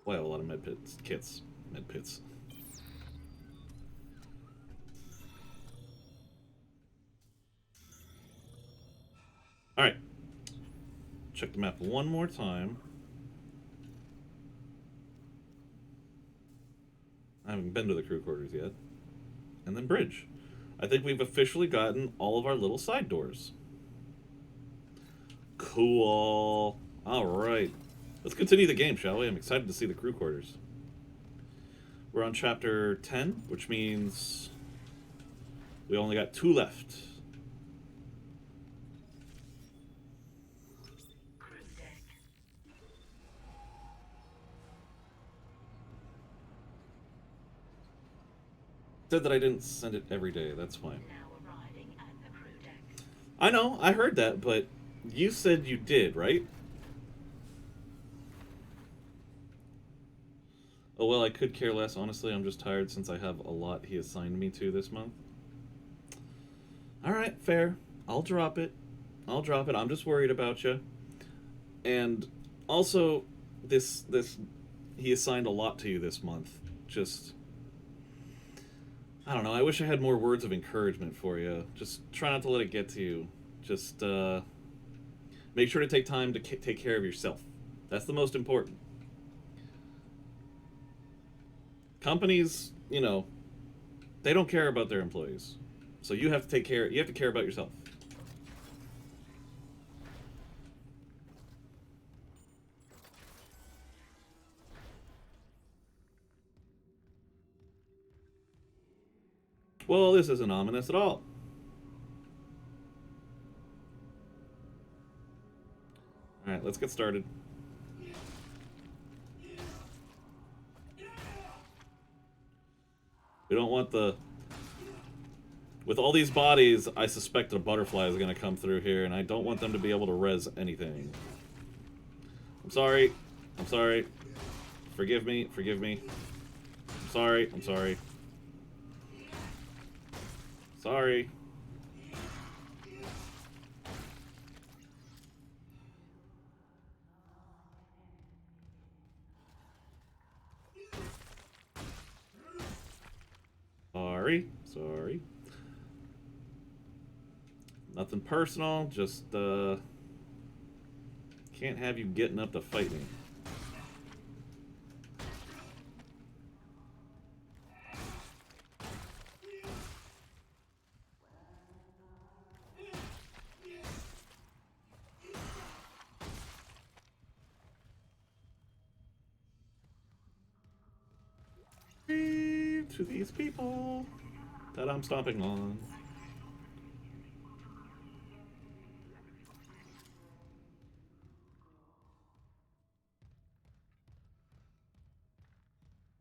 Well, I have a lot of med pits. Alright. Check the map one more time. I haven't been to the crew quarters yet. And then bridge. I think we've officially gotten all of our little side doors. Cool. Alright. Let's continue the game, shall we? I'm excited to see the crew quarters. We're on chapter 10, which means we only got 2 left. Said that I didn't send it every day, that's fine. I know, I heard that, but you said you did, right? Oh, well, I could care less. Honestly, I'm just tired since I have a lot he assigned me to this month. Alright, fair. I'll drop it. I'm just worried about you. And also, he assigned a lot to you this month. Just, I don't know. I wish I had more words of encouragement for you. Just try not to let it get to you. Just, make sure to take time to take care of yourself. That's the most important. Companies, you know, they don't care about their employees. So you have to care about yourself. Well, this isn't ominous at all. Alright, let's get started. We don't want the... With all these bodies, I suspect a butterfly is going to come through here, and I don't want them to be able to res anything. I'm sorry. I'm sorry. Forgive me. Forgive me. I'm sorry. I'm sorry. Sorry. Sorry. Nothing personal, just, can't have you getting up to fight me. to these people that I'm stomping on.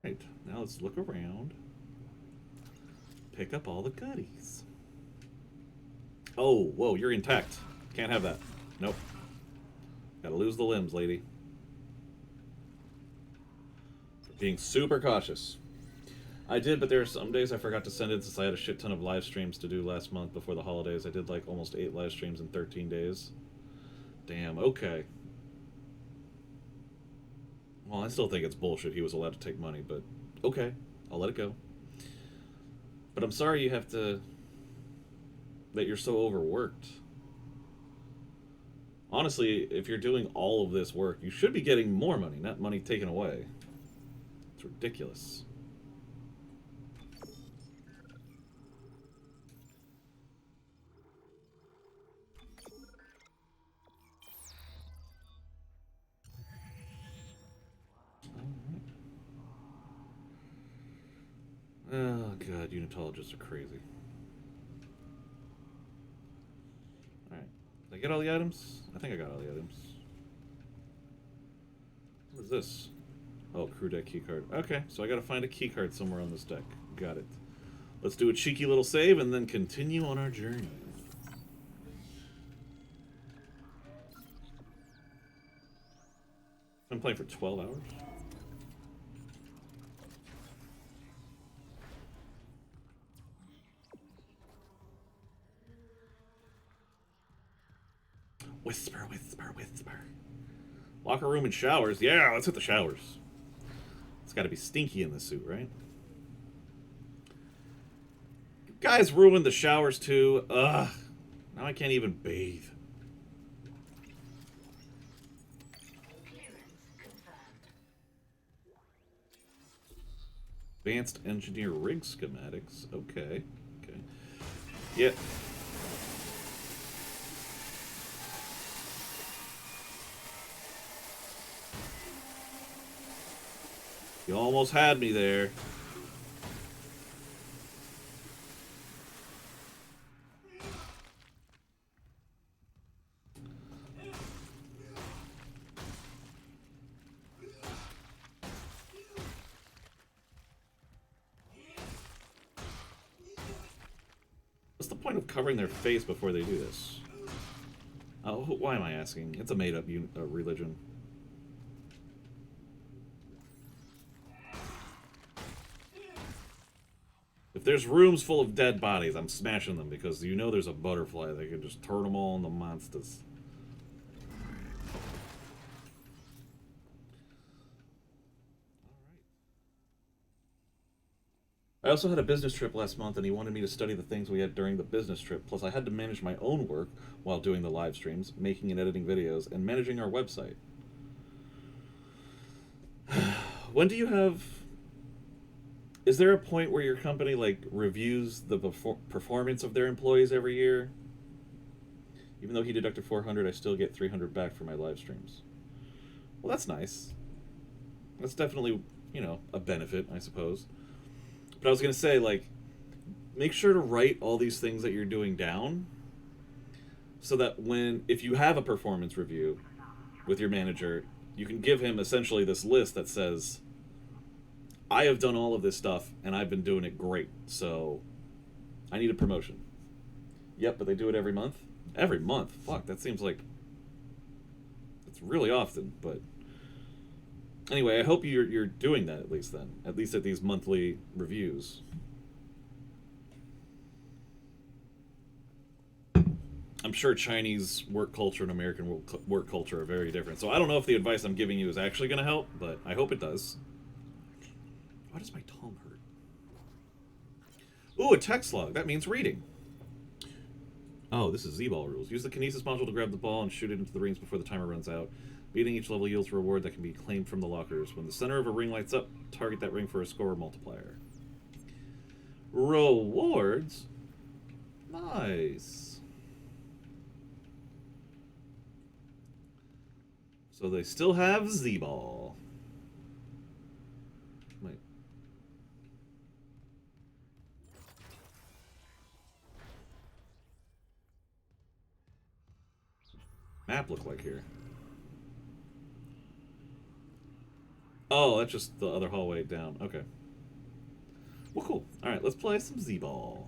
Right, now let's look around. Pick up all the goodies. Oh, whoa, you're intact. Can't have that. Nope. Gotta lose the limbs, lady. Being super cautious. I did, but there are some days I forgot to send it since I had a shit ton of live streams to do last month before the holidays. I did like almost 8 live streams in 13 days. Damn, okay. Well, I still think it's bullshit he was allowed to take money, but okay. I'll let it go. But I'm sorry you have to... that you're so overworked. Honestly, if you're doing all of this work, you should be getting more money, not money taken away. It's ridiculous. Oh god, unitologists are crazy. Alright. Did I get all the items? I think I got all the items. What is this? Oh, crew deck keycard. Okay, so I gotta find a keycard somewhere on this deck. Got it. Let's do a cheeky little save and then continue on our journey. I'm playing for 12 hours? Whisper, whisper, whisper. Locker room and showers. Yeah, let's hit the showers. It's got to be stinky in this suit, right? You guys ruined the showers too. Ugh. Now I can't even bathe. Advanced engineer rig schematics. Okay. Okay. Yeah. You almost had me there. What's the point of covering their face before they do this? Oh, why am I asking? It's a made-up religion. If there's rooms full of dead bodies, I'm smashing them because you know there's a butterfly that can just turn them all into monsters. I also had a business trip last month, and he wanted me to study the things we had during the business trip. Plus, I had to manage my own work while doing the live streams, making and editing videos, and managing our website. When do you have... Is there a point where your company, like, reviews the performance of their employees every year? Even though he deducted 400, I still get 300 back for my live streams. Well, that's nice. That's definitely, you know, a benefit, I suppose. But I was going to say, like, make sure to write all these things that you're doing down so that if you have a performance review with your manager, you can give him essentially this list that says, I have done all of this stuff and I've been doing it great, so I need a promotion. Yep, but they do it every month? Every month? Fuck, that seems like it's really often, but anyway, I hope you're doing that at least then. At least at these monthly reviews. I'm sure Chinese work culture and American work culture are very different. So I don't know if the advice I'm giving you is actually going to help, but I hope it does. Why does my tongue hurt? Ooh, a text log. That means reading. Oh, this is Z-Ball rules. Use the Kinesis module to grab the ball and shoot it into the rings before the timer runs out. Beating each level yields a reward that can be claimed from the lockers. When the center of a ring lights up, target that ring for a score multiplier. Rewards? Nice. So they still have Z-Ball. Wait. map look like here? Oh, that's just the other hallway down. Okay. Well, cool. Alright, let's play some Z-Ball.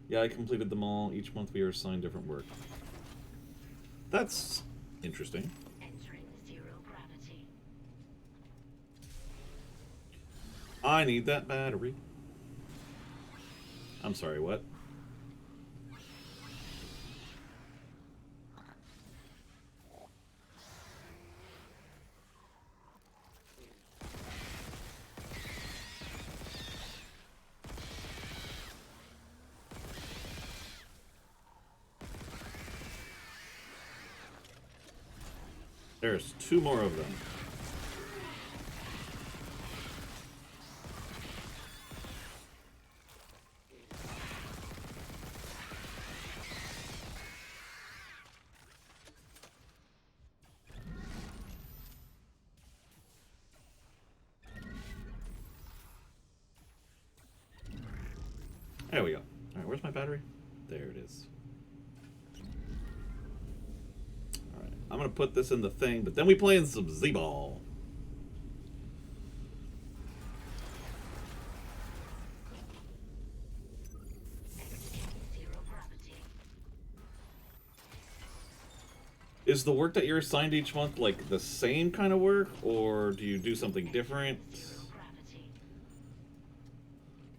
Yeah, I completed them all. Each month we are assigned different work. That's interesting. Entering zero gravity. I need that battery. I'm sorry, what? There's 2 more of them. There we go. Alright, where's my battery? There it is. Alright, I'm gonna put this in the thing, but then we play in some Z-Ball. Zero gravity. Is the work that you're assigned each month like the same kind of work, or do you do something different? Gravity.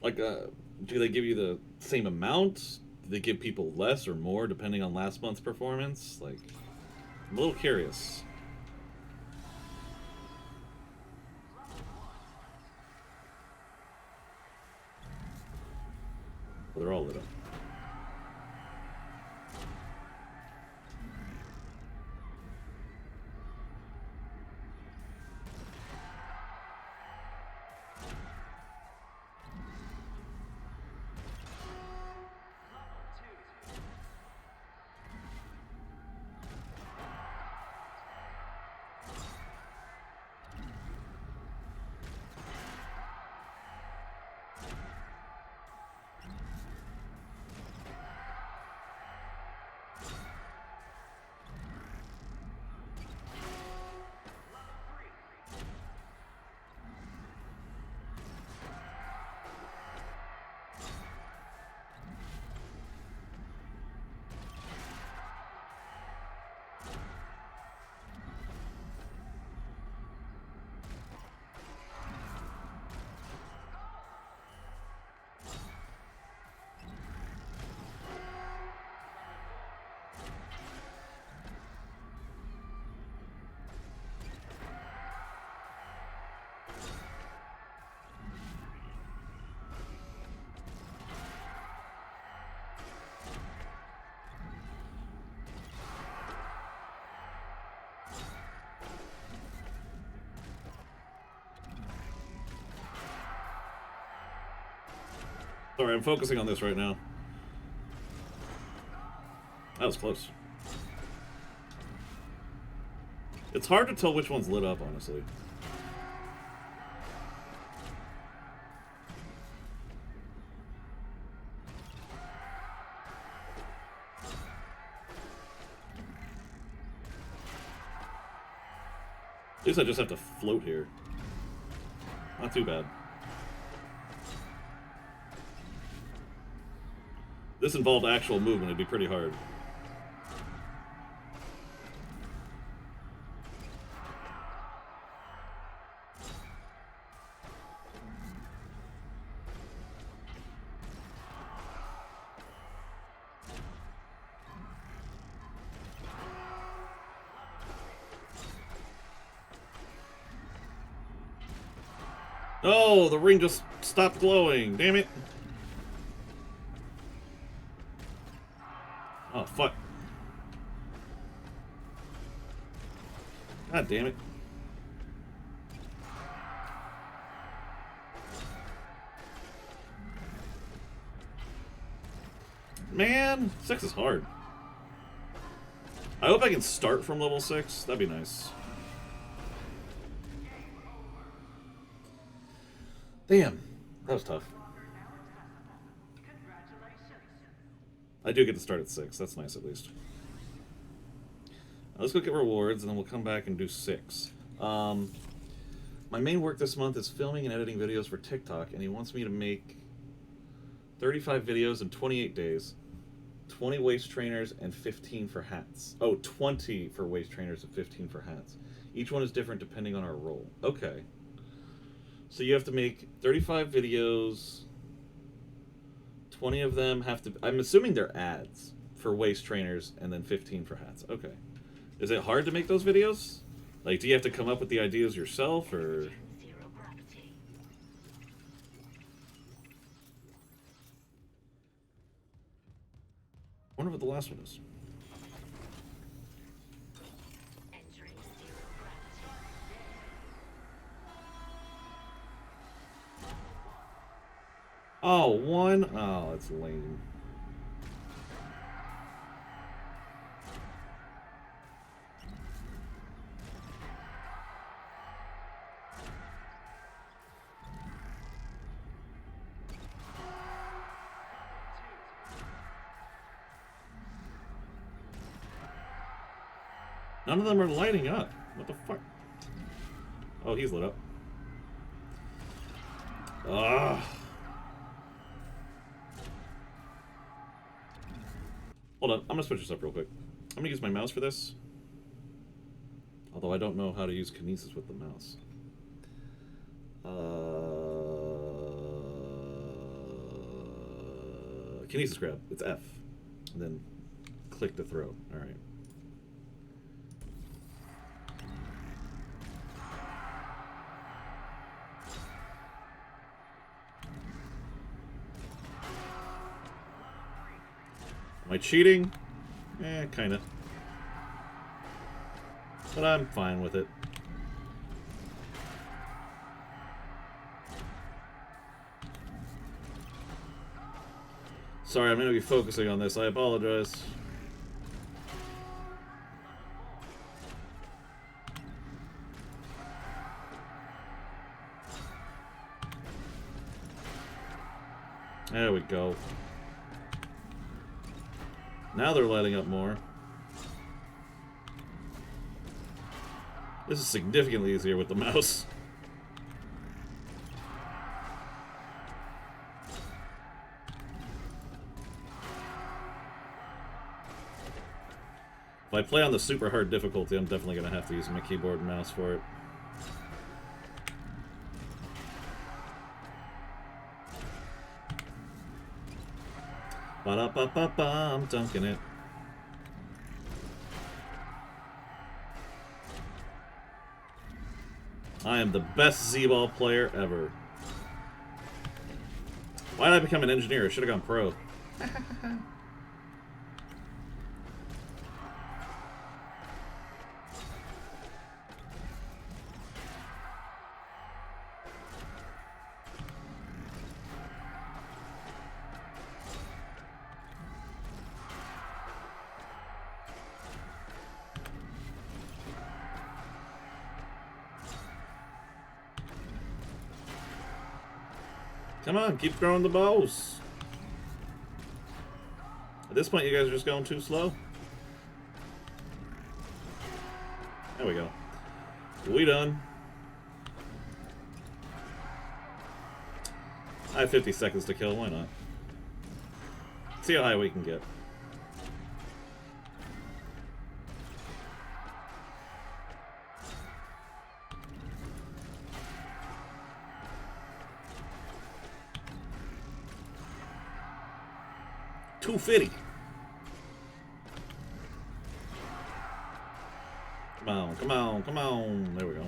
Like, do they give you the same amount? Do they give people less or more depending on last month's performance? Like, I'm a little curious. Well, they're all lit up. Sorry, I'm focusing on this right now. That was close. It's hard to tell which one's lit up, honestly. At least I just have to float here. Not too bad. This involved actual movement, it'd be pretty hard. Oh, the ring just stopped glowing. Damn it. Oh, fuck. God damn it. Man, 6 is hard. I hope I can start from level 6. That'd be nice. Damn, that was tough. I do get to start at 6. That's nice, at least. Let's go get rewards, and then we'll come back and do 6. My main work this month is filming and editing videos for TikTok, and he wants me to make 35 videos in 28 days, 20 waist trainers, and 15 for hats. Oh, 20 for waist trainers and 15 for hats. Each one is different depending on our role. Okay. So you have to make 35 videos. 20 of them have to... I'm assuming they're ads for waist trainers, and then 15 for hats. Okay. Is it hard to make those videos? Like, do you have to come up with the ideas yourself, or... I wonder what the last one is. Oh, 1? Oh, that's lame. None of them are lighting up. What the fuck? Oh, he's lit up. Ugh. Hold on, I'm gonna switch this up real quick. I'm gonna use my mouse for this. Although I don't know how to use kinesis with the mouse. Kinesis grab. It's F. And then click to throw. Alright. Am I cheating? Kinda. But I'm fine with it. Sorry, I'm gonna be focusing on this. I apologize. There we go. Now they're lighting up more. This is significantly easier with the mouse. If I play on the super hard difficulty, I'm definitely going to have to use my keyboard and mouse for it. Ba-da-ba-ba-ba, I'm dunking it. I am the best Z-ball player ever. Why did I become an engineer? I should have gone pro. Come on, keep throwing the balls. At this point, you guys are just going too slow. There we go. We done. I have 50 seconds to kill, why not? See how high we can get. $250. Come on, come on, come on. There we go.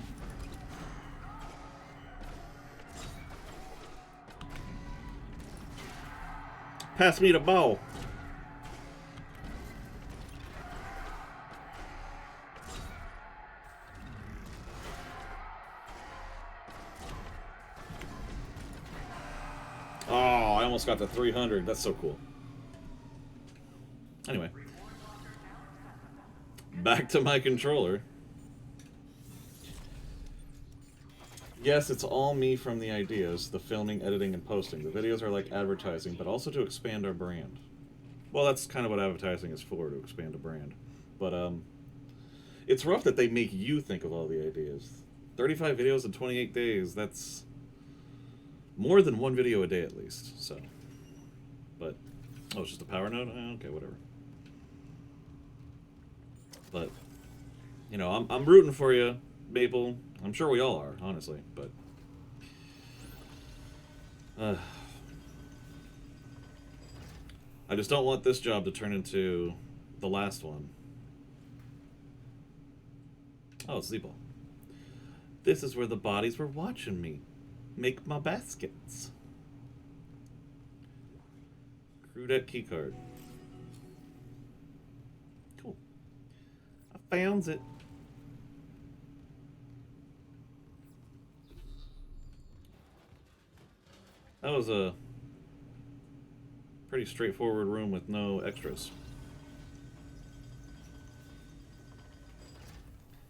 Pass me the ball. Oh, I almost got to 300. That's so cool. Anyway, back to my controller. Yes, it's all me from the ideas, the filming, editing, and posting. The videos are like advertising, but also to expand our brand. Well, that's kind of what advertising is for, to expand a brand. But, It's rough that they make you think of all the ideas. 35 videos in 28 days, that's more than one video a day at least, so. But, oh, it's just a power node? Okay, whatever. But, you know, I'm rooting for you, Maple. I'm sure we all are, honestly, but. I just don't want this job to turn into the last one. Oh, it's Z-Ball. This is where the bodies were watching me make my baskets. Crewdeck keycard. Cool. I found it. That was a pretty straightforward room with no extras.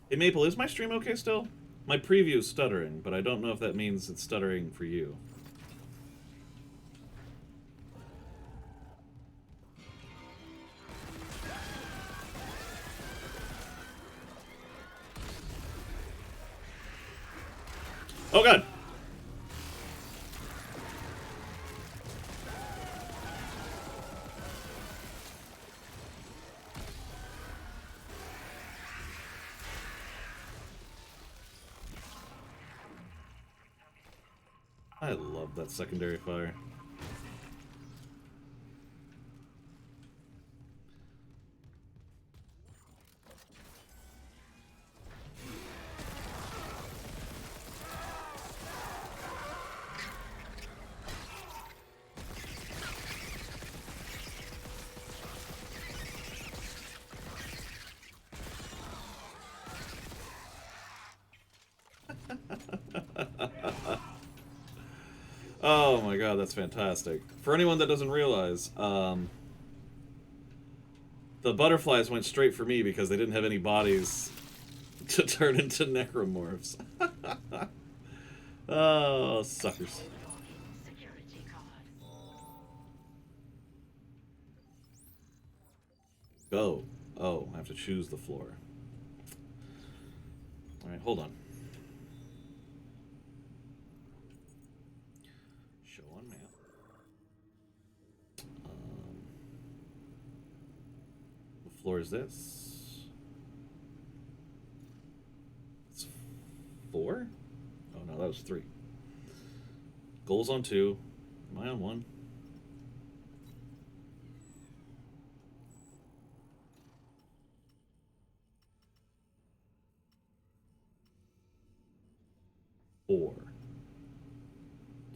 Hey Maple, is my stream okay still? My preview's stuttering, but I don't know if that means it's stuttering for you. Oh god! I love that secondary fire. Oh my god, that's fantastic. For anyone that doesn't realize, the butterflies went straight for me because they didn't have any bodies to turn into necromorphs. Oh, suckers. Security card. Go. Oh, I have to choose the floor. Alright, hold on. Show on map. What floor is this? It's 4? Oh no, that was 3. Goals on 2. Am I on 1? Four.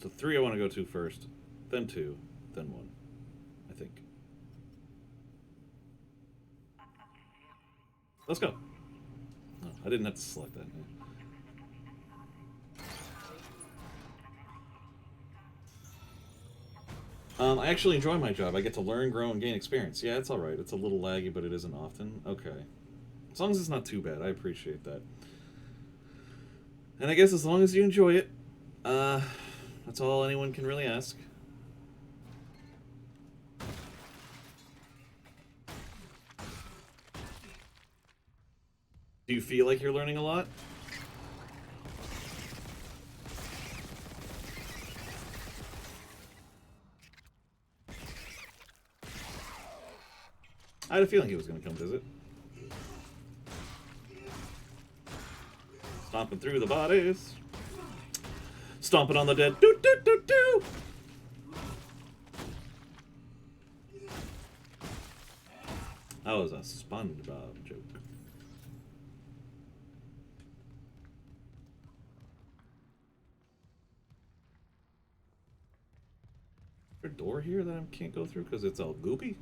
So 3 I want to go to first, then 2, then 1, I think. Let's go. No, I didn't have to select that. I actually enjoy my job. I get to learn, grow, and gain experience. Yeah, it's alright. It's a little laggy, but it isn't often. Okay. As long as it's not too bad, I appreciate that. And I guess as long as you enjoy it, that's all anyone can really ask. Do you feel like you're learning a lot? I had a feeling he was going to come visit. Stomping through the bodies. Stomping on the dead. Doo doo doo doo! That was a SpongeBob joke. Is there a door here that I can't go through because it's all goopy?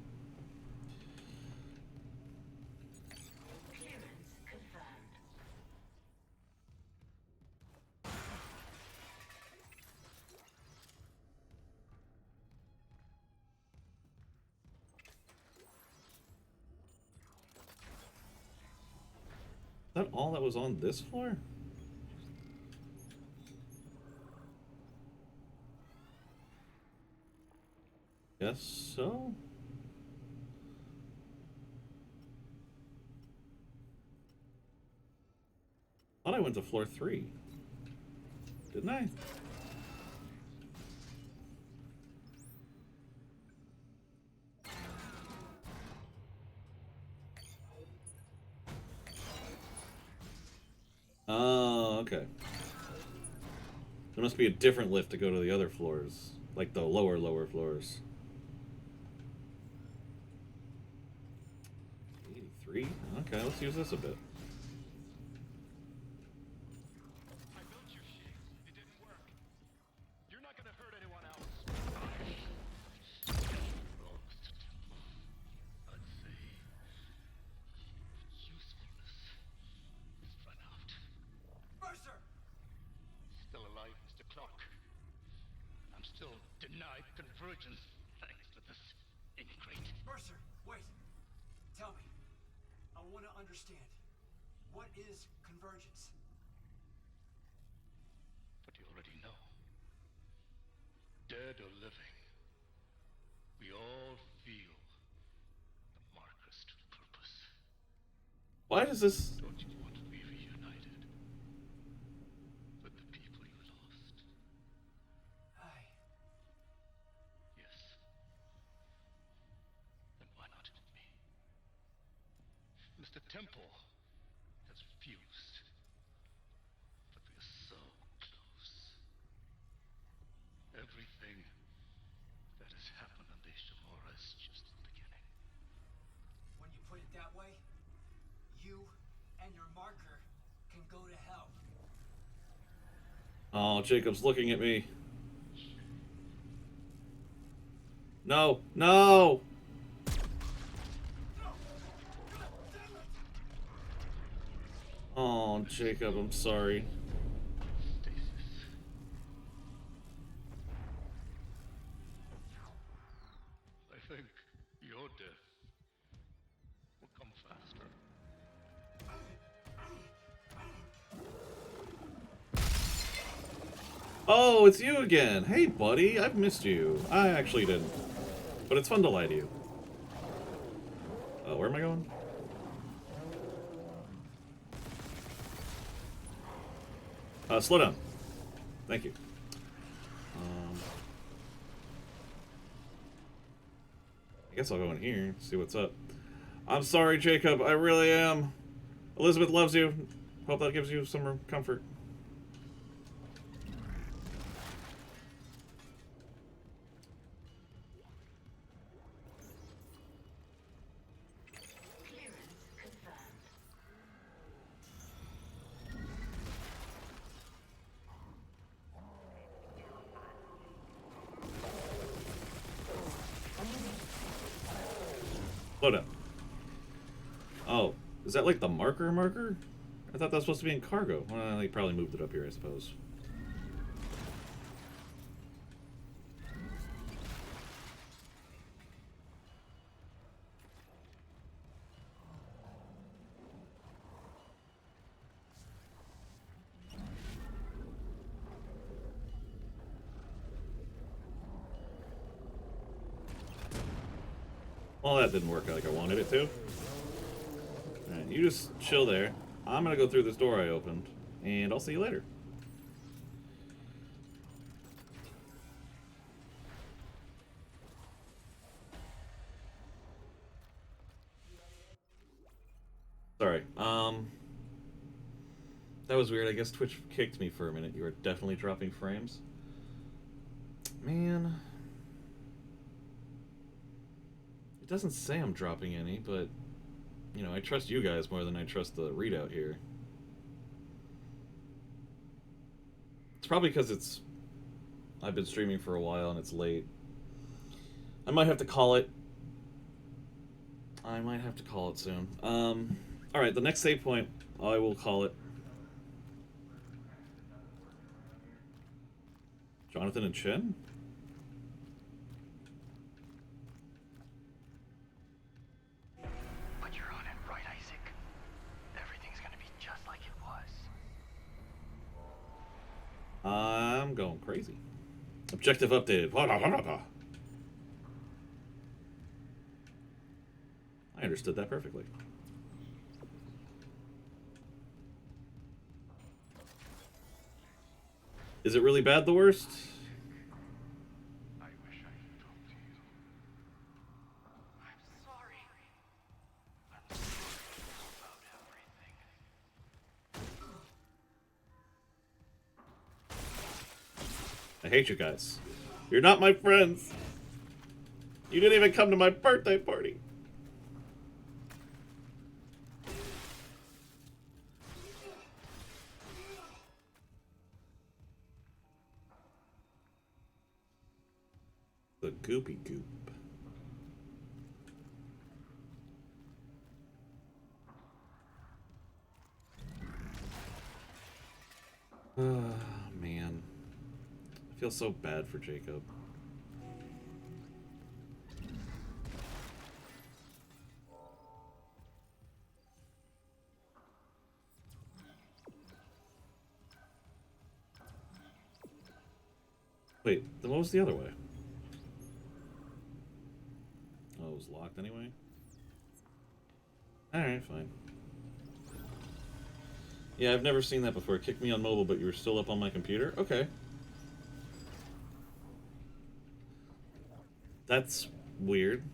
Is that all that was on this floor? Guess so? thought I went to floor 3. Didn't I? Oh, okay. There must be a different lift to go to the other floors. Like the lower floors. 83? Okay, let's use this a bit. I built your shit. It didn't work. You're not gonna hurt anyone else. I'd say usefulness is run out. Mercer! Still alive, Mr. Clark. I'm still denied convergence thanks to this ingrate. Mercer, wait. Tell me. I want to understand. What is convergence? But you already know. Dead or living, we all feel the markers to purpose. Why does this... Don't you want to be reunited with the people you lost? Yes. Then why not with me? Mr. Temple has refused. But we are so close. Everything that has happened on the Ishimura is just the beginning. When you put it that way, you and your marker can go to hell. Oh, Jacob's looking at me. No, no! Oh, Jacob, I'm sorry. I think your death will come faster. Oh, it's you again. Hey, buddy, I've missed you. I actually didn't. But it's fun to lie to you. Where am I going? Slow down. Thank you. I guess I'll go in here, see what's up. I'm sorry, Jacob. I really am. Elizabeth loves you. Hope that gives you some comfort. Slow down. Oh, is that like the marker? I thought that was supposed to be in cargo. Well, they probably moved it up here, I suppose. Well, that didn't work like I wanted it to. Alright, you just chill there. I'm gonna go through this door I opened, and I'll see you later. Sorry, that was weird. I guess Twitch kicked me for a minute. You were definitely dropping frames. Man. It doesn't say I'm dropping any, but, you know, I trust you guys more than I trust the readout here. It's probably because I've been streaming for a while and it's late. I might have to call it. Soon. Alright, the next save point, I will call it. Jonathan and Chen? But you're on it, right, Isaac? Everything's gonna be just like it was. I'm going crazy. Objective updated. I understood that perfectly. Is it really bad the worst? I wish I could talk to you. I'm sorry. I'm sorry about everything. I hate you guys. You're not my friends. You didn't even come to my birthday party. The goopy goop. Oh, man. I feel so bad for Jacob. Wait, then what was the other way? Oh, it was locked anyway? Alright, fine. Yeah, I've never seen that before. Kick me on mobile, but you were still up on my computer? Okay. That's weird.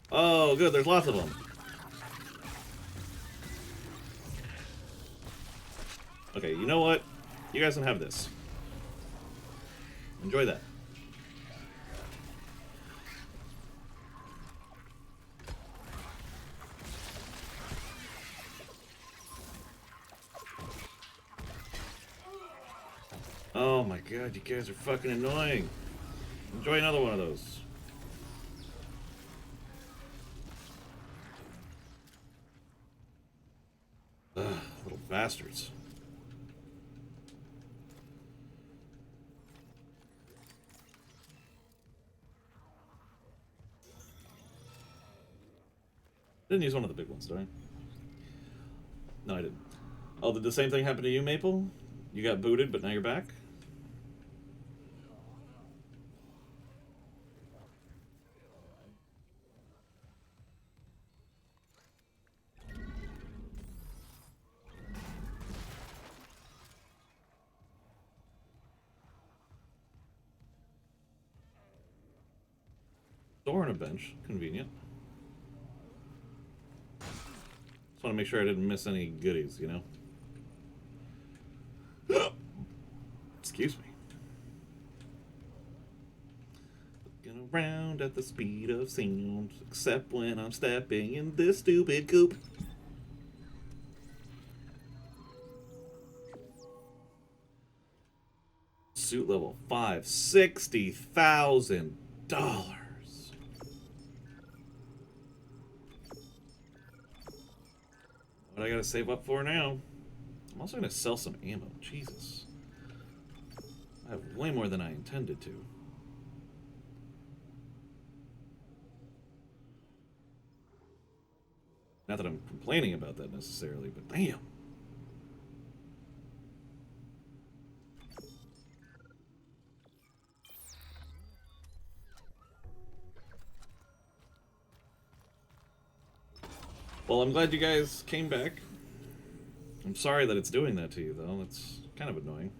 Oh, good, there's lots of them. Okay, you know what? You guys can have this. Enjoy that. Oh my god, you guys are fucking annoying. Enjoy another one of those. Ugh, little bastards. Didn't use one of the big ones, did I? No, I didn't. Oh, did the same thing happen to you, Maple? You got booted, but now you're back? Door and a bench. Convenient. Just want to make sure I didn't miss any goodies, you know? Excuse me. Looking around at the speed of sound, except when I'm stepping in this stupid coop. Suit level 5, $60,000. What I gotta save up for now? I'm also gonna sell some ammo. Jesus. I have way more than I intended to. Not that I'm complaining about that necessarily, but damn. Well, I'm glad you guys came back. I'm sorry that it's doing that to you, though. That's kind of annoying.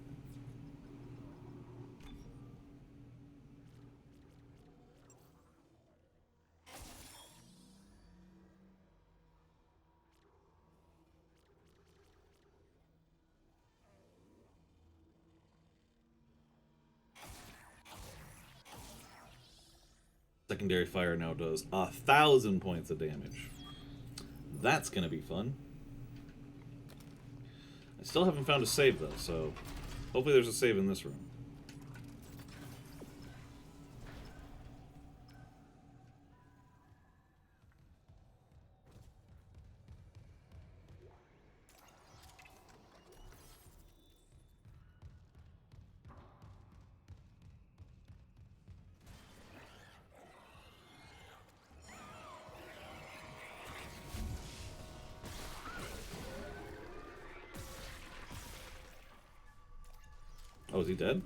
Secondary fire now does 1,000 points of damage. That's gonna be fun. I still haven't found a save, though, so hopefully there's a save in this room. Oh, is he dead?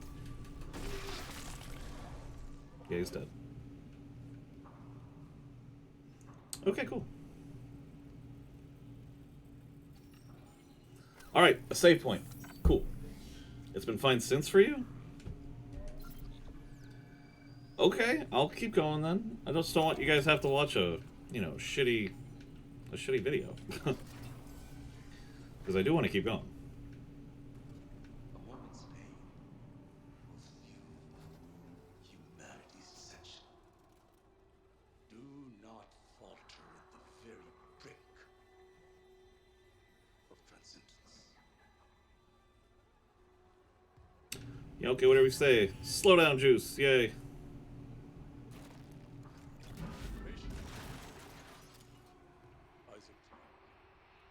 Yeah, he's dead. Okay, cool. Alright, a save point. Cool. It's been fine since for you? Okay, I'll keep going then. I just don't want you guys to have to watch a, you know, shitty video. Because I do want to keep going. A moment's pain will fuel humanity's ascension. Do not falter at the very brink of transcendence. Yeah, okay, whatever you say. Slow down, Juice. Yay.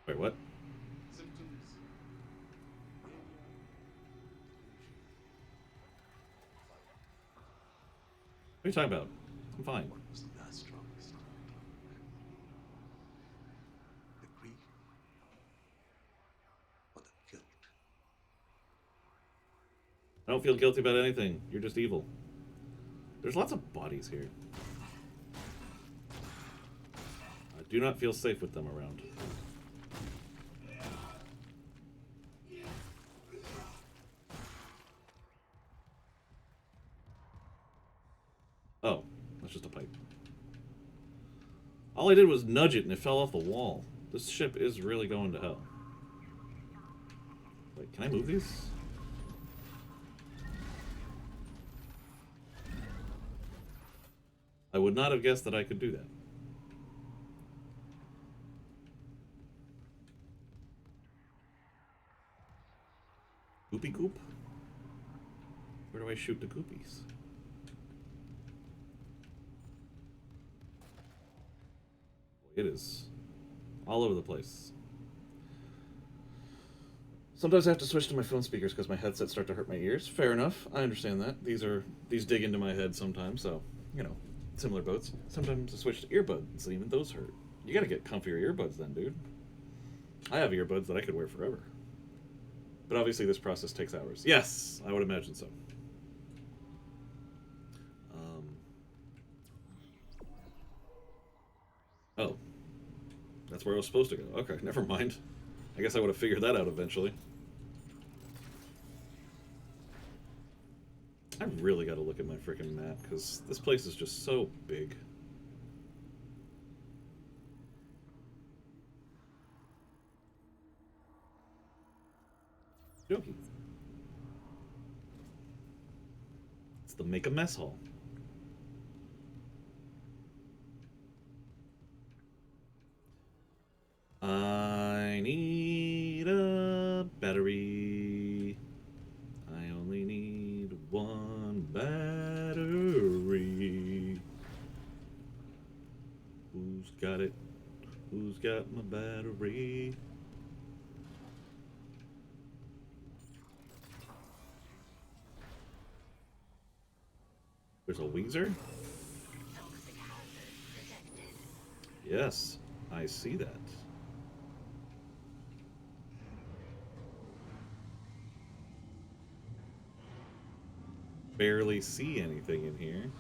Wait, what? Symptoms. What are you talking about? I'm fine. What was the strongest? The grief or the guilt? I don't feel guilty about anything. You're just evil. There's lots of bodies here. I do not feel safe with them around. Oh, that's just a pipe. All I did was nudge it and it fell off the wall. This ship is really going to hell. Wait, can I move these? I would not have guessed that I could do that. Goopy goop? Where do I shoot the goopies? It is all over the place. Sometimes I have to switch to my phone speakers because my headsets start to hurt my ears. Fair enough. I understand that. These dig into my head sometimes, so, you know, similar boats. Sometimes I switch to earbuds and even those hurt. You gotta get comfier earbuds then, dude. I have earbuds that I could wear forever. But obviously this process takes hours. Yes, I would imagine so. Oh. That's where I was supposed to go. Okay, never mind. I guess I would have figured that out eventually. I really got to look at my freaking map, because this place is just so big. Jokey. It's the Make a Mess Hall. I need a battery. I only need one battery. Who's got it? Who's got my battery? There's a Weezer? Yes, I see that. Barely see anything in here.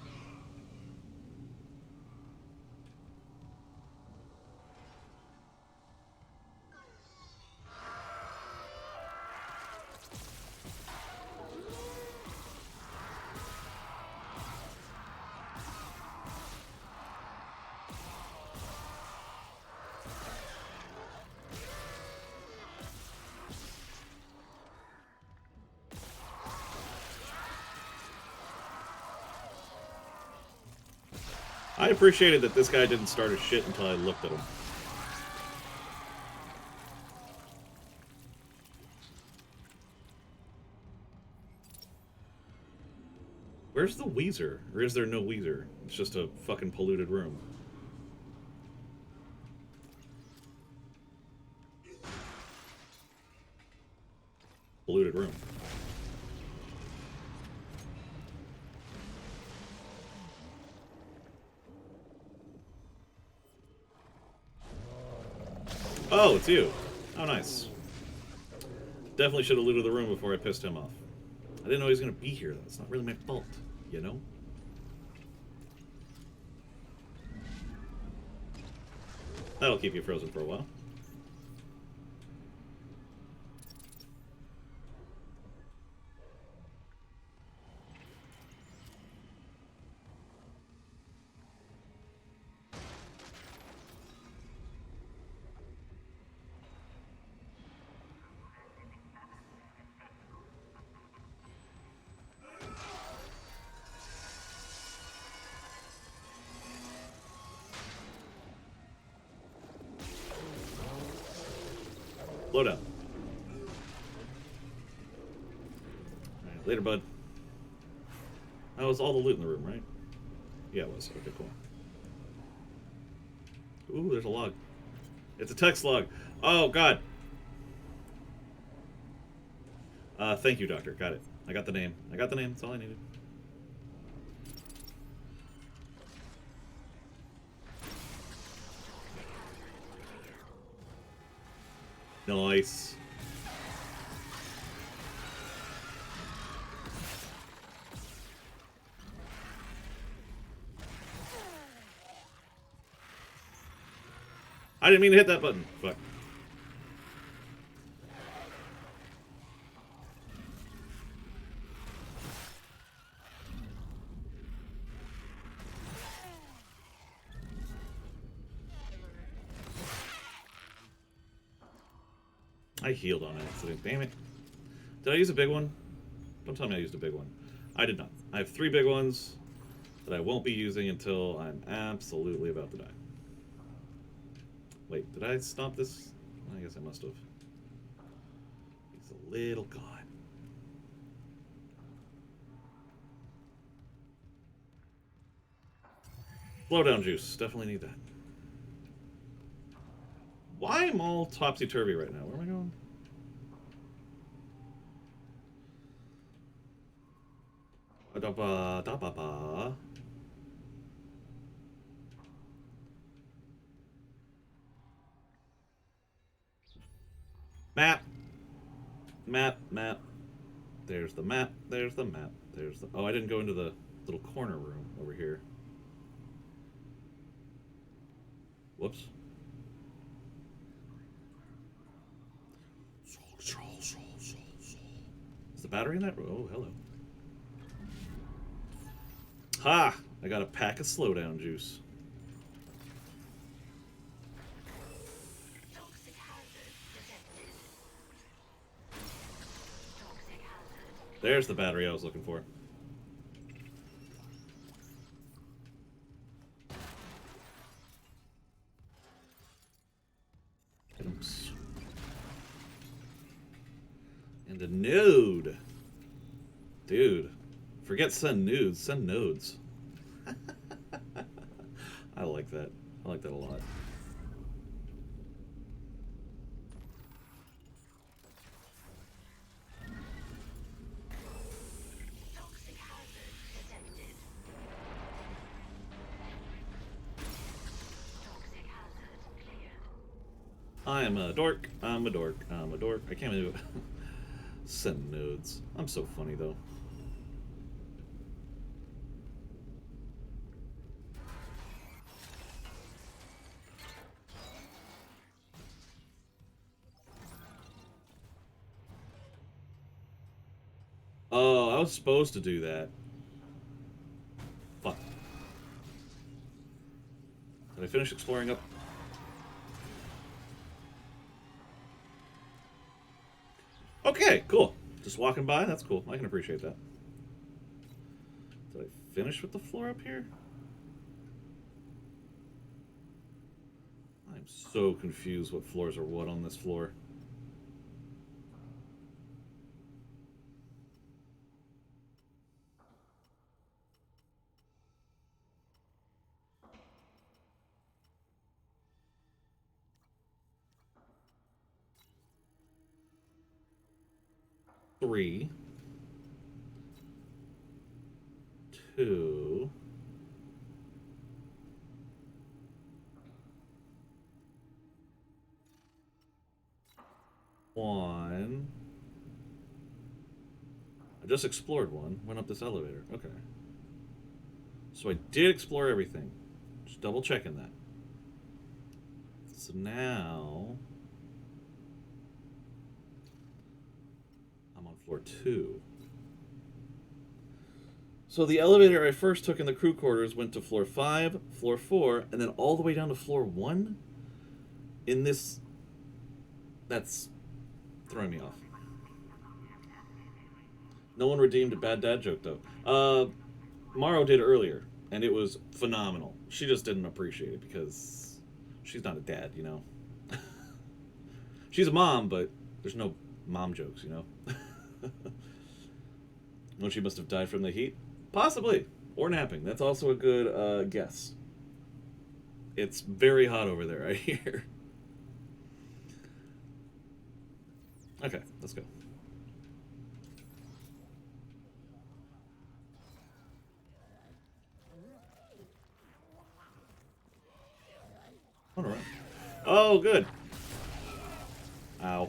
I appreciated that this guy didn't start his shit until I looked at him. Where's the Weezer? Or is there no Weezer? It's just a fucking polluted room. Polluted room. Oh, it's you. Oh, nice. Definitely should have looted the room before I pissed him off. I didn't know he was going to be here, though. It's not really my fault, you know? That'll keep you frozen for a while. Load up. Alright, later, bud. That was all the loot in the room, right? Yeah, it was. Okay, cool. Ooh, there's a log. It's a text log. Oh, God. Thank you, Doctor. Got it. I got the name. I got the name. That's all I needed. Nice. I didn't mean to hit that button. Fuck. I healed on accident. Damn it. Did I use a big one? Don't tell me I used a big one. I did not. I have 3 big ones that I won't be using until I'm absolutely about to die. Wait, did I stop this? I guess I must have. He's a little god. Blowdown juice. Definitely need that. Why am I all topsy-turvy right now? Where am I going? Map. Map, map. There's the map. There's the map. There's the... Oh, I didn't go into the little corner room over here. Whoops. Is the battery in that? Oh, hello. Ha! I got a pack of slowdown juice. There's the battery I was looking for. Items. And a node. Dude. Forget send nudes, send nodes. I like that. I like that a lot. I am a dork. I'm a dork. I'm a dork. I can't do it. Send nodes. I'm so funny though. Oh, I was supposed to do that. Fuck. Did I finish exploring up? Okay, cool. Just walking by, that's cool. I can appreciate that. Did I finish with the floor up here? I'm so confused what floors are what on this floor. Three. 2. 1. I just explored one. Went up this elevator. Okay. So I did explore everything. Just double checking that. So now I'm on floor 2. So the elevator I first took in the crew quarters went to floor 5, floor 4, and then all the way down to floor 1? In this... That's throwing me off. No one redeemed a bad dad joke, though. Morrow did earlier, and it was phenomenal. She just didn't appreciate it because she's not a dad, you know? She's a mom, but there's no mom jokes, you know? Well, she must have died from the heat? Possibly. Or napping. That's also a good guess. It's very hot over there, I hear. Okay, let's go. All right. Oh, good. Ow.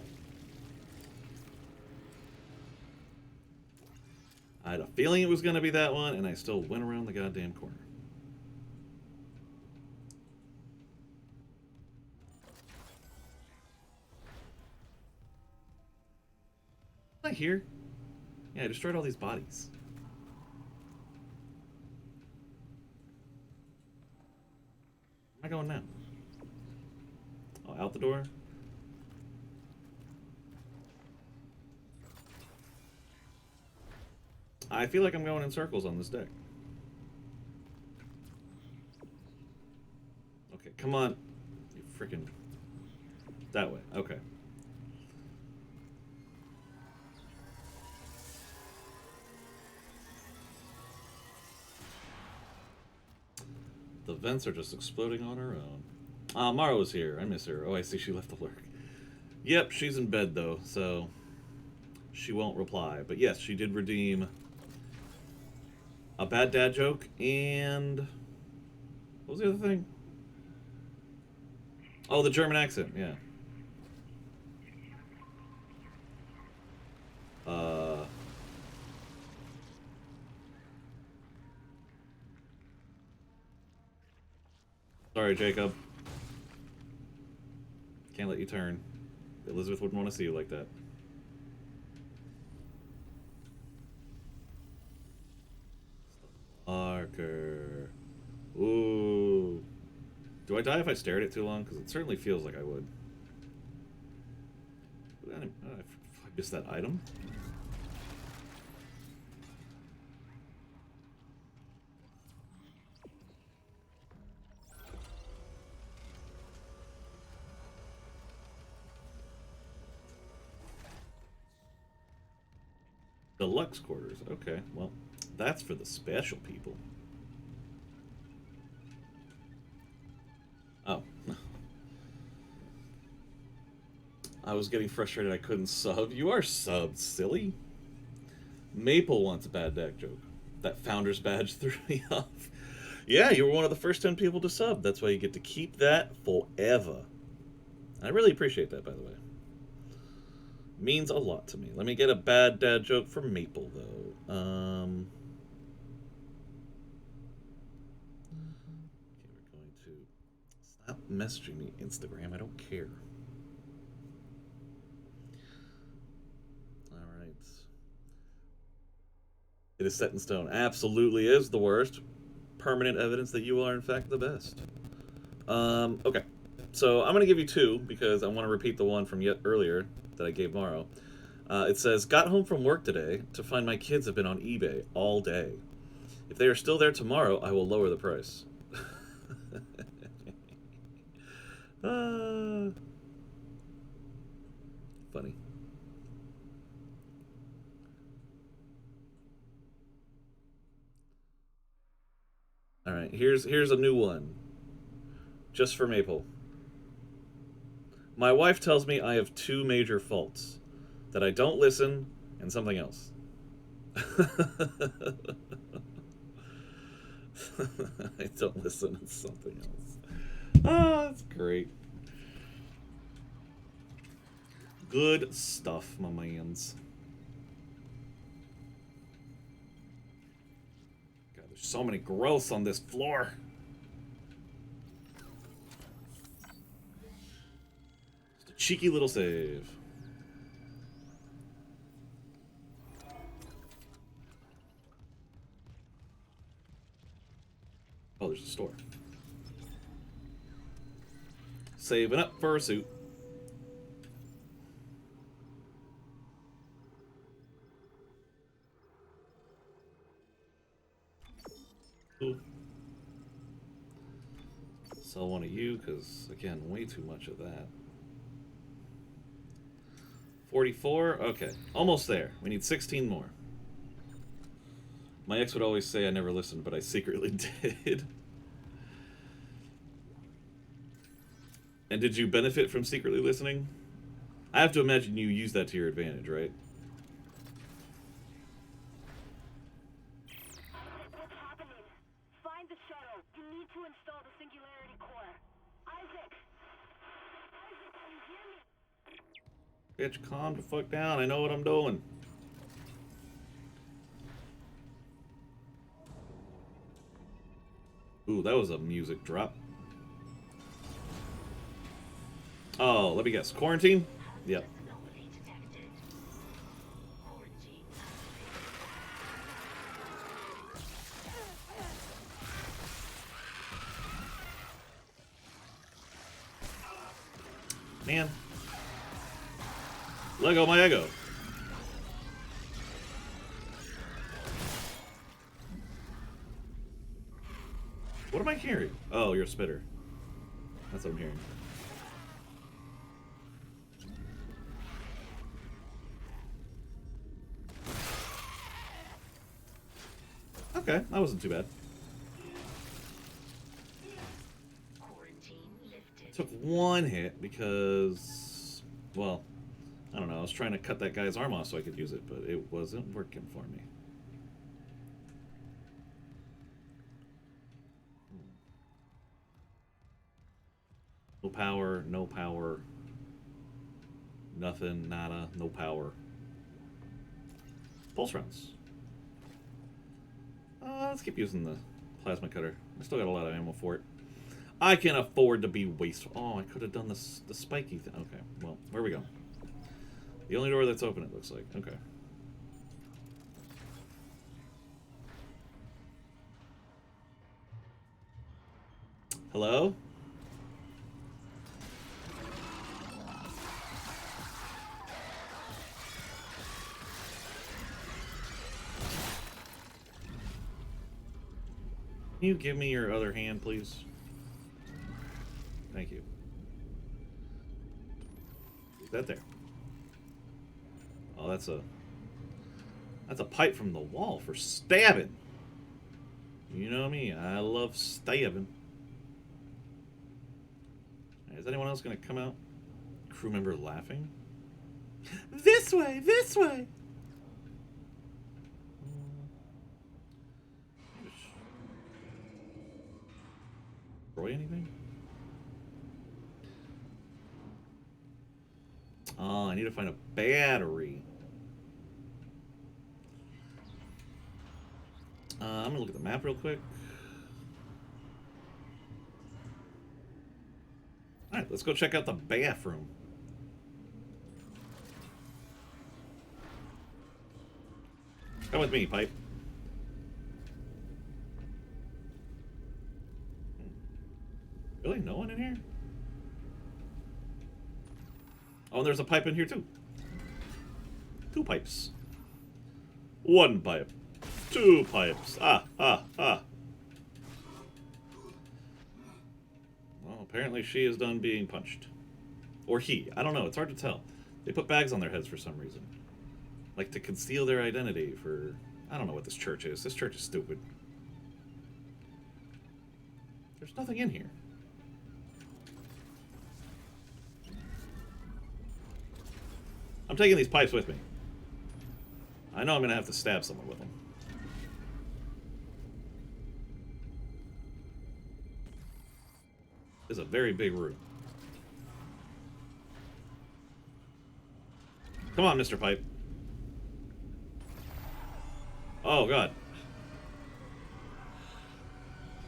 I had a feeling it was going to be that one, and I still went around the goddamn corner. Am I here? Yeah, I destroyed all these bodies. Where am I going now? Oh, out the door? I feel like I'm going in circles on this deck. Okay, come on. You freaking... That way. Okay. The vents are just exploding on her own. Ah, Mara was here. I miss her. Oh, I see she left the lurk. Yep, she's in bed, though, so... she won't reply. But yes, she did redeem... a bad dad joke, and... what was the other thing? Oh, the German accent, yeah. Sorry, Jacob. Can't let you turn. Elizabeth wouldn't want to see you like that. Marker. Ooh. Do I die if I stare at it too long? Because it certainly feels like I would. I missed that item. Deluxe quarters. Okay, well, that's for the special people. Oh. I was getting frustrated I couldn't sub. You are subbed, silly. Maple wants a bad deck joke. That founder's badge threw me off. Yeah, you were one of the first 10 people to sub. That's why you get to keep that forever. I really appreciate that, by the way. Means a lot to me. Let me get a bad dad joke from Maple, though. Okay, we're going to... stop messaging me, Instagram. I don't care. Alright. It is set in stone. Absolutely is the worst. Permanent evidence that you are, in fact, the best. Okay. So I'm going to give you 2, because I want to repeat the one from yet earlier that I gave Morrow. It says, got home from work today to find my kids have been on eBay all day. If they are still there tomorrow, I will lower the price. Funny. Alright, here's a new one. Just for Maple. My wife tells me I have 2 major faults. That I don't listen, and something else. I don't listen, and something else. Ah, that's great. Good stuff, my mans. God, there's so many growths on this floor. cheeky little save. Oh, there's a store. Saving up for a suit. Ooh. Sell one of you, because, again, way too much of that. 44? Okay. Almost there. We need 16 more. My ex would always say I never listened, but I secretly did. And did you benefit from secretly listening? I have to imagine you use that to your advantage, right? What's happening? Find the shuttle. You need to install the singularity core. Isaac! Isaac, can you hear me? Bitch, calm the fuck down. I know what I'm doing. Ooh, that was a music drop. Oh, let me guess. Quarantine? Yep. Man. Lego my ego. What am I hearing? Oh, you're a spitter. That's what I'm hearing. Okay, that wasn't too bad. Took one hit because, well, I don't know. I was trying to cut that guy's arm off so I could use it, but it wasn't working for me. No power, no power. Nothing, nada, no power. Pulse rounds. Let's keep using the plasma cutter. I still got a lot of ammo for it. I can afford to be wasteful. Oh, I could have done this, the spiky thing. Okay, well, where are we going? The only door that's open, it looks like. Okay. Hello? Can you give me your other hand, please? Thank you. Leave that there. Oh, that's a pipe from the wall for stabbing. You know me, I love stabbing. Is anyone else gonna come out? Crew member laughing? This way! This way! Destroy anything? Oh, I need to find a battery. I'm gonna look at the map real quick. Alright, let's go check out the bathroom. Come with me, Pipe. Really? No one in here? Oh, and there's a pipe in here, too. 2 pipes. 1 pipe. 2 pipes. Ah. Well, apparently she is done being punched. Or he. I don't know. It's hard to tell. They put bags on their heads for some reason. Like to conceal their identity for... I don't know what this church is. This church is stupid. There's nothing in here. I'm taking these pipes with me. I know I'm going to have to stab someone with them. This is a very big room. Come on, Mr. Pipe. Oh, God.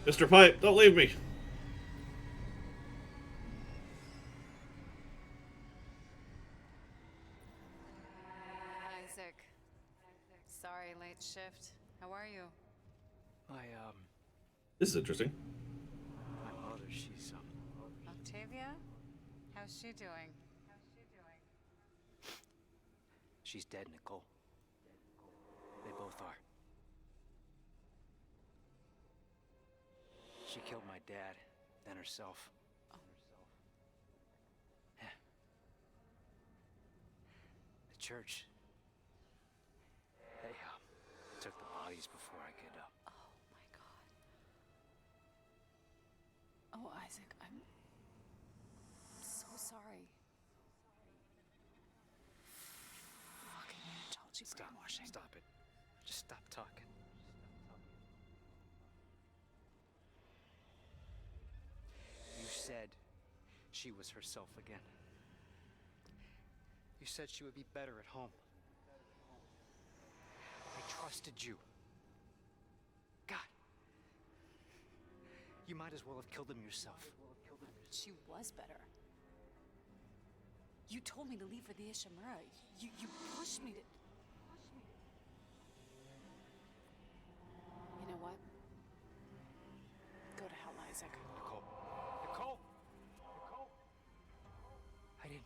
Mr. Pipe, don't leave me. Sorry, late shift. How are you? This is interesting. My mother, she's, Octavia? How's she doing? she's dead, Nicole. They both are. She killed my dad, then herself. Yeah. The church. They, took the bodies before I could, Oh my god. Oh, Isaac, I'm so sorry. Fucking Anthology brainwashing. Stop it. Just stop talking. You said she was herself again. You said she would be better at home. I trusted you. God. You might as well have killed him yourself. She was better. You told me to leave for the Ishimura. You pushed me to... You know what? Go to hell, Isaac. Nicole. Nicole! Nicole! I didn't.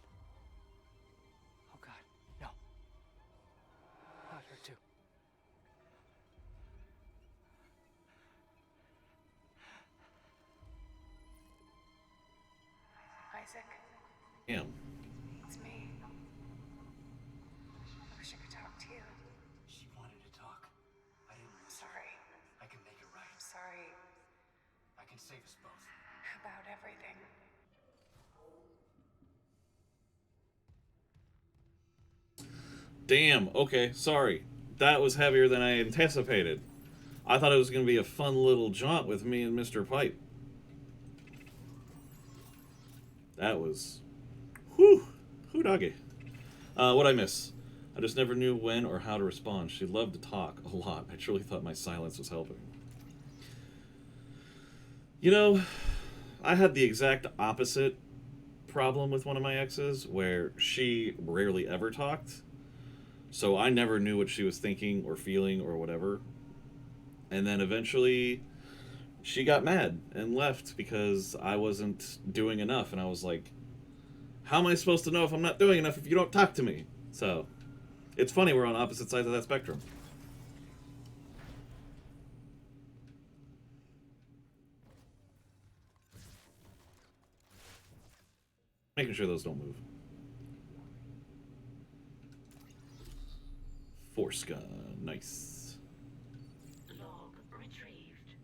Oh, God. No. Not her, too. Isaac, Damn. it's me. I wish I could talk to you. She wanted to talk. I didn't lose her. Sorry. I can make it right. I'm sorry I can save us both. about everything. Damn. Okay, sorry. That was heavier than I anticipated. I thought it was going to be a fun little jaunt with me and Mr. Pipe. That was... Whew. Whew doggy. What'd I miss? I just never knew when or how to respond. She loved to talk a lot. I truly thought my silence was helping. You know, I had the exact opposite problem with one of my exes, where she rarely ever talked. So I never knew what she was thinking or feeling or whatever. And then eventually she got mad and left because I wasn't doing enough. And I was like, how am I supposed to know if I'm not doing enough if you don't talk to me? So it's funny we're on opposite sides of that spectrum. Making sure those don't move. Force gun. Nice. Log retrieved.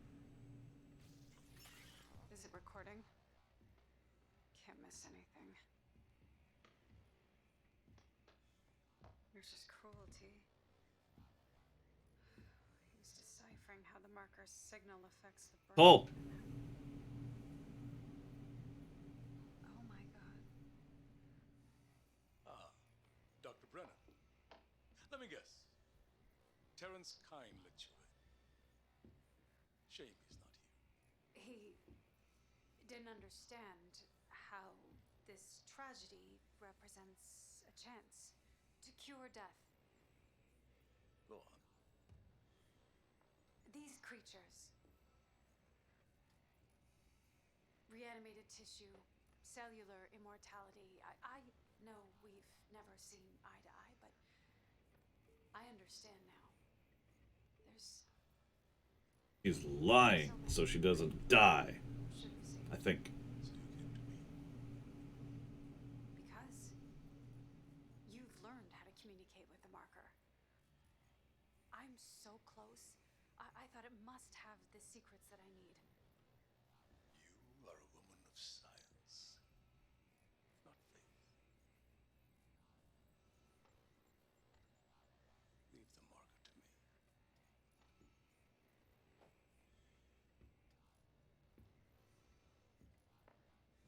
Is it recording? Can't miss anything. There's just cruelty. He's deciphering how the marker's signal affects the brain. Cole. Oh my god. Dr. Brennan. Let me guess. Terrence Kine let you in. Shame he's not here. He didn't understand how this tragedy represents a chance to cure death. Go on. These creatures, reanimated tissue, cellular immortality. I know we've never seen eye to eye, but I understand now. There's... She's lying so she doesn't die. I think. Because you've learned how to communicate with the marker. I'm so close. I thought it must have the secrets that I need. You are a woman of science, not faith. Leave the marker to me.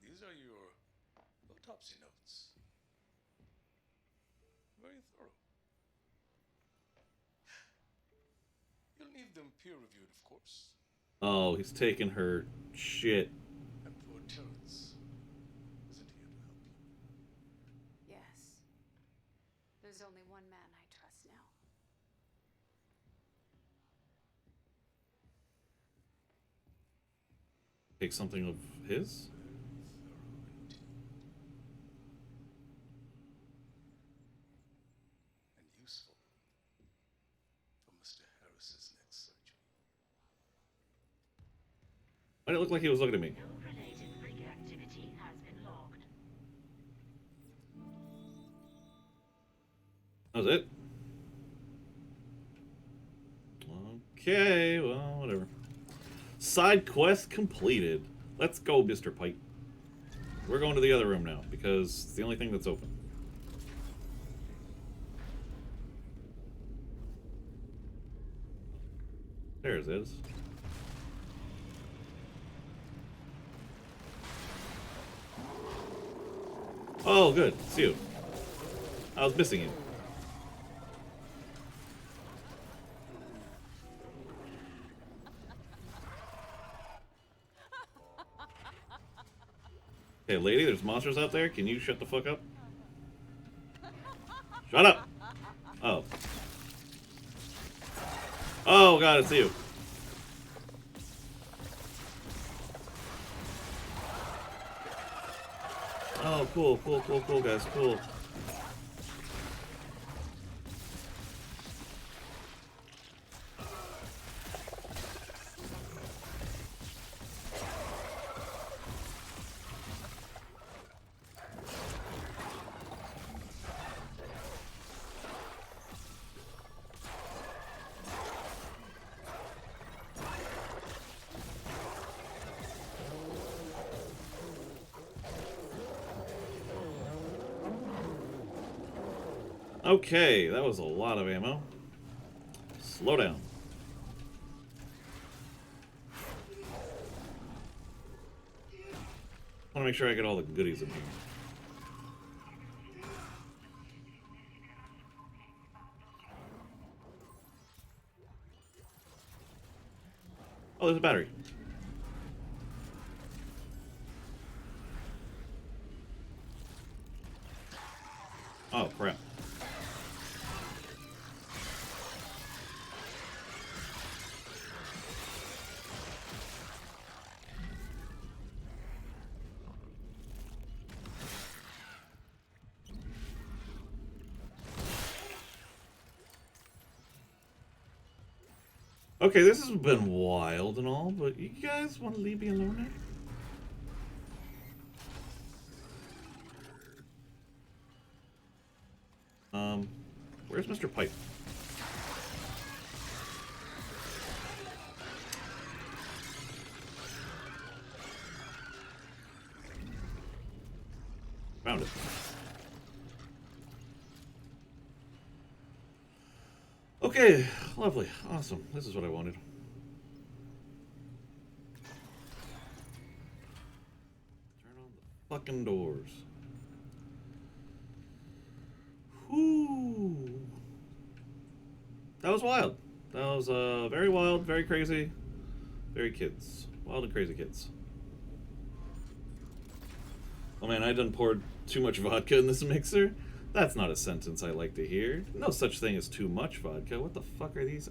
These are your autopsy notes. Very thorough. You'll need them peer-reviewed, of course. Oh, he's taking her shit. And poor Terrence isn't here to help you. Yes. There's only one man I trust now. Take something of his? And useful for Mr. Harris's next surgery. Why did it look like he was looking at me? No related rig activity has been logged. That was it? Okay, well, whatever. Side quest completed. Let's go, Mr. Pipe. We're going to the other room now, because it's the only thing that's open. There's it. Oh, good. It's you. I was missing you. Hey, lady, there's monsters out there. Can you shut the fuck up? Shut up! Oh. Oh, God, it's you. Oh, cool, cool, cool, cool, guys, cool. Okay, that was a lot of ammo. Slow down. I want to make sure I get all the goodies in here. Oh, there's a battery. Oh, crap. Okay, this has been wild and all, but you guys want to leave me alone now? Where's Mr. Pipe? Found it. Okay, lovely, awesome. This is what I wanted. Turn on the fucking doors. Whoo! That was wild. That was very wild, very crazy, very kids. Wild and crazy kids. Oh man, I done poured too much vodka in this mixer. That's not a sentence I like to hear. No such thing as too much vodka. What the fuck are these?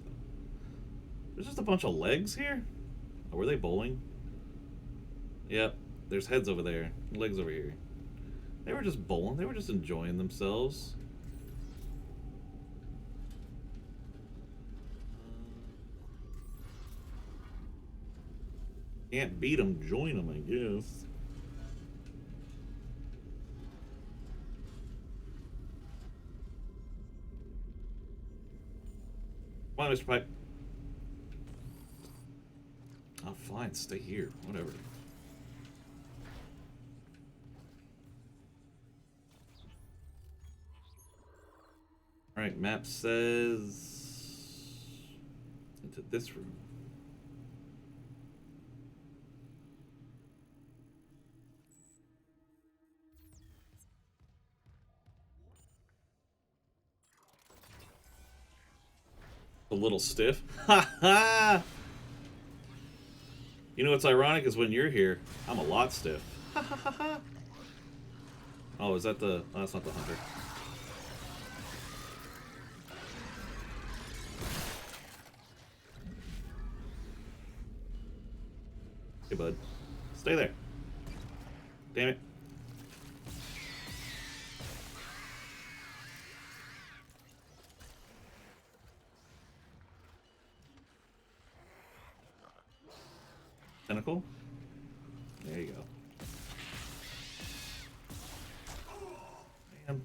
There's just a bunch of legs here? Oh, were they bowling? Yep. There's heads over there. Legs over here. They were just bowling. They were just enjoying themselves. Can't beat them, join them, I guess. Come on, Mr. Pipe. Oh, fine. Stay here. Whatever. Alright, map says... into this room. A little stiff. Ha ha! You know what's ironic is when you're here, I'm a lot stiff. Ha ha ha ha! Oh, is that the... Oh, that's not the hunter. Hey, bud. Stay there. Damn it. Tentacle? There you go. Damn.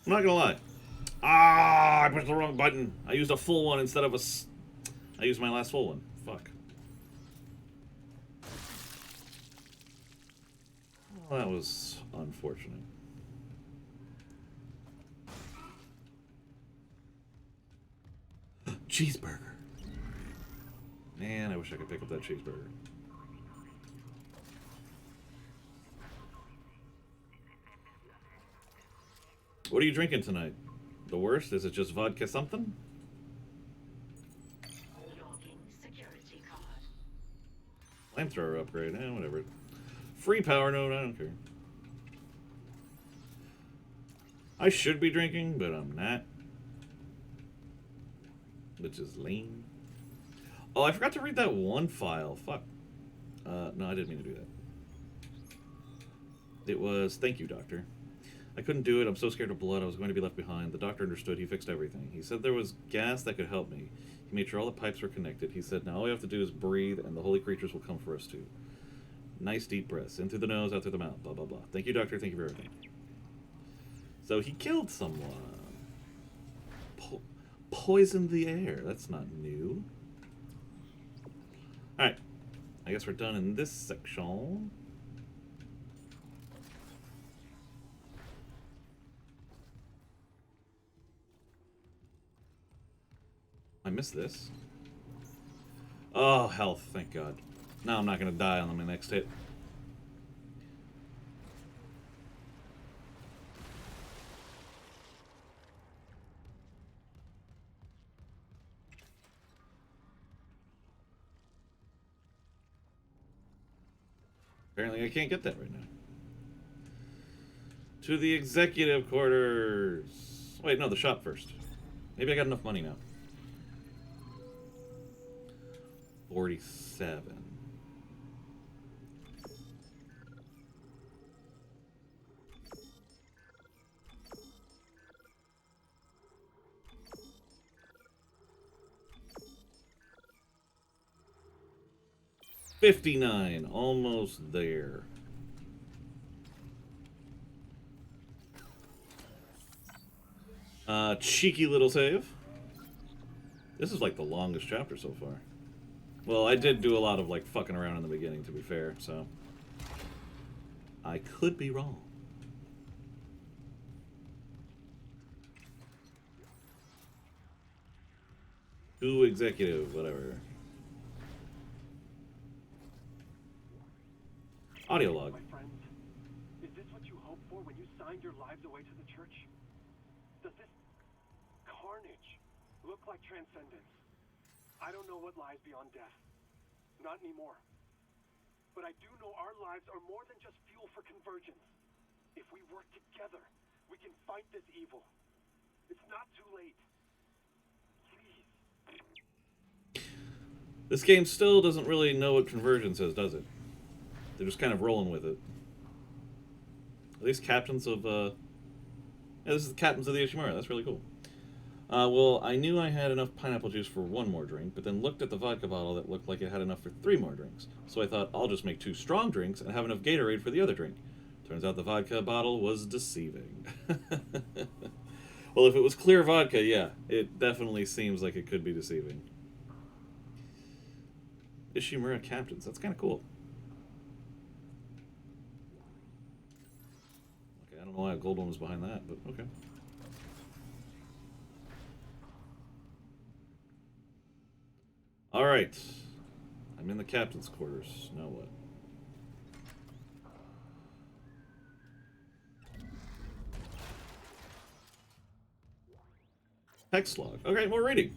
I'm not gonna lie. Ah, I pushed the wrong button. I used a full one instead of a... I used my last full one. Fuck. Well, that was unfortunate. Cheeseburger. Man, I wish I could pick up that cheeseburger. What are you drinking tonight? The worst? Is it just vodka something? Logging security card. Flamethrower upgrade. Whatever. Free power node. I don't care. I should be drinking, but I'm not. Which is lame. Oh, I forgot to read that one file. Fuck. No, I didn't mean to do that. It was, thank you, doctor. I couldn't do it. I'm so scared of blood. I was going to be left behind. The doctor understood. He fixed everything. He said there was gas that could help me. He made sure all the pipes were connected. He said, now all we have to do is breathe, and the holy creatures will come for us, too. Nice deep breaths. In through the nose, out through the mouth. Blah, blah, blah. Thank you, doctor. Thank you for everything. So he killed someone. Poisoned the air. That's not new. Alright. I guess we're done in this section. I missed this. Oh, health. Thank God. Now I'm not going to die on my next hit. Apparently I can't get that right now. To the executive quarters. Wait, no, the shop first. Maybe I got enough money now. 47. $59, almost there. Cheeky little save. This is like the longest chapter so far. Well, I did do a lot of like fucking around in the beginning, to be fair, so I could be wrong. Who executive, whatever. Audio log. My friends, is this what you hoped for when you signed your lives away to the church? Does this carnage look like transcendence? I don't know what lies beyond death. Not anymore. But I do know our lives are more than just fuel for convergence. If we work together, we can fight this evil. It's not too late. Please. This game still doesn't really know what convergence is, does it? They're just kind of rolling with it. Are these captains of, yeah, this is the captains of the Ishimura. That's really cool. Well, I knew I had enough pineapple juice for one more drink, but then looked at the vodka bottle that looked like it had enough for 3 more drinks. So I thought, I'll just make 2 strong drinks and have enough Gatorade for the other drink. Turns out the vodka bottle was deceiving. Well, if it was clear vodka, yeah, it definitely seems like it could be deceiving. Ishimura captains. That's kind of cool. Okay, I don't know why a gold one was behind that, but okay. Alright. I'm in the captain's quarters. Now what? Text log. Okay, more reading.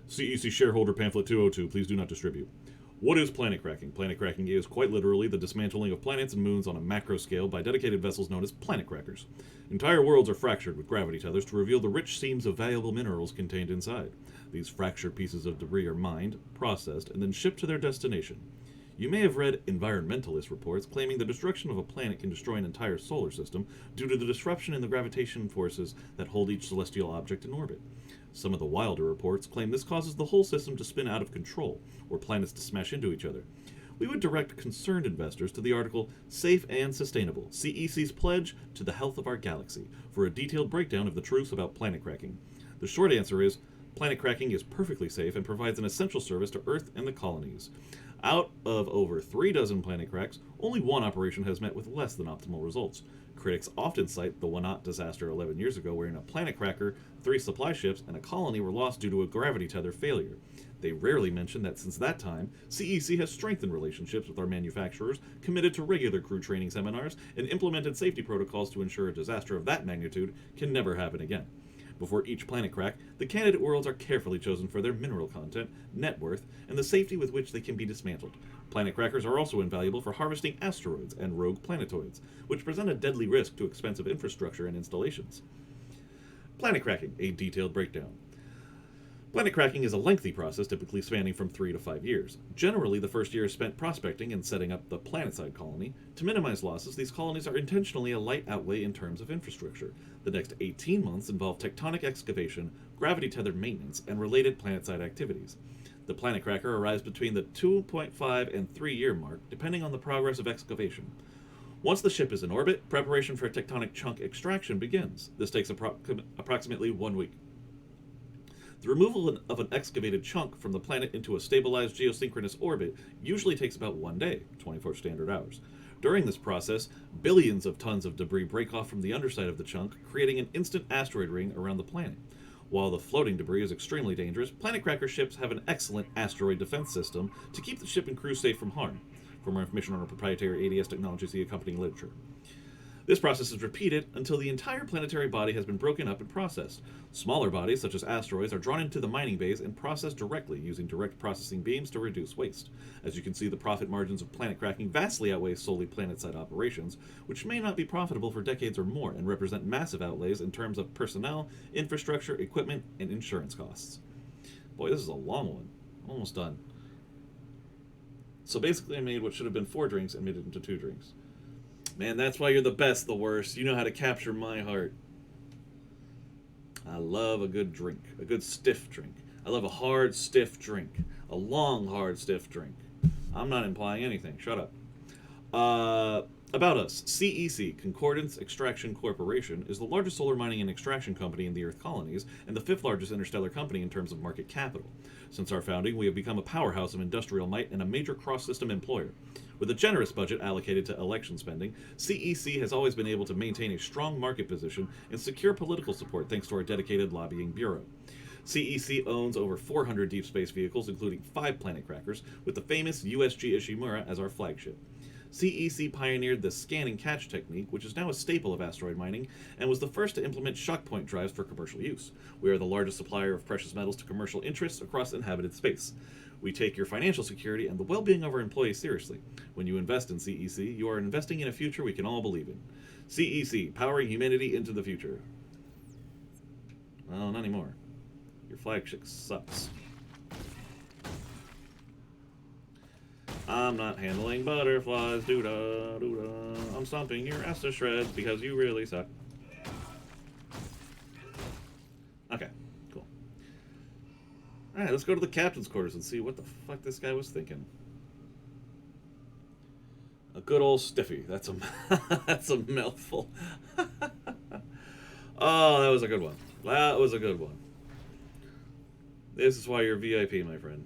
CEC shareholder pamphlet 202. Please do not distribute. What is planet cracking? Planet cracking is quite literally the dismantling of planets and moons on a macro scale by dedicated vessels known as planet crackers. Entire worlds are fractured with gravity tethers to reveal the rich seams of valuable minerals contained inside. These fractured pieces of debris are mined, processed, and then shipped to their destination. You may have read environmentalist reports claiming the destruction of a planet can destroy an entire solar system due to the disruption in the gravitation forces that hold each celestial object in orbit. Some of the wilder reports claim this causes the whole system to spin out of control, or planets to smash into each other. We would direct concerned investors to the article Safe and Sustainable, CEC's Pledge to the Health of Our Galaxy, for a detailed breakdown of the truths about planet cracking. The short answer is, planet cracking is perfectly safe and provides an essential service to Earth and the colonies. Out of over 3 dozen planet cracks, only one operation has met with less than optimal results. Critics often cite the Wanat disaster 11 years ago, wherein a planet cracker, 3 supply ships, and a colony were lost due to a gravity tether failure. They rarely mention that since that time, CEC has strengthened relationships with our manufacturers, committed to regular crew training seminars, and implemented safety protocols to ensure a disaster of that magnitude can never happen again. Before each planet crack, the candidate worlds are carefully chosen for their mineral content, net worth, and the safety with which they can be dismantled. Planet crackers are also invaluable for harvesting asteroids and rogue planetoids, which present a deadly risk to expensive infrastructure and installations. Planet cracking, a detailed breakdown. Planet cracking is a lengthy process, typically spanning from 3 to 5 years. Generally, the first year is spent prospecting and setting up the planetside colony. To minimize losses, these colonies are intentionally a light outlay in terms of infrastructure. The next 18 months involve tectonic excavation, gravity-tethered maintenance, and related planetside activities. The planet cracker arrives between the 2.5 and 3-year mark, depending on the progress of excavation. Once the ship is in orbit, preparation for tectonic chunk extraction begins. This takes approximately 1 week. The removal of an excavated chunk from the planet into a stabilized geosynchronous orbit usually takes about 1 day, 24 standard hours. During this process, billions of tons of debris break off from the underside of the chunk, creating an instant asteroid ring around the planet. While the floating debris is extremely dangerous, planet cracker ships have an excellent asteroid defense system to keep the ship and crew safe from harm. For more information on our proprietary ADS technology, see accompanying literature. This process is repeated until the entire planetary body has been broken up and processed. Smaller bodies, such as asteroids, are drawn into the mining bays and processed directly using direct processing beams to reduce waste. As you can see, the profit margins of planet cracking vastly outweigh solely planetside operations, which may not be profitable for decades or more and represent massive outlays in terms of personnel, infrastructure, equipment, and insurance costs. Boy, this is a long one. I'm almost done. So basically I made what should have been 4 drinks and made it into 2 drinks. Man, that's why you're the best, the worst. You know how to capture my heart. I love a good drink. A good stiff drink. I love a hard, stiff drink. A long, hard, stiff drink. I'm not implying anything. Shut up. About us. CEC, Concordance Extraction Corporation, is the largest solar mining and extraction company in the Earth colonies and the 5th largest interstellar company in terms of market capital. Since our founding, we have become a powerhouse of industrial might and a major cross-system employer. With a generous budget allocated to election spending, CEC has always been able to maintain a strong market position and secure political support thanks to our dedicated lobbying bureau. CEC owns over 400 deep space vehicles, including 5 planet crackers, with the famous USG Ishimura as our flagship. CEC pioneered the scan and catch technique, which is now a staple of asteroid mining, and was the first to implement shock point drives for commercial use. We are the largest supplier of precious metals to commercial interests across inhabited space. We take your financial security and the well-being of our employees seriously. When you invest in CEC, you are investing in a future we can all believe in. CEC, powering humanity into the future. Well, not anymore. Your flagship sucks. I'm not handling butterflies, doo-da, doo-da. I'm stomping your ass to shreds because you really suck. Okay, cool. Alright, let's go to the captain's quarters and see what the fuck this guy was thinking. A good old stiffy. That's a that's a mouthful. Oh, that was a good one. That was a good one. This is why you're VIP, my friend.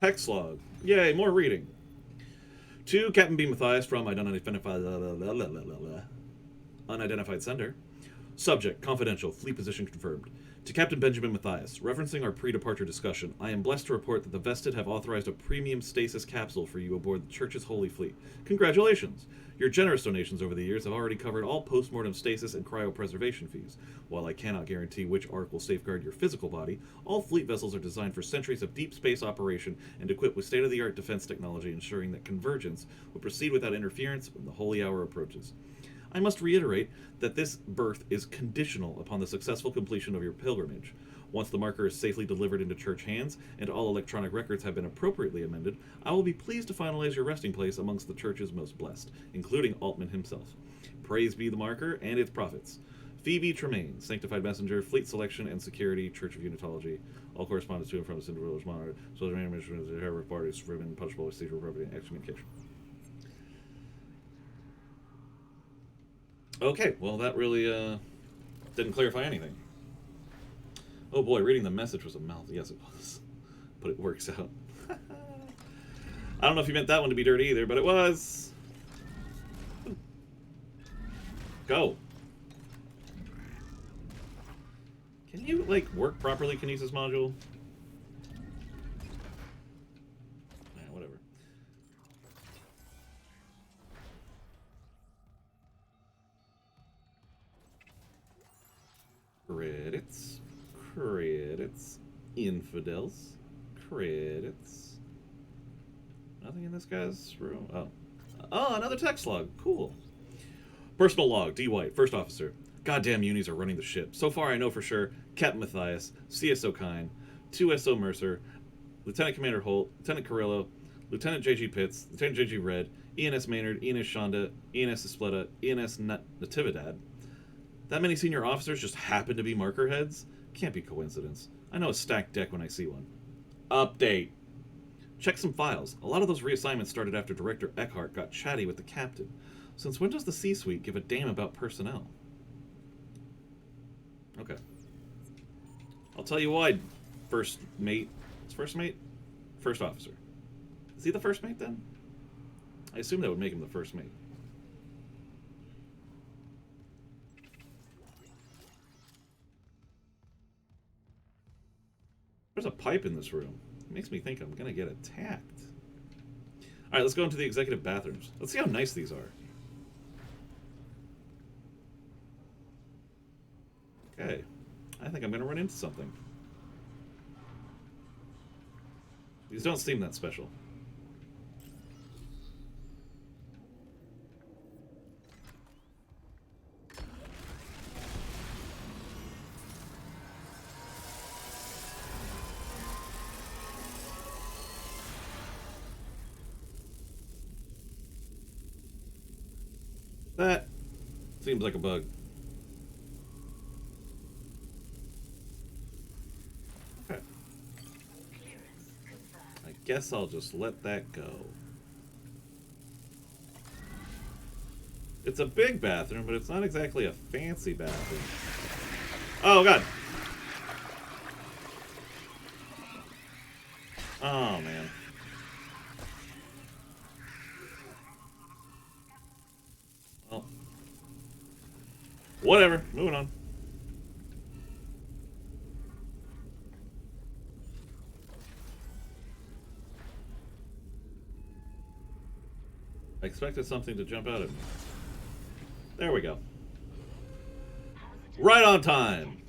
Hex log. Yay, more reading. To Captain B. Matthias from unidentified sender. Subject, confidential, fleet position confirmed. To Captain Benjamin Matthias, referencing our pre-departure discussion, I am blessed to report that the Vested have authorized a premium stasis capsule for you aboard the Church's Holy Fleet. Congratulations! Your generous donations over the years have already covered all post-mortem stasis and cryopreservation fees. While I cannot guarantee which arc will safeguard your physical body, all fleet vessels are designed for centuries of deep space operation and equipped with state-of-the-art defense technology, ensuring that convergence will proceed without interference when the holy hour approaches. I must reiterate that this birth is conditional upon the successful completion of your pilgrimage. Once the marker is safely delivered into church hands and all electronic records have been appropriately amended, I will be pleased to finalize your resting place amongst the church's most blessed, including Altman himself. Praise be the marker and its prophets. Phoebe Tremaine, Sanctified Messenger, Fleet Selection and Security, Church of Unitology. All correspondence to and from the Cinder Village monitored. So the mission of the Herald Party is driven, punishable with seizure of property and excommunication. Okay, well that really didn't clarify anything. Oh boy, reading the message was a mouth. Yes, it was. But it works out. I don't know if you meant that one to be dirty either, but it was. Go. Can you, like, work properly, Kinesis module? Yeah, whatever. Credits. Credits. Infidels. Credits. Nothing in this guy's room? Oh. Oh, another text log. Cool. Personal log. D. White, First Officer. Goddamn unis are running the ship. So far I know for sure Captain Matthias, CSO Kine, 2SO Mercer, Lieutenant Commander Holt, Lieutenant Carrillo, Lieutenant J.G. Pitts, Lieutenant J.G. Red, ENS Maynard, ENS Shonda, ENS Espleta, ENS Natividad. That many senior officers just happen to be marker heads? Can't be coincidence. I know a stacked deck when I see one. Update. Check some files. A lot of those reassignments started after Director Eckhart got chatty with the captain. Since when does the C-suite give a damn about personnel? Okay. I'll tell you why, first mate. It's first mate? First officer. Is he the first mate then? I assume that would make him the first mate. There's a pipe in this room. It makes me think I'm gonna get attacked. Alright, let's go into the executive bathrooms. Let's see how nice these are. Okay. I think I'm gonna run into something. These don't seem that special. That seems like a bug. Okay. I guess I'll just let that go. It's a big bathroom, but it's not exactly a fancy bathroom. Oh, God. Oh, man. Well. Whatever. Moving on. I expected something to jump out at me. There we go. Right on time.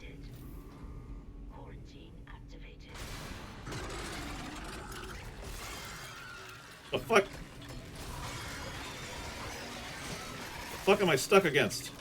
The fuck? The fuck am I stuck against?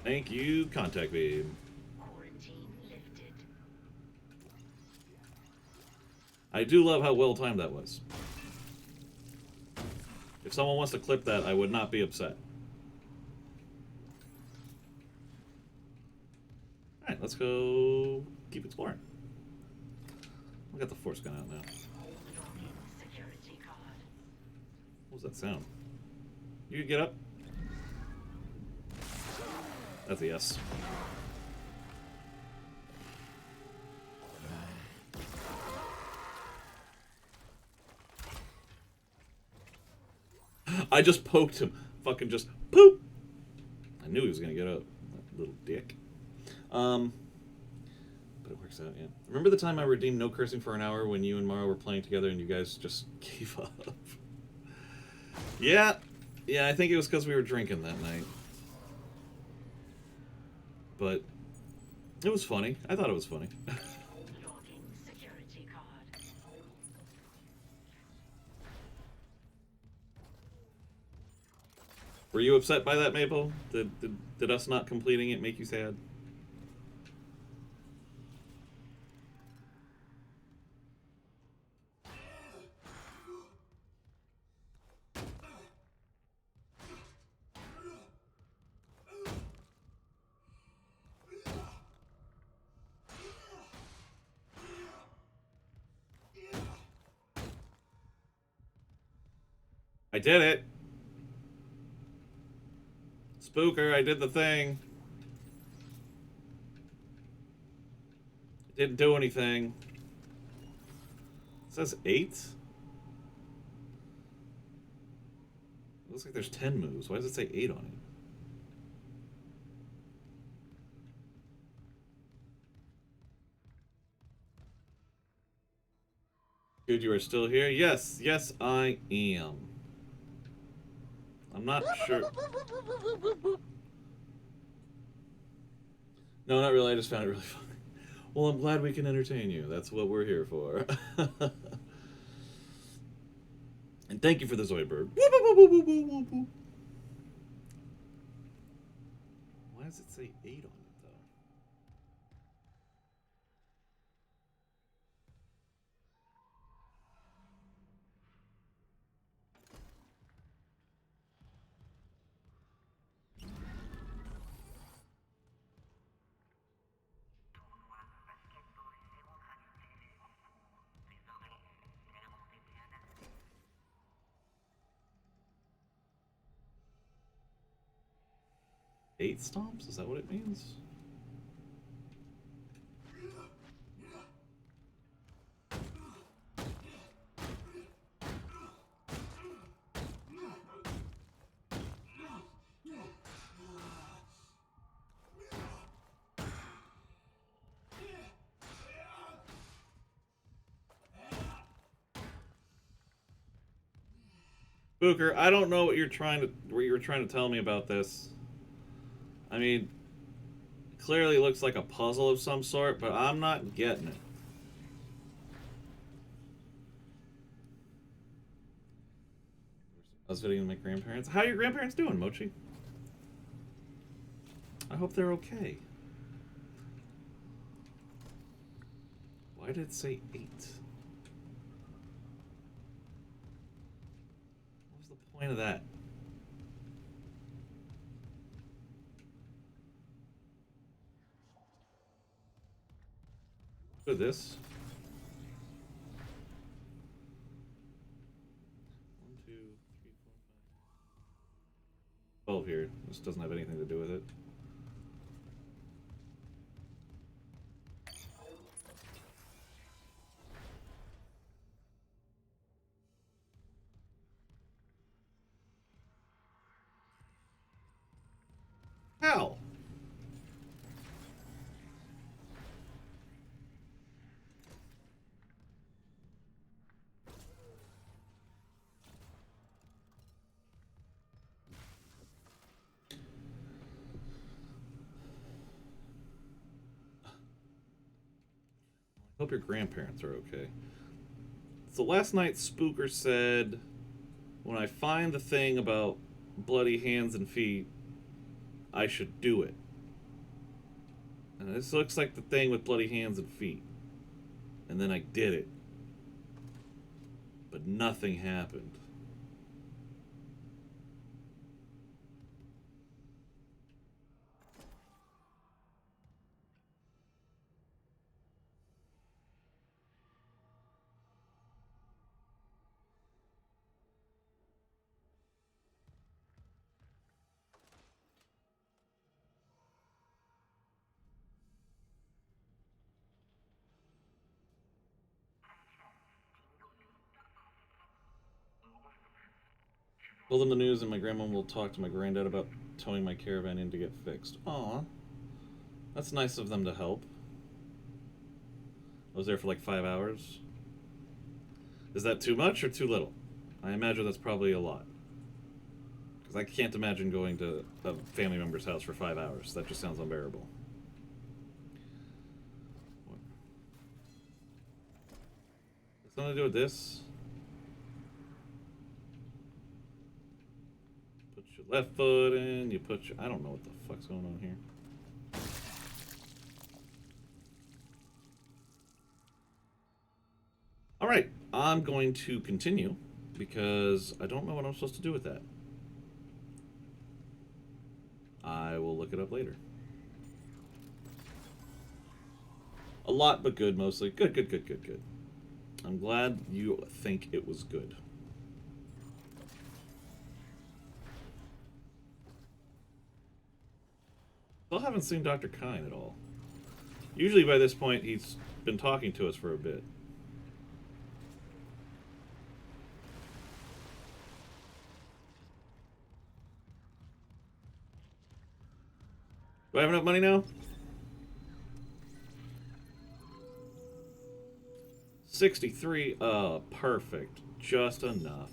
Thank you, contact beam. I do love how well timed that was. If someone wants to clip that, I would not be upset. Alright, let's go keep exploring. We got the force gun out now. What was that sound? You can get up? That's a yes. I just poked him. Fucking just poop. I knew he was gonna get up. That little dick. But it works out, yeah. Remember the time I redeemed no cursing for an hour when you and Mara were playing together and you guys just gave up? Yeah. Yeah, I think it was because we were drinking that night. But it was funny. I thought it was funny. Logging security card. Were you upset by that, Maple? Did us not completing it make you sad? I did it. Spooker, I did the thing. It didn't do anything. It says 8? It looks like there's 10 moves. Why does it say 8 on it? Dude, you are still here? Yes, yes, I am. I'm not sure. No, not really. I just found it really funny. Well, I'm glad we can entertain you. That's what we're here for. And thank you for the Zoidberg. Why does it say 8 on it, though? Eight stomps? Is that what it means? Booker, I don't know what you're trying to tell me about this. I mean, clearly looks like a puzzle of some sort, but I'm not getting it. I was visiting my grandparents. How are your grandparents doing, Mochi? I hope they're okay. Why did it say 8? What was the point of that? Look at this. 1, 2, 3, 4, 5. 12 here. This doesn't have anything to do with it. How? Hope your grandparents are okay. So last night, Spooker said, when I find the thing about bloody hands and feet, I should do it. And this looks like the thing with bloody hands and feet. And then I did it. But nothing happened. Told them the news, and my grandma will talk to my granddad about towing my caravan in to get fixed. Aw. That's nice of them to help. I was there for like 5 hours. Is that too much or too little? I imagine that's probably a lot. Because I can't imagine going to a family member's house for 5 hours. That just sounds unbearable. Something to do with this? Put your left foot in, you put your... I don't know what the fuck's going on here. Alright, I'm going to continue because I don't know what I'm supposed to do with that. I will look it up later. A lot, but good mostly. Good, good, good, good, good. I'm glad you think it was good. Still haven't seen Dr. Kine at all. Usually by this point he's been talking to us for a bit. Do I have enough money now? 63. Perfect. Just enough.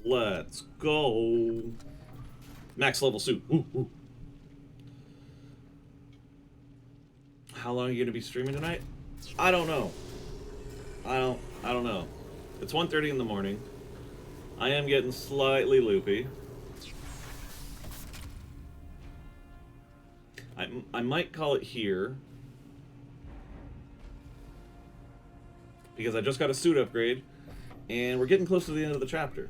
Let's go. Max level suit. Ooh, ooh. How long are you going to be streaming tonight? I don't know. I don't know. It's 1:30 in the morning. I am getting slightly loopy. I might call it here. Because I just got a suit upgrade. And we're getting close to the end of the chapter.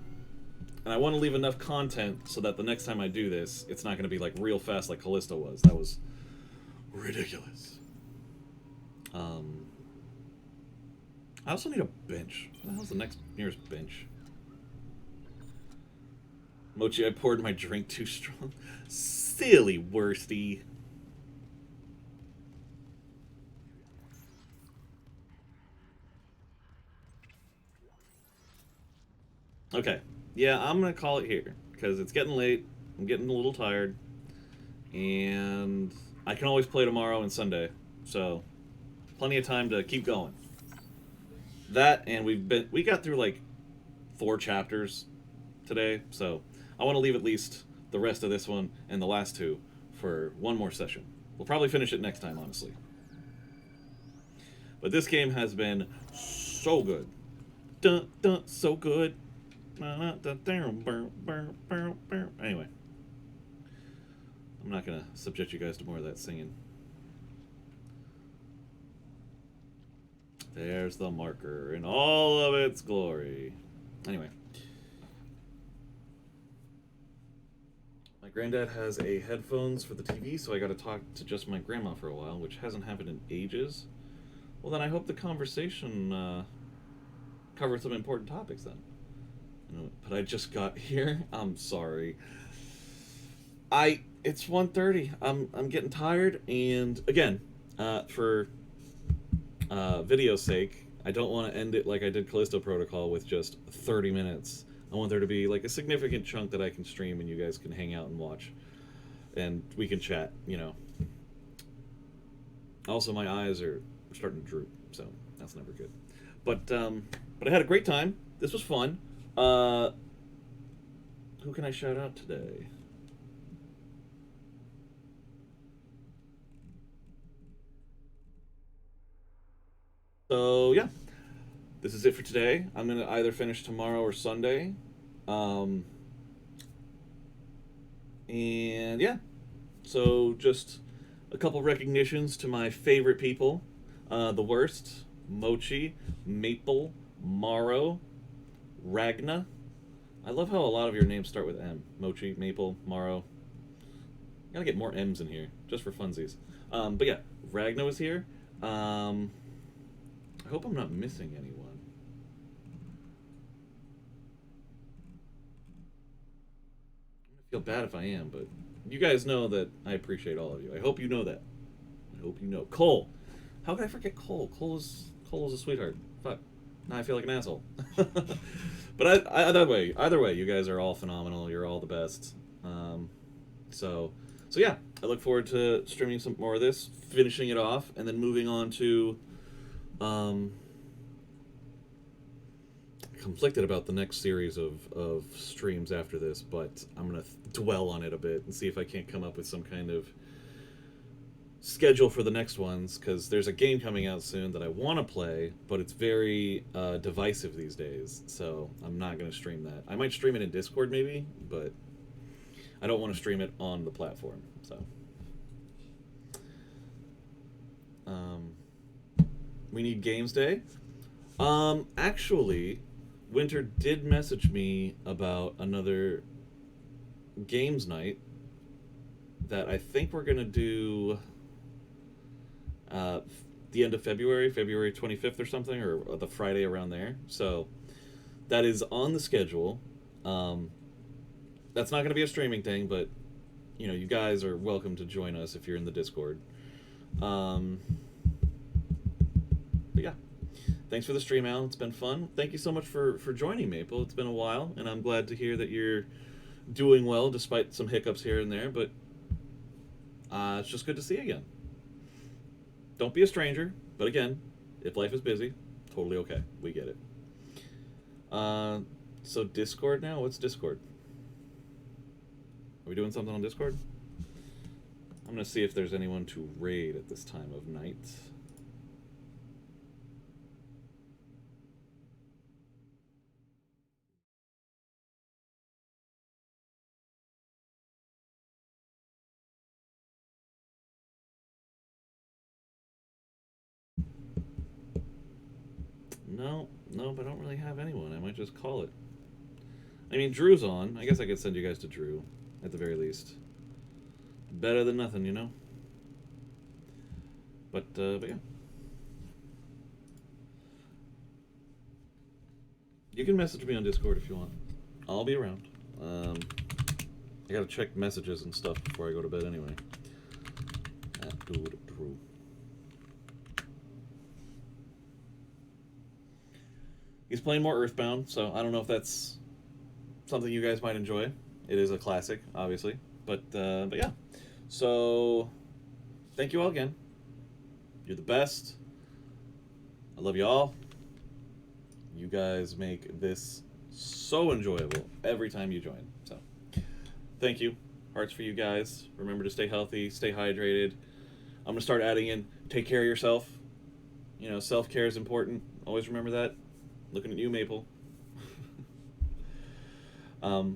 And I want to leave enough content so that the next time I do this, it's not going to be like real fast like Callisto was. That was ridiculous. I also need a bench. What the hell's the next nearest bench? Mochi, I poured my drink too strong. Silly worsty. Okay. Yeah, I'm going to call it here. Because it's getting late. I'm getting a little tired. And I can always play tomorrow and Sunday. So, plenty of time to keep going. That, and we got through like 4 chapters today. So, I want to leave at least the rest of this one and the last 2 for one more session. We'll probably finish it next time, honestly. But this game has been so good. Dun, dun, so good. Anyway. I'm not going to subject you guys to more of that singing. There's the marker in all of its glory. Anyway. My granddad has a headphones for the TV, so I got to talk to just my grandma for a while, which hasn't happened in ages. Well, then I hope the conversation covers some important topics then. But I just got here. I'm sorry. It's 1:30. I'm getting tired, and again, for video's sake, I don't want to end it like I did Callisto Protocol with just 30 minutes. I want there to be like a significant chunk that I can stream and you guys can hang out and watch. And we can chat, you know. Also, my eyes are starting to droop, so that's never good. But I had a great time. This was fun. Who can I shout out today? So, yeah. This is it for today. I'm going to either finish tomorrow or Sunday. And, yeah. So, just a couple recognitions to my favorite people. The worst, Mochi, Maple, Morrow, Ragna. I love how a lot of your names start with M. Mochi, Maple, Morrow. Gotta get more M's in here, just for funsies. But yeah, Ragna was here. I hope I'm not missing anyone. I feel bad if I am, but you guys know that I appreciate all of you. I hope you know that. I hope you know. Cole. How could I forget Cole? Cole is a sweetheart. Fuck. Now I feel like an asshole. But either way, you guys are all phenomenal. You're all the best. So yeah, I look forward to streaming some more of this, finishing it off, and then moving on to conflicted about the next series of streams after this, but I'm gonna dwell on it a bit and see if I can't come up with some kind of schedule for the next ones, because there's a game coming out soon that I want to play, but it's very divisive these days, so I'm not going to stream that. I might stream it in Discord maybe, but I don't want to stream it on the platform, so. We need Games Day. Actually, Winter did message me about another games night that I think we're going to do the end of February 25th or something, or the Friday around there. So that is on the schedule. That's not going to be a streaming thing, but you know, you guys are welcome to join us if you're in the Discord. But yeah, thanks for the stream, Al. It's been fun. Thank you so much for joining, Maple. It's been a while, and I'm glad to hear that you're doing well despite some hiccups here and there, but it's just good to see you again. Don't be a stranger, but again, if life is busy, totally okay. We get it. So Discord now? What's Discord? Are we doing something on Discord? I'm going to see if there's anyone to raid at this time of night. No, but I don't really have anyone. I might just call it. I mean, Drew's on. I guess I could send you guys to Drew, at the very least. Better than nothing, you know? But yeah. You can message me on Discord if you want. I'll be around. I gotta check messages and stuff before I go to bed anyway. Drew. He's playing more Earthbound, so I don't know if that's something you guys might enjoy. It is a classic, obviously, but yeah. So, thank you all again. You're the best. I love you all. You guys make this so enjoyable every time you join. So, thank you. Hearts for you guys. Remember to stay healthy, stay hydrated. I'm gonna start adding in take care of yourself. You know, self-care is important. Always remember that. Looking at you, Maple. Yeah,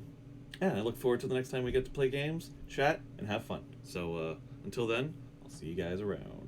I look forward to the next time we get to play games, chat, and have fun. So, until then, I'll see you guys around.